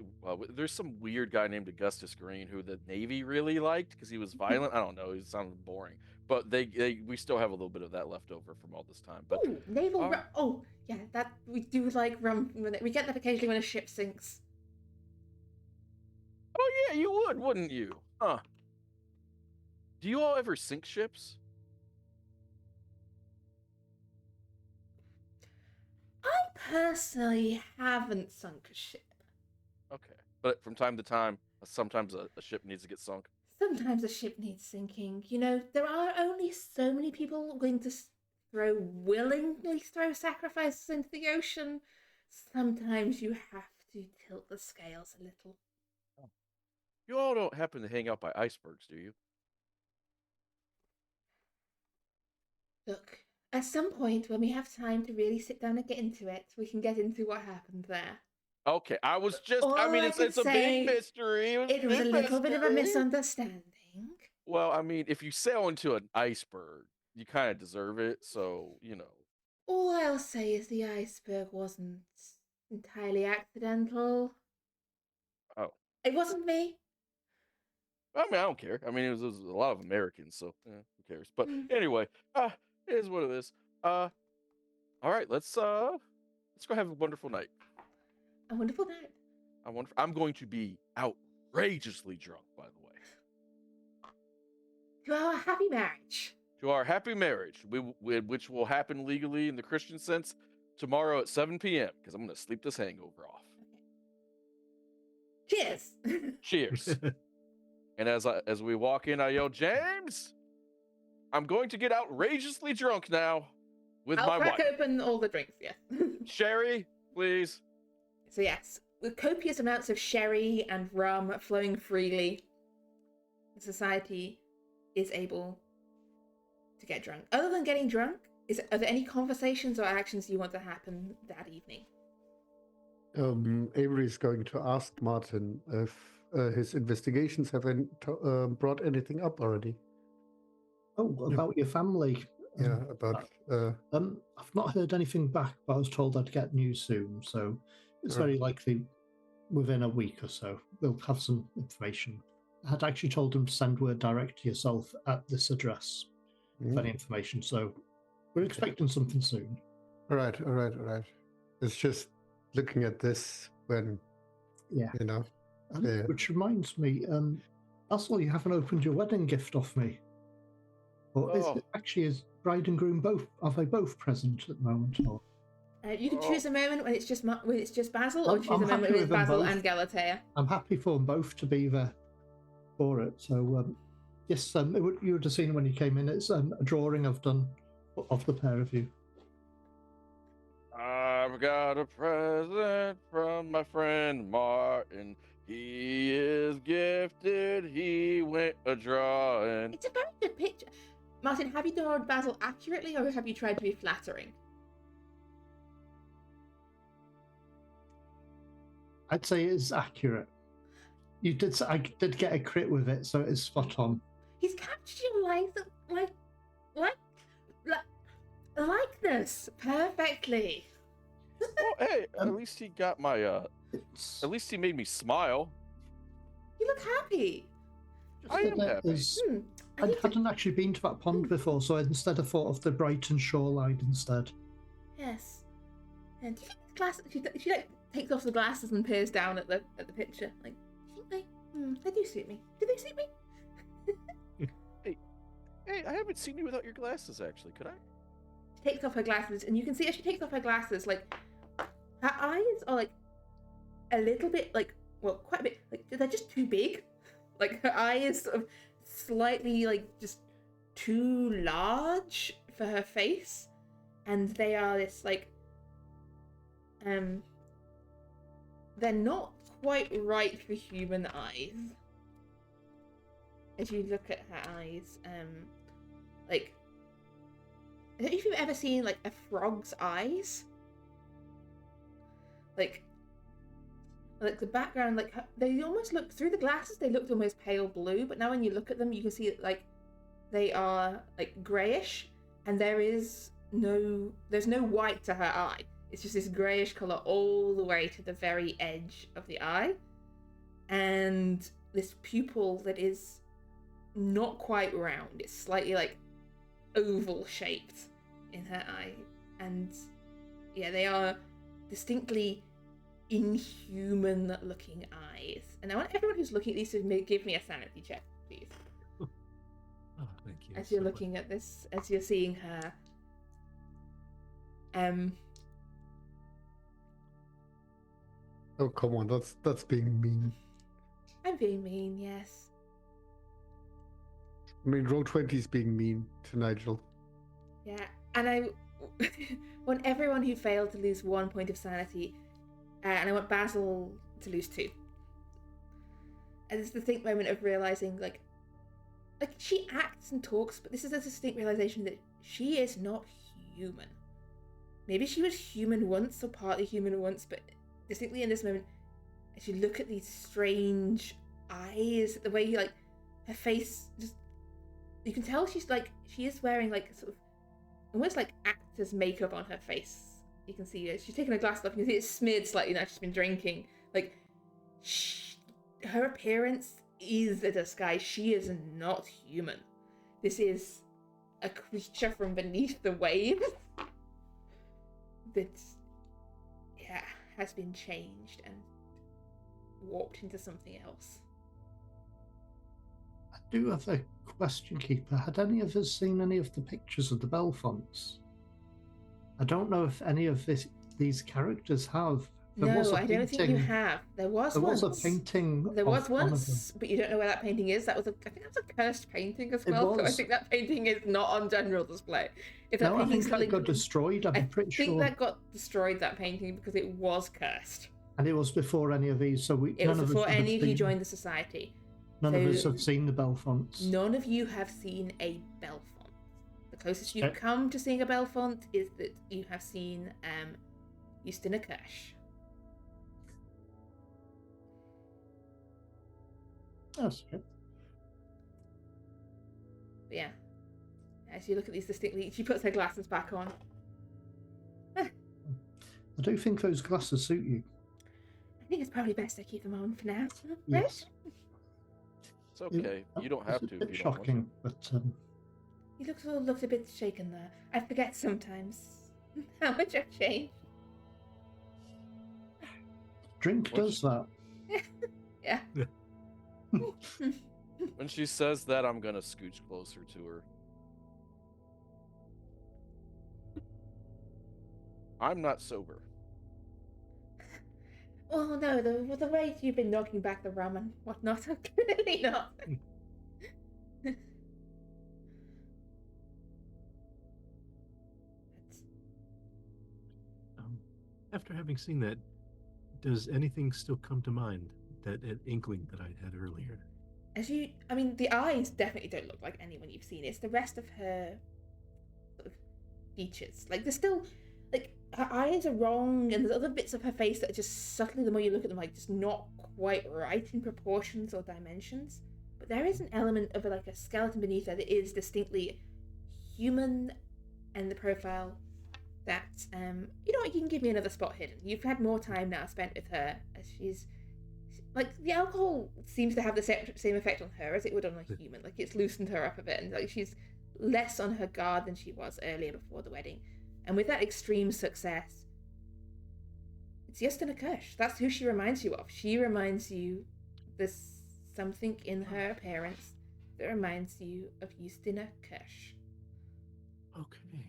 There's some weird guy named Augustus Green who the Navy really liked because he was violent. I don't know. He sounded boring, but we still have a little bit of that left over from all this time. But Oh, naval rum. Oh, yeah, that we do like rum. We get that occasionally when a ship sinks. oh yeah, you would, wouldn't you? Huh? Do you all ever sink ships? I personally haven't sunk a ship. Okay, but from time to time, sometimes a ship needs to get sunk. Sometimes a ship needs sinking. You know, there are only so many people willing to willingly throw sacrifices into the ocean. Sometimes you have to tilt the scales a little. You all don't happen to hang out by icebergs, do you? Look, at some point when we have time to really sit down and get into it, we can get into what happened there. Okay, I was just. All I mean, I it's can a say, big mystery. It was a little bit of a misunderstanding. Well, I mean, if you sail into an iceberg, you kind of deserve it. So, you know. All I'll say is the iceberg wasn't entirely accidental. Oh, It wasn't me. I mean, I don't care. I mean, it was a lot of Americans, so who cares? But anyway, it is what it is. All right, let's go have a wonderful night. A wonderful night. I'm going to be outrageously drunk, by the way. To our happy marriage. To our happy marriage, which will happen legally in the Christian sense tomorrow at 7 p.m. because I'm going to sleep this hangover off. Cheers. Cheers. And as we walk in, I yell, James, I'm going to get outrageously drunk now with I'll my crack wife. open all the drinks, yes. Sherry, please. So yes, with copious amounts of sherry and rum flowing freely, the society is able to get drunk. Other than getting drunk, are there any conversations or actions you want to happen that evening? Avery is going to ask Martin if his investigations have brought anything up already. Oh, about your family. Yeah, about. I've not heard anything back, but I was told I'd get news soon, so it's very likely within a week or so we'll have some information. I had actually told them to send word direct to yourself at this address for any information, so we're expecting something soon. All right. It's just looking at this when, you know. Which reminds me, Basil, you haven't opened your wedding gift off me. Or is it actually, is bride and groom both, are they both present at the moment? Or? You can choose a moment when it's just Basil, or choose a I'm moment happy when it's with them Basil both. and Galatea. I'm happy for them both to be there for it. So yes, you would have seen when you came in. It's a drawing I've done of the pair of you. I've got a present from my friend Martin. He is gifted. He went a drawing. It's a very good picture. Martin, have you drawn Basil accurately, or have you tried to be flattering? I'd say it's accurate. I did get a crit with it, so it's spot on. He's captured your likeness perfectly. Well, hey, at least he got my at least he made me smile. You look happy. I am happy. I hadn't actually been to that pond before, so instead I thought of the Brighton shoreline instead. Yes. And do you think the glasses? She like takes off the glasses and peers down at the picture. Like, do you think they do suit me? Do they suit me? Hey, I haven't seen you without your glasses. Actually, could I? She takes off her glasses, and you can see as she takes off her glasses, like her eyes are like a little bit quite a bit they're just too big. Like her eyes sort of slightly just too large for her face, and they are this they're not quite right for human eyes. As you look at her eyes, I don't know if you've ever seen a frog's eyes. Like the background, they almost look through the glasses. They looked almost pale blue, but now when you look at them, you can see that they are grayish, and there's no white to her eye. It's just this grayish color all the way to the very edge of the eye, and this pupil that is not quite round. It's slightly oval shaped in her eye, and yeah, they are distinctly inhuman looking eyes. And I want everyone who's looking at these to give me a sanity check, please. Oh, thank you. As you're looking at this, as you're seeing her. Oh, come on, that's being mean. I'm being mean, yes. I mean, roll 20 is being mean to Nigel. Yeah, and I want everyone who failed to lose 1 point of sanity, and I want Basil to lose 2. And it's the distinct moment of realizing, she acts and talks, but this is a distinct realization that she is not human. Maybe she was human once, or partly human once, but distinctly in this moment, as you look at these strange eyes, the way her face just, you can tell she is wearing sort of almost actor's makeup on her face. You can see she's taken her glasses off. You can see it's smeared slightly now she's been drinking. Her appearance is a disguise. She is not human. This is a creature from beneath the waves that has been changed and warped into something else. I do have a question, Keeper. Had any of us seen any of the pictures of the Belfonts? I don't know if any of these characters have. No, I don't think you have. There was a painting. There was once, but you don't know where that painting is. I think that's a cursed painting as well. So I think that painting is not on general display. If that I think that got destroyed. I'm pretty sure. I think that got destroyed, that painting, because it was cursed. And it was before any of these, so it was before any of you joined the society. None of us have seen the Belfonts. None of you have seen a Belfont. The closest you've come to seeing a Belfont is that you have seen Justina Kirsch. That's good. But yeah, as you look at these distinctly, she puts her glasses back on. I do think those glasses suit you. I think it's probably best I keep them on for now. Yes. It's okay. You don't have to. It's a bit if you don't shocking, but He looks a bit shaken there. I forget sometimes how much I've changed. drink does that. Yeah. When she says that, I'm gonna scooch closer to her. I'm not sober. Oh no, the way you've been knocking back the rum and whatnot, clearly not. After having seen that, does anything still come to mind? That inkling that I'd had earlier. I mean, the eyes definitely don't look like anyone you've seen. It's the rest of her sort of features. Like, there's still, like, her eyes are wrong, and there's other bits of her face that are just subtly, the more you look at them, like, just not quite right in proportions or dimensions. But there is an element of, like, a skeleton beneath her that is distinctly human, and the profile that, you know what, you can give me another spot hidden. You've had more time now spent with her, as she's, like, the alcohol seems to have the same effect on her as it would on a human. Like, it's loosened her up a bit, and, like, she's less on her guard than she was earlier before the wedding. And with that extreme success, it's Justina Kirsch. That's who she reminds you of. She reminds you there's something in her appearance that reminds you of Justina Kirsch. Okay.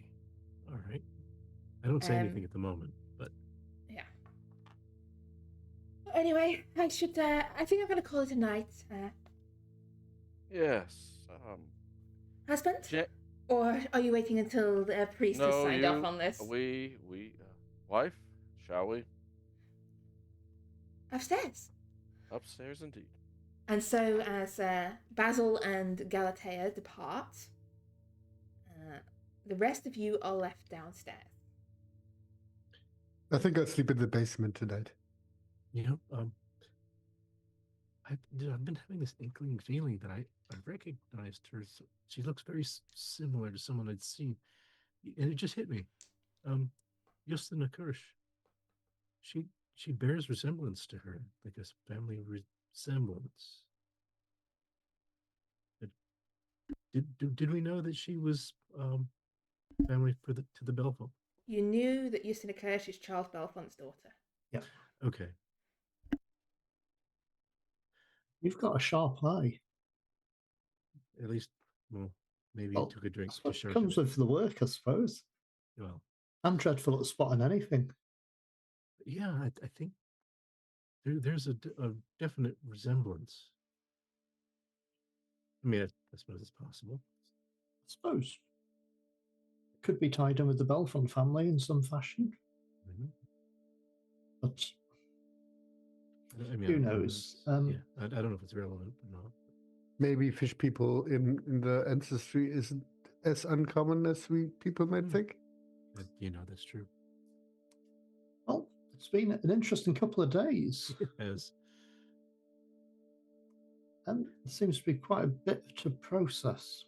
All right. I don't say anything at the moment, but... Yeah. Anyway, I think I'm going to call it a night. Yes. Husband? Or are you waiting until the priest has signed off on this? Wife, shall we? Upstairs. Upstairs indeed. And so as Basil and Galatea depart, the rest of you are left downstairs. I think I'll sleep in the basement tonight. You know, I've been having this inkling feeling that I recognized her. She looks very similar to someone I'd seen, and it just hit me. Justina Kirsch. She bears resemblance to her, like a family resemblance. Did we know that she was family to the Belfont? You knew that Justina Kirsch is Charles Belfont's daughter. Yeah. Okay. You've got a sharp eye. At least, well, maybe he took a drink to show. Comes with the work, I suppose. Well, I'm dreadful at spotting anything. Yeah, I think there's a definite resemblance. I mean, I suppose it's possible. I suppose. It could be tied in with the Belfont family in some fashion. Mm-hmm. But I mean, who knows? Yeah, I don't know if it's relevant or not. Maybe fish people in the ancestry isn't as uncommon as people might think. You know, that's true. Well, it's been an interesting couple of days. It has. And there seems to be quite a bit to process.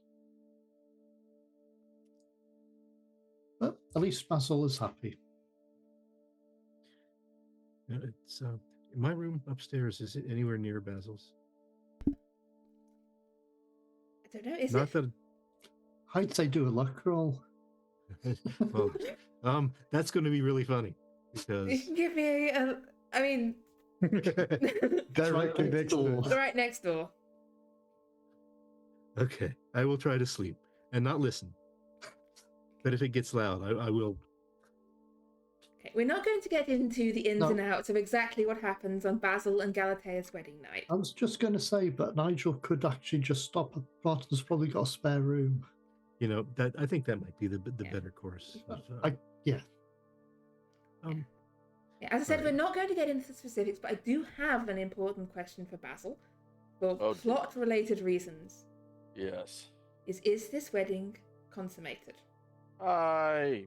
But at least Basil is happy. You know, it's my room upstairs. Is it anywhere near Basil's? I don't know. Is Not it? that. I'd say do a luck roll. Well, that's going to be really funny because You can give me I mean, Directly next door. right next door. Okay, I will try to sleep and not listen. But if it gets loud, I will. Okay, we're not going to get into the ins and outs of exactly what happens on Basil and Galatea's wedding night. I was just going to say, but Nigel could actually just stop. Barton's probably got a spare room. You know, that I think that might be the better course. Yeah. Yeah, as I said, we're not going to get into the specifics, but I do have an important question for Basil, for plot-related reasons. Yes. Is this wedding consummated? Yeah,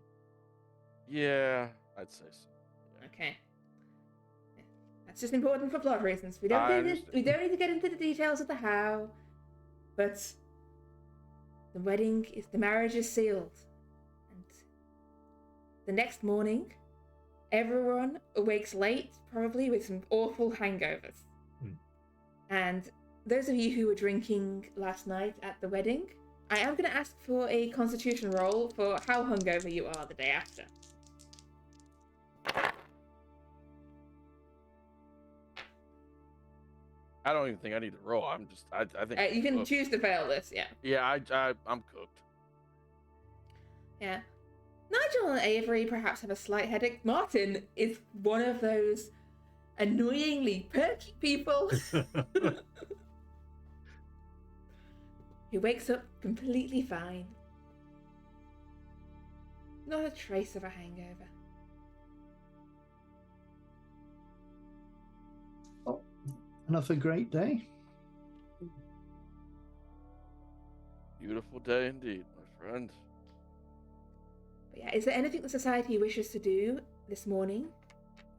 I'd say so. Yeah. Okay. Yeah. That's just important for plot reasons. We don't need to get into the details of the how, but the marriage is sealed. And the next morning, everyone awakes late, probably with some awful hangovers. And those of you who were drinking last night at the wedding, I am going to ask for a constitution roll for how hungover you are the day after. I don't even think I need to roll. I think You can choose to fail this, yeah. Yeah, I'm cooked. Yeah. Nigel and Avery perhaps have a slight headache. Martin is one of those annoyingly perky people who wakes up completely fine. Not a trace of a hangover. Oh, another great day. Beautiful day indeed, my friend. But yeah, is there anything the society wishes to do this morning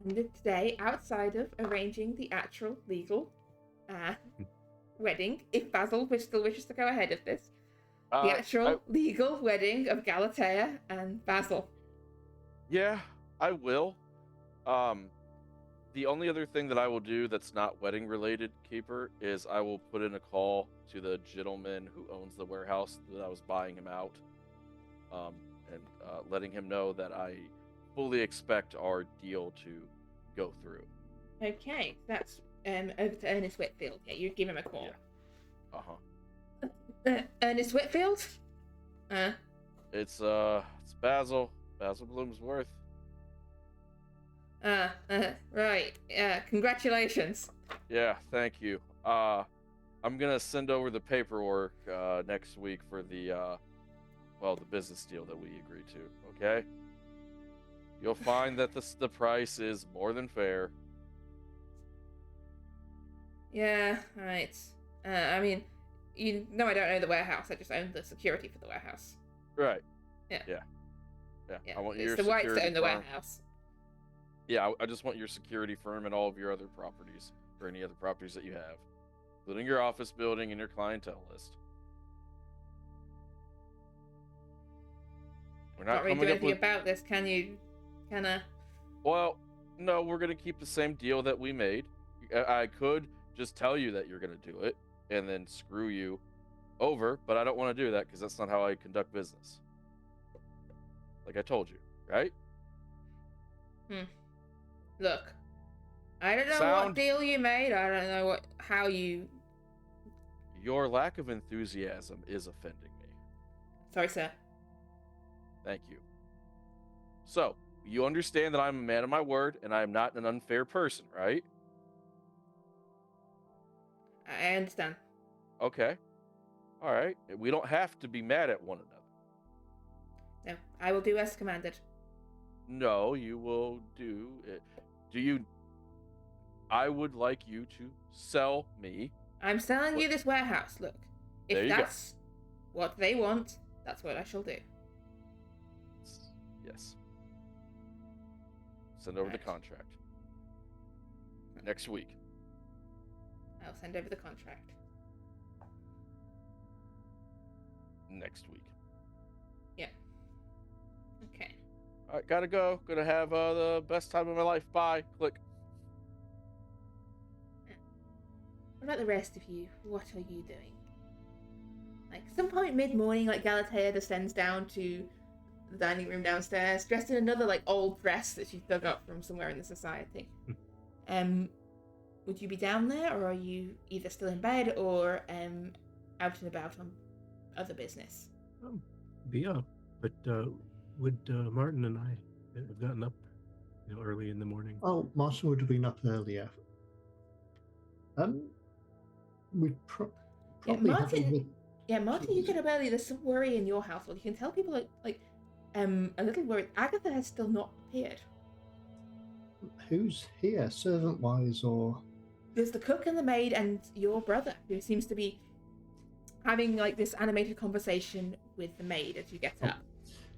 and today outside of arranging the actual legal wedding, if Basil still wishes to go ahead of this? The actual legal wedding of Galatea and Basil. Yeah, I will. The only other thing that I will do that's not wedding related, Keeper, is I will put in a call to the gentleman who owns the warehouse that I was buying him out, and letting him know that I fully expect our deal to go through. Okay, that's over to Ernest Whitfield. Yeah, you give him a call. Yeah. Uh-huh. Ernest Whitfield? It's Basil Bloomsworth. Right. Congratulations. Yeah, thank you. I'm gonna send over the paperwork next week for the the business deal that we agreed to. Okay. You'll find that the price is more than fair. Yeah, right. I mean, you know I don't own the warehouse. I just own the security for the warehouse. Right. Yeah. I want it's your the whites security that own the firm. warehouse. Yeah, I just want your security firm and all of your other properties, or any other properties that you have, including your office building and your clientele list. We're not Can't really do coming up anything with. about this, can you? Well, no, we're gonna keep the same deal that we made. I could just tell you that you're gonna do it and then screw you over, but I don't want to do that because that's not how I conduct business. Like I told you, right? Look, I don't know what deal you made. I don't know how you. Your lack of enthusiasm is offending me. Sorry, sir. Thank you. So, you understand that I'm a man of my word and I am not an unfair person, right? I understand. Okay. All right. We don't have to be mad at one another. No, I will do as commanded. No, you will do it. I would like you to sell me. I'm selling you this warehouse. Look, if that's what they want, that's what I shall do. Yes. Send over the contract. Next week. I'll send over the contract. Next week. Yeah. Okay. All right, gotta go. Gonna have the best time of my life. Bye. Click. What about the rest of you? What are you doing? Like, some point mid-morning, like, Galatea descends down to the dining room downstairs, dressed in another, like, old dress that she's dug up from somewhere in the society. Would you be down there, or are you either still in bed or out and about on other business? Be up, but would Martin and I have gotten up, early in the morning? Oh, Martin would have been up earlier. We'd probably Martin, you get up early. There's some worry in your household. You can tell people a little worried. Agatha has still not appeared. Who's here, servant-wise, or? There's the cook and the maid and your brother, who seems to be having like this animated conversation with the maid as you get up.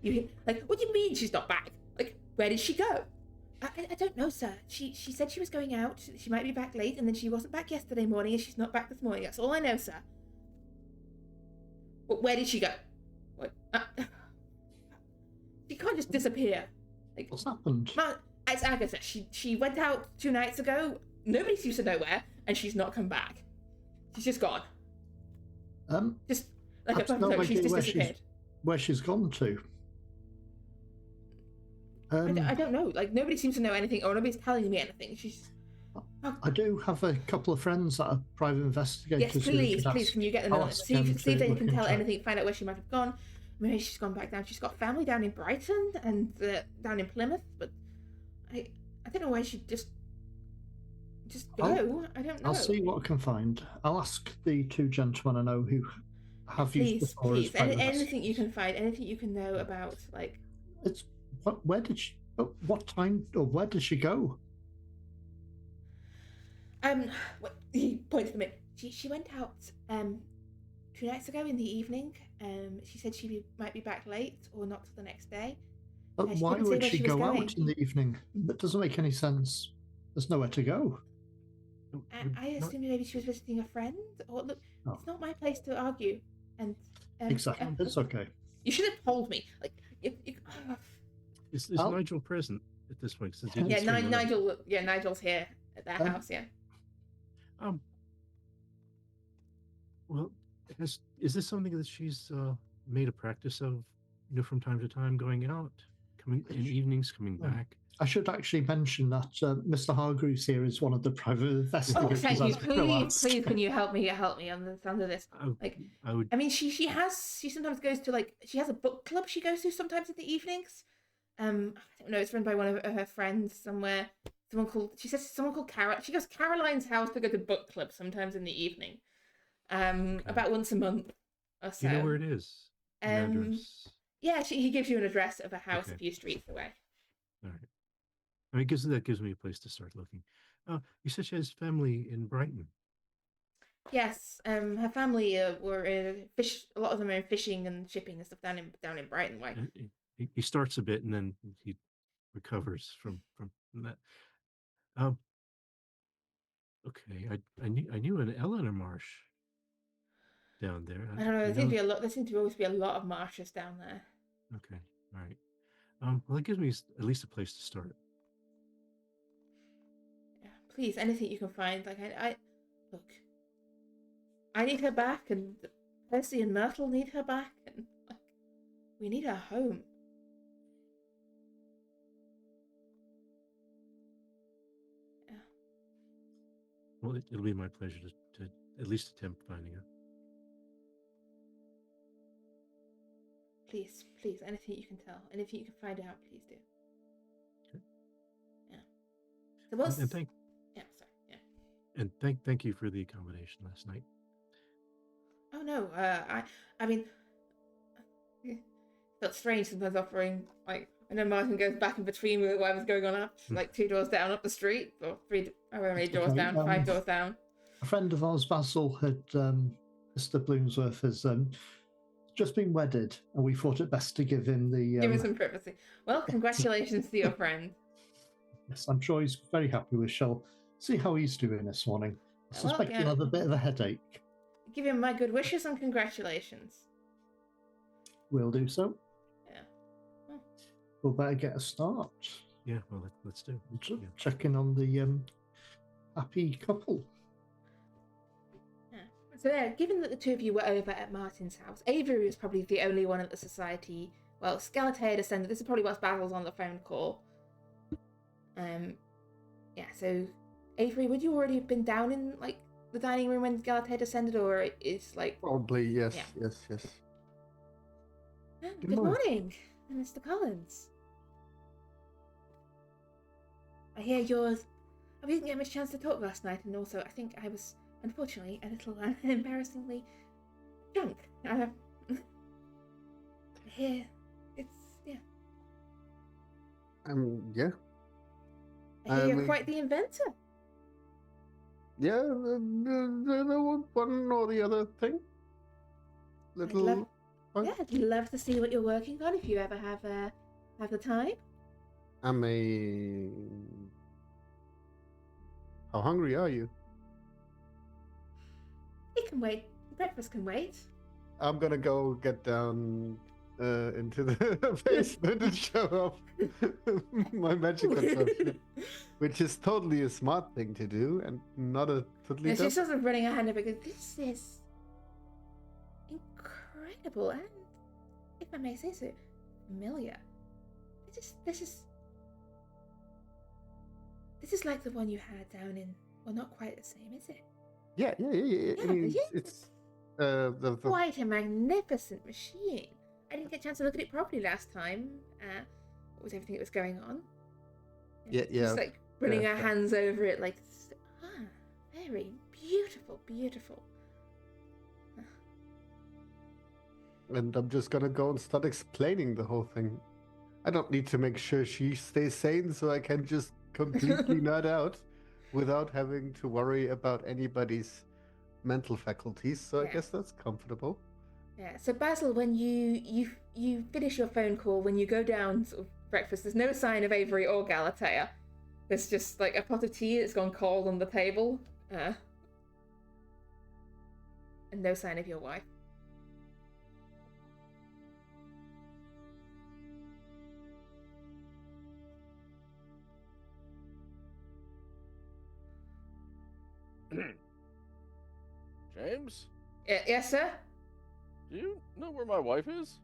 You hear, like, what do you mean she's not back? Like, where did she go? I don't know, sir. She said she was going out. She might be back late, and then she wasn't back yesterday morning, and she's not back this morning. That's all I know, sir. Well, where did she go? What? She can't just disappear. Like, What's happened? It's Agatha. She went out 2 nights ago. Nobody seems to know where, and she's not come back. She's just gone. Just like a puppet, she's just disappeared. Where she's gone to? I don't know. Like, nobody seems to know anything, or nobody's telling me anything. She's. I do have a couple of friends that are private investigators. Yes, please. Can you get them on? See if they can tell anything. Find out where she might have gone. maybe she's gone back down. She's got family down in Brighton and down in Plymouth, but I don't know why she'd just go. I don't know. I'll see what I can find. I'll ask the two gentlemen I know who have used Please, before as please, private anything you messengers. can find, anything you can know about, like. It's where did she? What time or where did she go? He pointed them in. She went out 2 nights ago in the evening. She said she might be back late or not till the next day. But She why didn't say would where she she was go going. out in the evening? That doesn't make any sense. There's nowhere to go. I assumed maybe she was visiting a friend. Or look, Oh. it's not my place to argue. And Exactly. It's okay. You should have told me. Like, Is Nigel present at this point? Since he yeah, just turned around? Nigel. Yeah, Nigel's here at their house. Yeah. Well, is this something that she's made a practice of, from time to time, going out, coming in evenings, coming back? I should actually mention that Mr. Hargreaves here is one of the private investigators. Oh, thank you. as well as- Please, can you help me understand this? I would. I mean, she sometimes goes to, like, she has a book club she goes to sometimes in the evenings. I don't know, it's run by one of her friends somewhere. She says someone called Carol. She goes to Caroline's house to go to book club sometimes in the evening. About once a month or so. Do you know where it is? An address? Yeah, he gives you an address of a house a few streets away. All right. I mean, that gives me a place to start looking. You said she has family in Brighton. Yes, her family were a lot of them are in fishing and shipping and stuff down in Brighton way. He starts a bit and then he recovers from that. Okay, I knew an Eleanor Marsh down there. I don't know. There seems to always be a lot of marshes down there. Okay, all right. Well, it gives me at least a place to start. Yeah, please, anything you can find. Like, I look. I need her back, and Percy and Myrtle need her back, and like, we need her home. Yeah. Well, it'll be my pleasure to at least attempt finding her. Please, anything you can tell, anything you can find out, please do. Okay. Yeah. So what's... And thank you for the accommodation last night. Oh no, I mean, it felt strange sometimes offering, like, I know Martin goes back in between with whatever's going on up, like 2 doors down up the street, or 3, however many doors down, 5 doors down. A friend of ours, Basil, Mr. Bloomsworth, has just been wedded, and we thought it best to give him give him some privacy. Well, congratulations to your friend. Yes, I'm sure he's very happy with Shell. See how he's doing this morning. I suspect he'll have a bit of a headache. Give him my good wishes and congratulations. We'll do so. Yeah. We'll better get a start. Yeah, well, let's do. Check in on the happy couple. Yeah. So yeah, given that the two of you were over at Martin's house, Avery was probably the only one at the society. Well, Skeletor had ascended. This is probably what Basil's on the phone call. Yeah, so Avery, would you already have been down in, like, the dining room when Skeletor descended, or is, like... Probably, yes, Yeah. yes. Oh, good morning, Mr. Collins. I hear yours... We didn't get much chance to talk last night, and also I think I was, unfortunately, a little embarrassingly drunk. I hear it's... yeah. Yeah. I hear you're quite the inventor. Yeah, one or the other thing. I'd love to see what you're working on if you ever have the time. How hungry are you? It can wait. Breakfast can wait. I'm gonna go get down into the basement and show off my magic consumption, which is totally a smart thing to do and not a totally. Yeah, she's sort of running her hand up because this is incredible and, if I may say so, familiar. This is like the one you had down in. Well, not quite the same, is it? Yeah. I mean, Yeah, it's the quite a magnificent machine. I didn't get a chance to look at it properly last time. What was everything that was going on? Yeah. Just like running Yeah. our hands over it, like, very beautiful, beautiful. And I'm just gonna go and start explaining the whole thing. I don't need to make sure she stays sane, so I can just completely nerd out without having to worry about anybody's mental faculties. So I Yeah. guess that's comfortable. Yeah. So Basil, when you finish your phone call, when you go down sort of breakfast, there's no sign of Avery or Galatea. There's just like a pot of tea that's gone cold on the table, and no sign of your wife. James, Yes, sir. do you know where my wife is?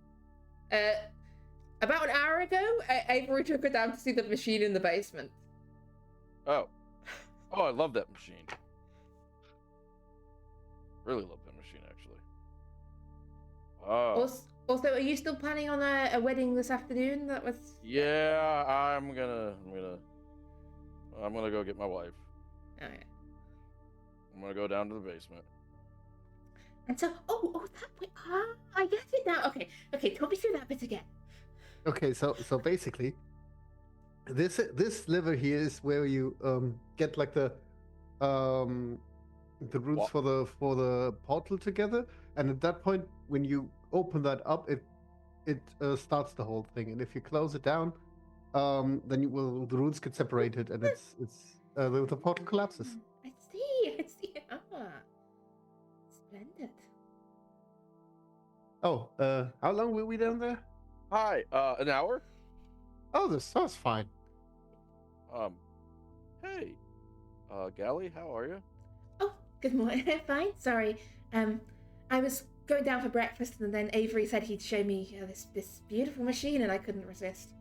About an hour ago, Avery took her down to see the machine in the basement. Oh, I love that machine. Really love that machine, actually. Also, are you still planning on a wedding this afternoon? That was. Yeah, I'm gonna go get my wife. Okay. I'm gonna go down to the basement. And so, that way. I get it now. Okay, talk me through that bit again. Okay, so basically, this lever here is where you get like the roots for the portal together, and at that point, when you open that up, it starts the whole thing, and if you close it down, then the roots get separated, and the portal collapses. I see. Splendid. Oh, how long were we down there? Hi, an hour? Oh, that's fine. Hey, Gally, how are you? Oh, good morning. Fine. Sorry. I was going down for breakfast, and then Avery said he'd show me this beautiful machine, and I couldn't resist.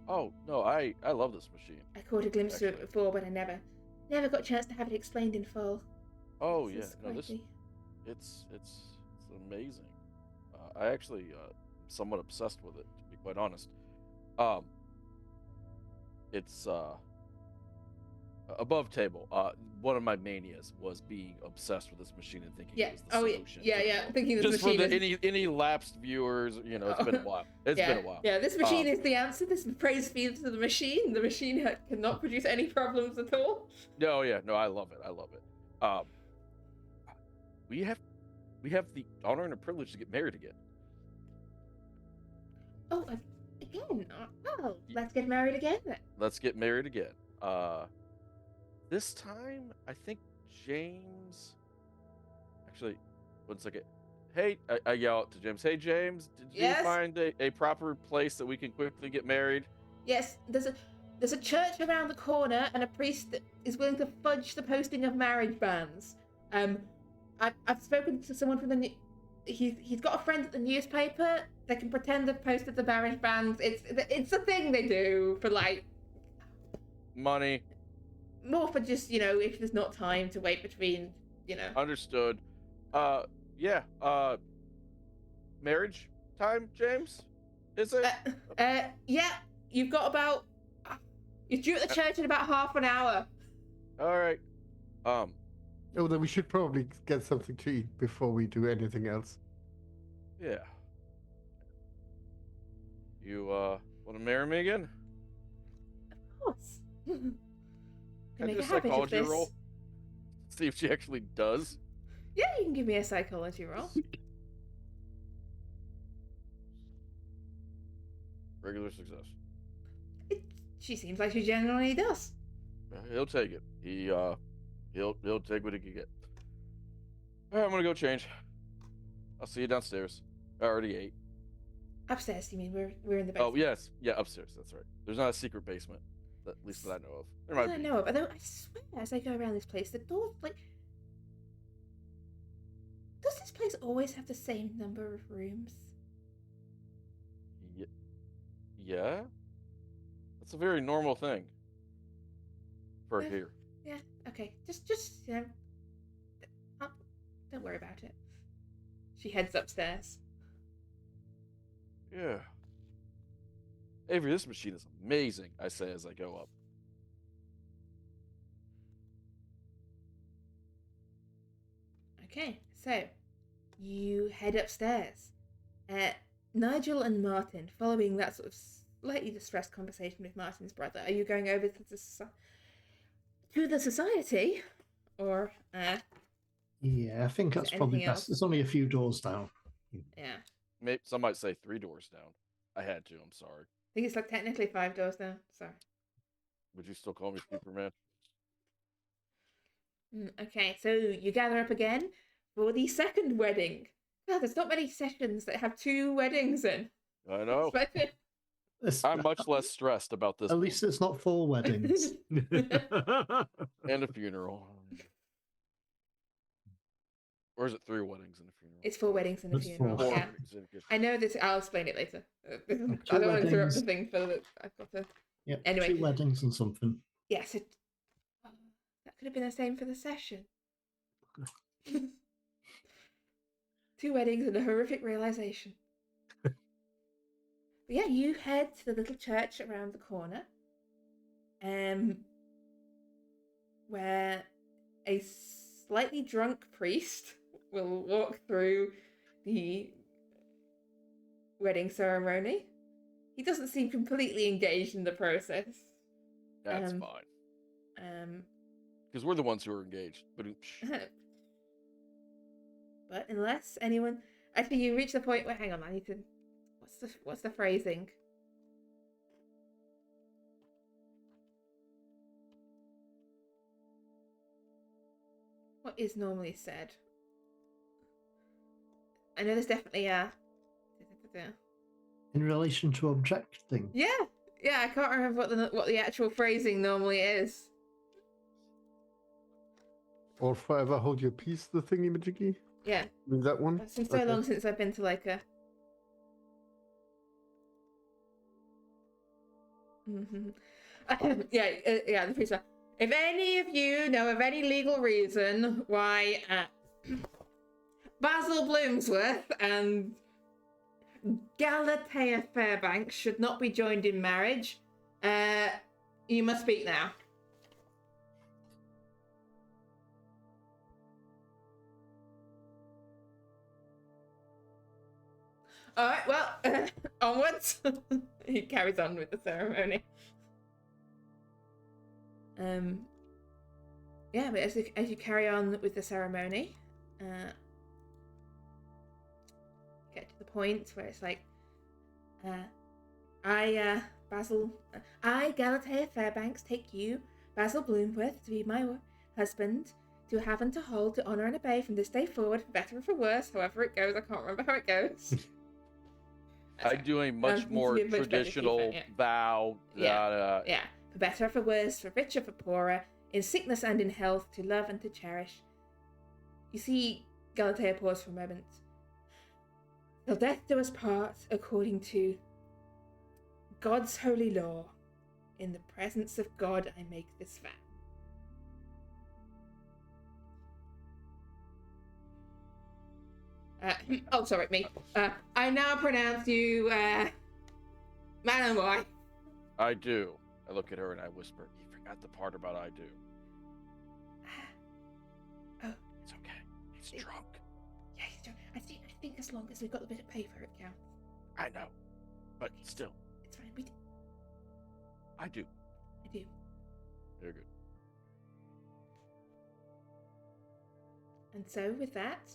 Oh no, I love this machine. I caught a glimpse of it before, but I never got a chance to have it explained in full. Oh This yeah, is no, quite it's amazing. I actually somewhat obsessed with it, to be quite honest. It's above table. One of my manias was being obsessed with this machine and thinking it was the solution. Yeah. Thinking this Just machine for is... any lapsed viewers, it's been a while. It's been a while. Yeah, this machine is the answer. This praise be to the machine. The machine cannot produce any problems at all. No, I love it. I love it. We have the honor and the privilege to get married again. Oh, again? Well, let's get married again then. Let's get married again. This time, I think James... Actually, 1 second. Hey, I yell out to James. Hey, James, did you find a proper place that we can quickly get married? Yes, there's a church around the corner and a priest that is willing to fudge the posting of marriage bans. I've spoken to someone from the... He's got a friend at the newspaper that can pretend they've posted the marriage bans. It's a thing they do for, like... Money. More for just, if there's not time to wait between, Understood. Yeah. Marriage time, James? Is it? Yeah. You've got about... You're due at the church in about half an hour. All right. Oh, then we should probably get something to eat before we do anything else. Yeah. You, want to marry me again? Of course. Can I do a psychology roll? See if she actually does. Yeah, you can give me a psychology roll. Regular success. She seems like she genuinely does. He'll take it. He'll take what he can get. All right, I'm gonna go change. I'll see you downstairs. I already ate. Upstairs, you mean? We're in the basement. Oh yes, yeah, upstairs. That's right. There's not a secret basement, at least that I know of. There I might don't be. know, but I swear, as I go around this place, the doors Does this place always have the same number of rooms? Yeah. That's a very normal thing for here. Yeah. Okay. Just don't worry about it. She heads upstairs. Yeah. Avery, this machine is amazing, I say as I go up. Okay, so you head upstairs. Nigel and Martin, following that sort of slightly distressed conversation with Martin's brother, are you going over to the society, or Yeah, I think that's there probably anything else? best. It's only a few doors down. Yeah, Maybe some might say 3 doors down. I had to. I'm sorry. I think it's like technically 5 doors now. Sorry. Would you still call me Superman? Okay, so you gather up again for the second wedding. Well, there's not many sessions that have 2 weddings in. I know. It's- I'm much less stressed about this. At least it's not 4 weddings. And a funeral. Or is it 3 weddings and a funeral? It's 4 weddings and a It's funeral. 4. Yeah, weddings and a- I know this. I'll explain it later. I 2 don't want to interrupt the weddings. thing for the. I've got to. Yeah, Anyway. 2 weddings and something. Yes, that could have been the same for the session. 2 weddings and a horrific realization. But yeah, you head to the little church around the corner, where a slightly drunk priest will walk through the wedding ceremony. He doesn't seem completely engaged in the process. That's Um, fine. Because we're the ones who are engaged. But But unless anyone, actually, you reach the point where, hang on, I need to. What's the phrasing? What is normally said? I know there's definitely a. In relation to objecting. Yeah, I can't remember what the actual phrasing normally is. Or forever hold your peace, the thingy majiggy. Yeah, That one. it's been so long since I've been to like a. Yeah, the priest. If any of you know of any legal reason why Basil Bloomsworth and Galatea Fairbanks should not be joined in marriage, you must speak now. All right, well, onwards. He carries on with the ceremony. Yeah, but as you carry on with the ceremony, get to the point where it's like, Basil, Galatea Fairbanks, take you, Basil Bloomworth, to be my husband, to have and to hold, to honour and obey from this day forward, for better or for worse, however it goes. I can't remember how it goes. I do a much more much better traditional keep it, yeah. vow. Yeah, for better or for worse, for richer or for poorer, in sickness and in health, to love and to cherish. You see, Galatea paused for a moment. Till death do us part, according to God's holy law. In the presence of God, I make this vow. Oh, sorry, me. I now pronounce you, man and wife. I do. I look at her and I whisper, "You forgot the part about I do." Oh. It's okay. He's drunk. Yeah, he's drunk. I think as long as we've got the bit of paper, it counts. I know. But still, It's fine. I do. I do. Very good. And so, with that,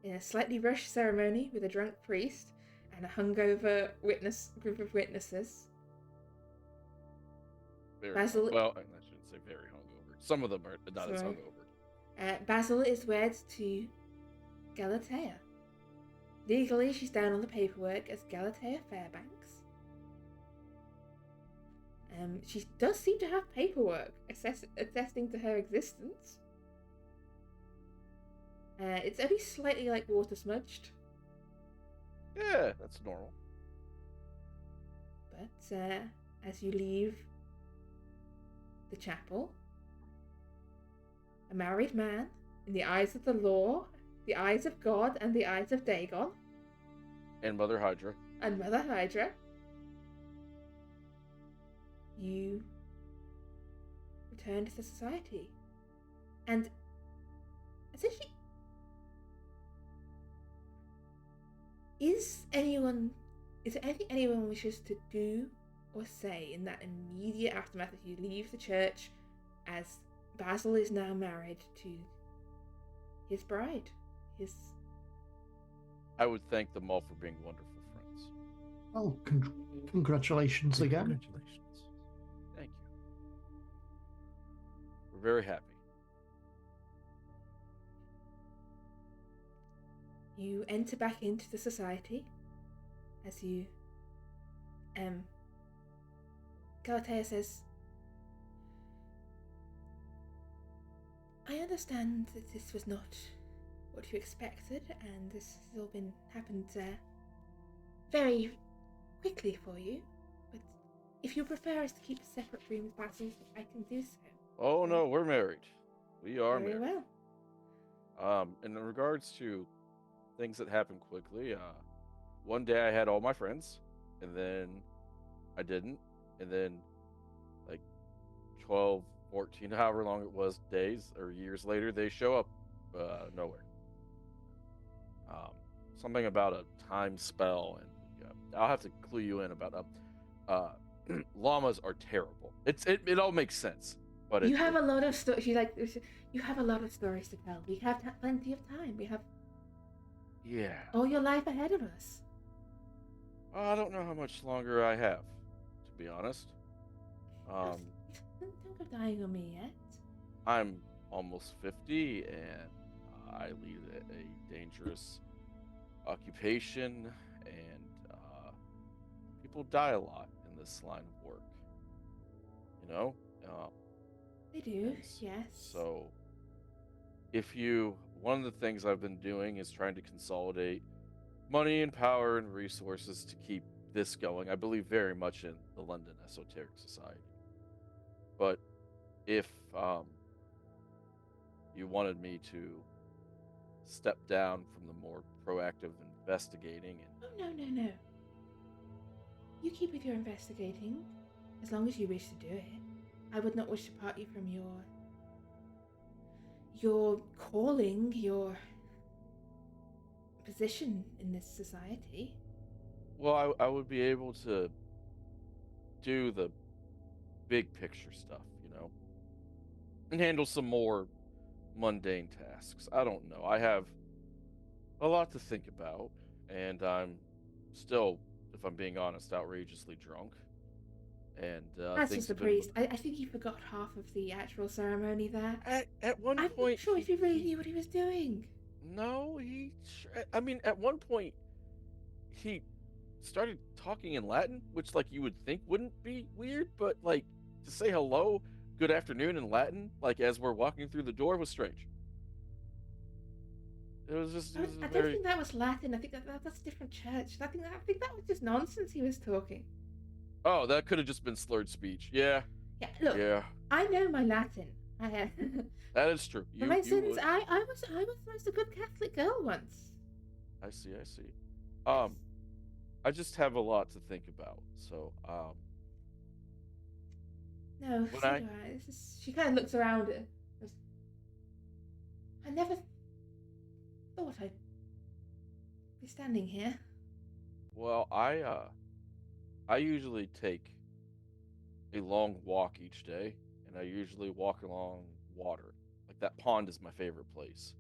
in a slightly rushed ceremony with a drunk priest and a hungover group of witnesses, Very Basil- well, I shouldn't say very hungover. Some of them are not as Sorry. hungover. Basil is wed to Galatea. Legally, she's down on the paperwork as Galatea Fairbanks. She does seem to have paperwork attesting to her existence. It's only slightly like water smudged, Yeah, that's normal. but as you leave the chapel, a married man, in the eyes of the law, the eyes of God, and the eyes of Dagon, And Mother Hydra. and Mother Hydra, you return to the society. And essentially, is there anything anyone wishes to do or say in that immediate aftermath as you leave the church, as Basil is now married to his bride? I would thank them all for being wonderful friends. Well, congratulations again. Congratulations. Thank you. We're very happy. You enter back into the society as you Galatea says, I understand that this was not what you expected, and this has all happened very quickly for you. But if you prefer us to keep separate rooms, Basil, I can do so. Oh no, we're married. We are Very married. well. In regards to things that happened quickly, one day I had all my friends, and then I didn't, and then like 12, 14, however long it was, days or years later, they show up nowhere. Something about a time spell, and I'll have to clue you in about llamas are terrible. It all makes sense, but You have a lot of stories. You have a lot of stories to tell. We have plenty of time. We have all your life ahead of us. I don't know how much longer I have, to be honest. Don't go dying on me yet. I'm almost 50, and I lead a dangerous occupation, and people die a lot in this line of work. You know? They do, and yes. So, one of the things I've been doing is trying to consolidate money and power and resources to keep this going. I believe very much in the London Esoteric Society. But if you wanted me to step down from the more proactive investigating and No. You keep with your investigating, as long as you wish to do it. I would not wish to part you from your calling, your position in this society. well, I would be able to do the big picture stuff, and handle some more mundane tasks. I don't know. I have a lot to think about, and I'm still, if I'm being honest, outrageously drunk. And That's things just the have been priest. I think you forgot half of the actual ceremony there. at one I'm point. not sure if he really knew what he was doing. No, I mean, at one point, he started talking in Latin, which, like, you would think wouldn't be weird, but, like, to say hello, good afternoon in Latin, like, as we're walking through the door was strange. It was just, I don't think that was Latin. I think that's a different church. I think that was just nonsense he was talking. Oh, that could have just been slurred speech. Yeah. Yeah, look. Yeah. I know my Latin. That is true. For my sins, I was a good Catholic girl once. I see. I just have a lot to think about. So, No, so do I. She kind of looks around it. I never thought I'd be standing here. Well, I usually take a long walk each day, and I usually walk along water. Like, that pond is my favorite place.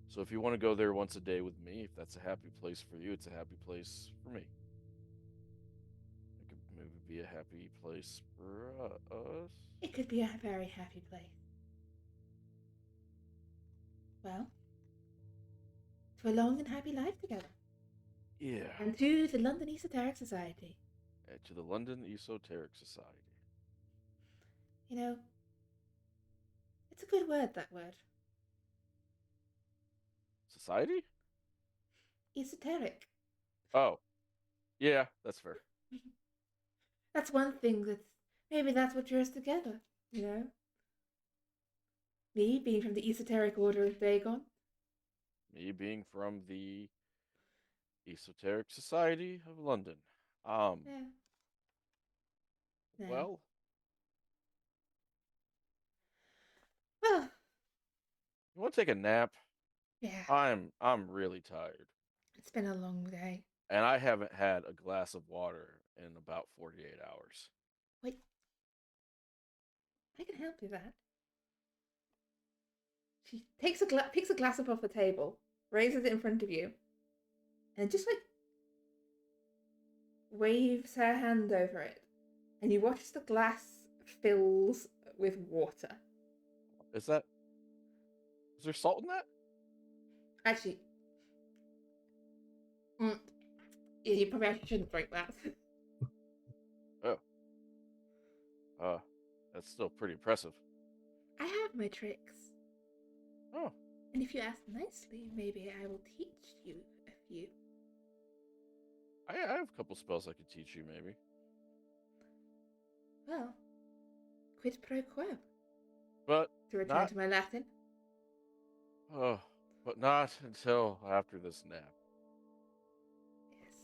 So if you want to go there once a day with me, if that's a happy place for you, it's a happy place for me. It could maybe be a happy place for us. It could be a very happy place. Well, to a long and happy life together. Yeah. And to the London Esoteric Society. To the London Esoteric Society. It's a good word, that word. Society? Esoteric. Oh. Yeah, that's fair. That's one thing maybe that's what drew us together, Me being from the Esoteric Order of Dagon. Me being from the Esoteric Society of London. Um, Yeah. No. well, Well, you want to take a nap? yeah. I'm really tired, It's been a long day. and I haven't had a glass of water in about 48 hours. Wait. I can help you with that. She takes picks a glass up off the table, raises it in front of you, and just like waves her hand over it, and you watch as the glass fills with water. Is there salt in that? Actually, yeah, you probably actually shouldn't drink that. Oh, that's still pretty impressive. I have my tricks, Oh, and if you ask nicely, maybe I will teach you a few. I have a couple spells I could teach you, maybe. Well, quid pro quo, But to return not. to my Latin. Oh, but not until after this nap. Yes.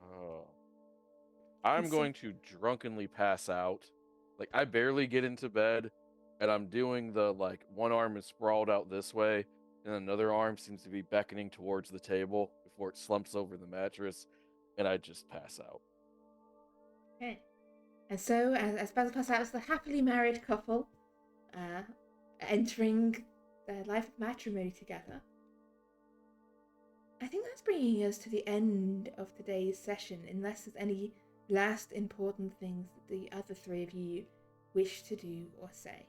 Oh, I'm And so, going to drunkenly pass out. Like I barely get into bed, and I'm doing the like one arm is sprawled out this way, and another arm seems to be beckoning towards the table before it slumps over the mattress, and I just pass out. okay. And so, as Basil passes out as the happily married couple, entering their life of matrimony together, I think that's bringing us to the end of today's session, unless there's any last important things that the other three of you wish to do or say.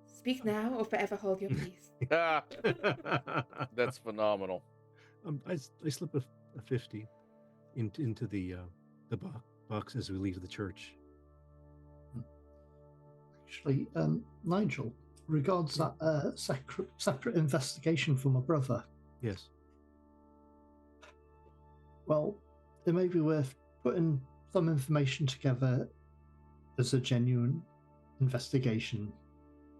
Speak now or forever hold your peace. Ah, that's phenomenal. I slip a 50 into the box as we leave the church. Actually, Nigel, regards that separate investigation for my brother. Yes. Well, it may be worth putting some information together as a genuine investigation.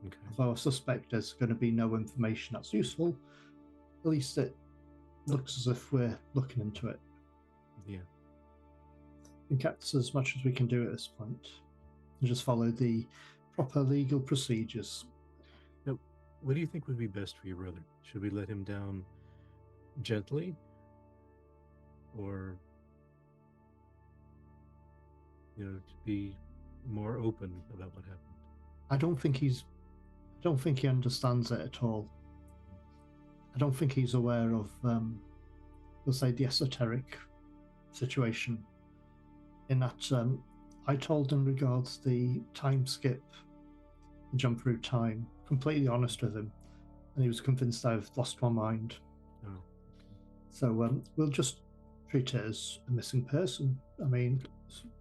Okay. Although I suspect there's going to be no information that's useful, at least it looks as if we're looking into it. Yeah. I think that's as much as we can do at this point. And just follow the proper legal procedures. Now, what do you think would be best for your brother? Should we let him down gently, or to be more open about what happened? I don't think he understands it at all. I don't think he's aware of, we'll say, the esoteric situation. In that, I told him regards the time skip, the jump through time, completely honest with him, and he was convinced I've lost my mind. Oh. So we'll just treat it as a missing person. I mean,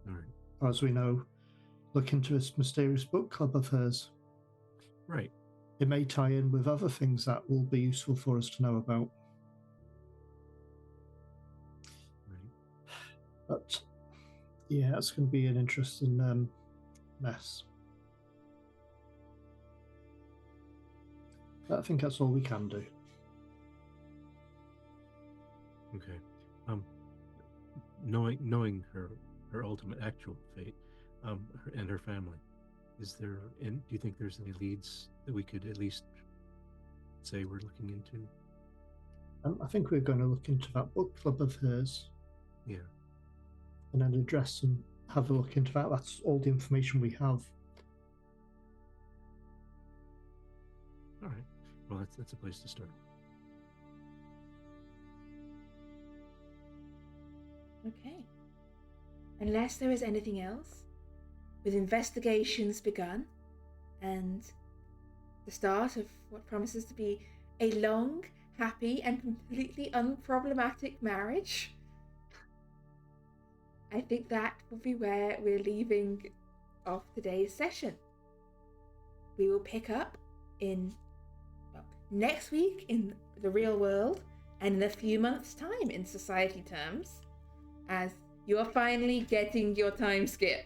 All right. as far as we know, look into this mysterious book club of hers. Right. It may tie in with other things that will be useful for us to know about. Right. But yeah, it's going to be an interesting mess. But I think that's all we can do. Okay. Knowing her ultimate actual fate, and her family, do you think there's any leads that we could at least say we're looking into? I think we're going to look into that book club of hers. Yeah. And then address and have a look into that. That's all the information we have. All right. Well, that's a place to start. Okay. Unless there is anything else, with investigations begun, and the start of what promises to be a long, happy, and completely unproblematic marriage, I think that will be where we're leaving off today's session. We will pick up next week in the real world, and in a few months' time in society terms, as you are finally getting your time skip.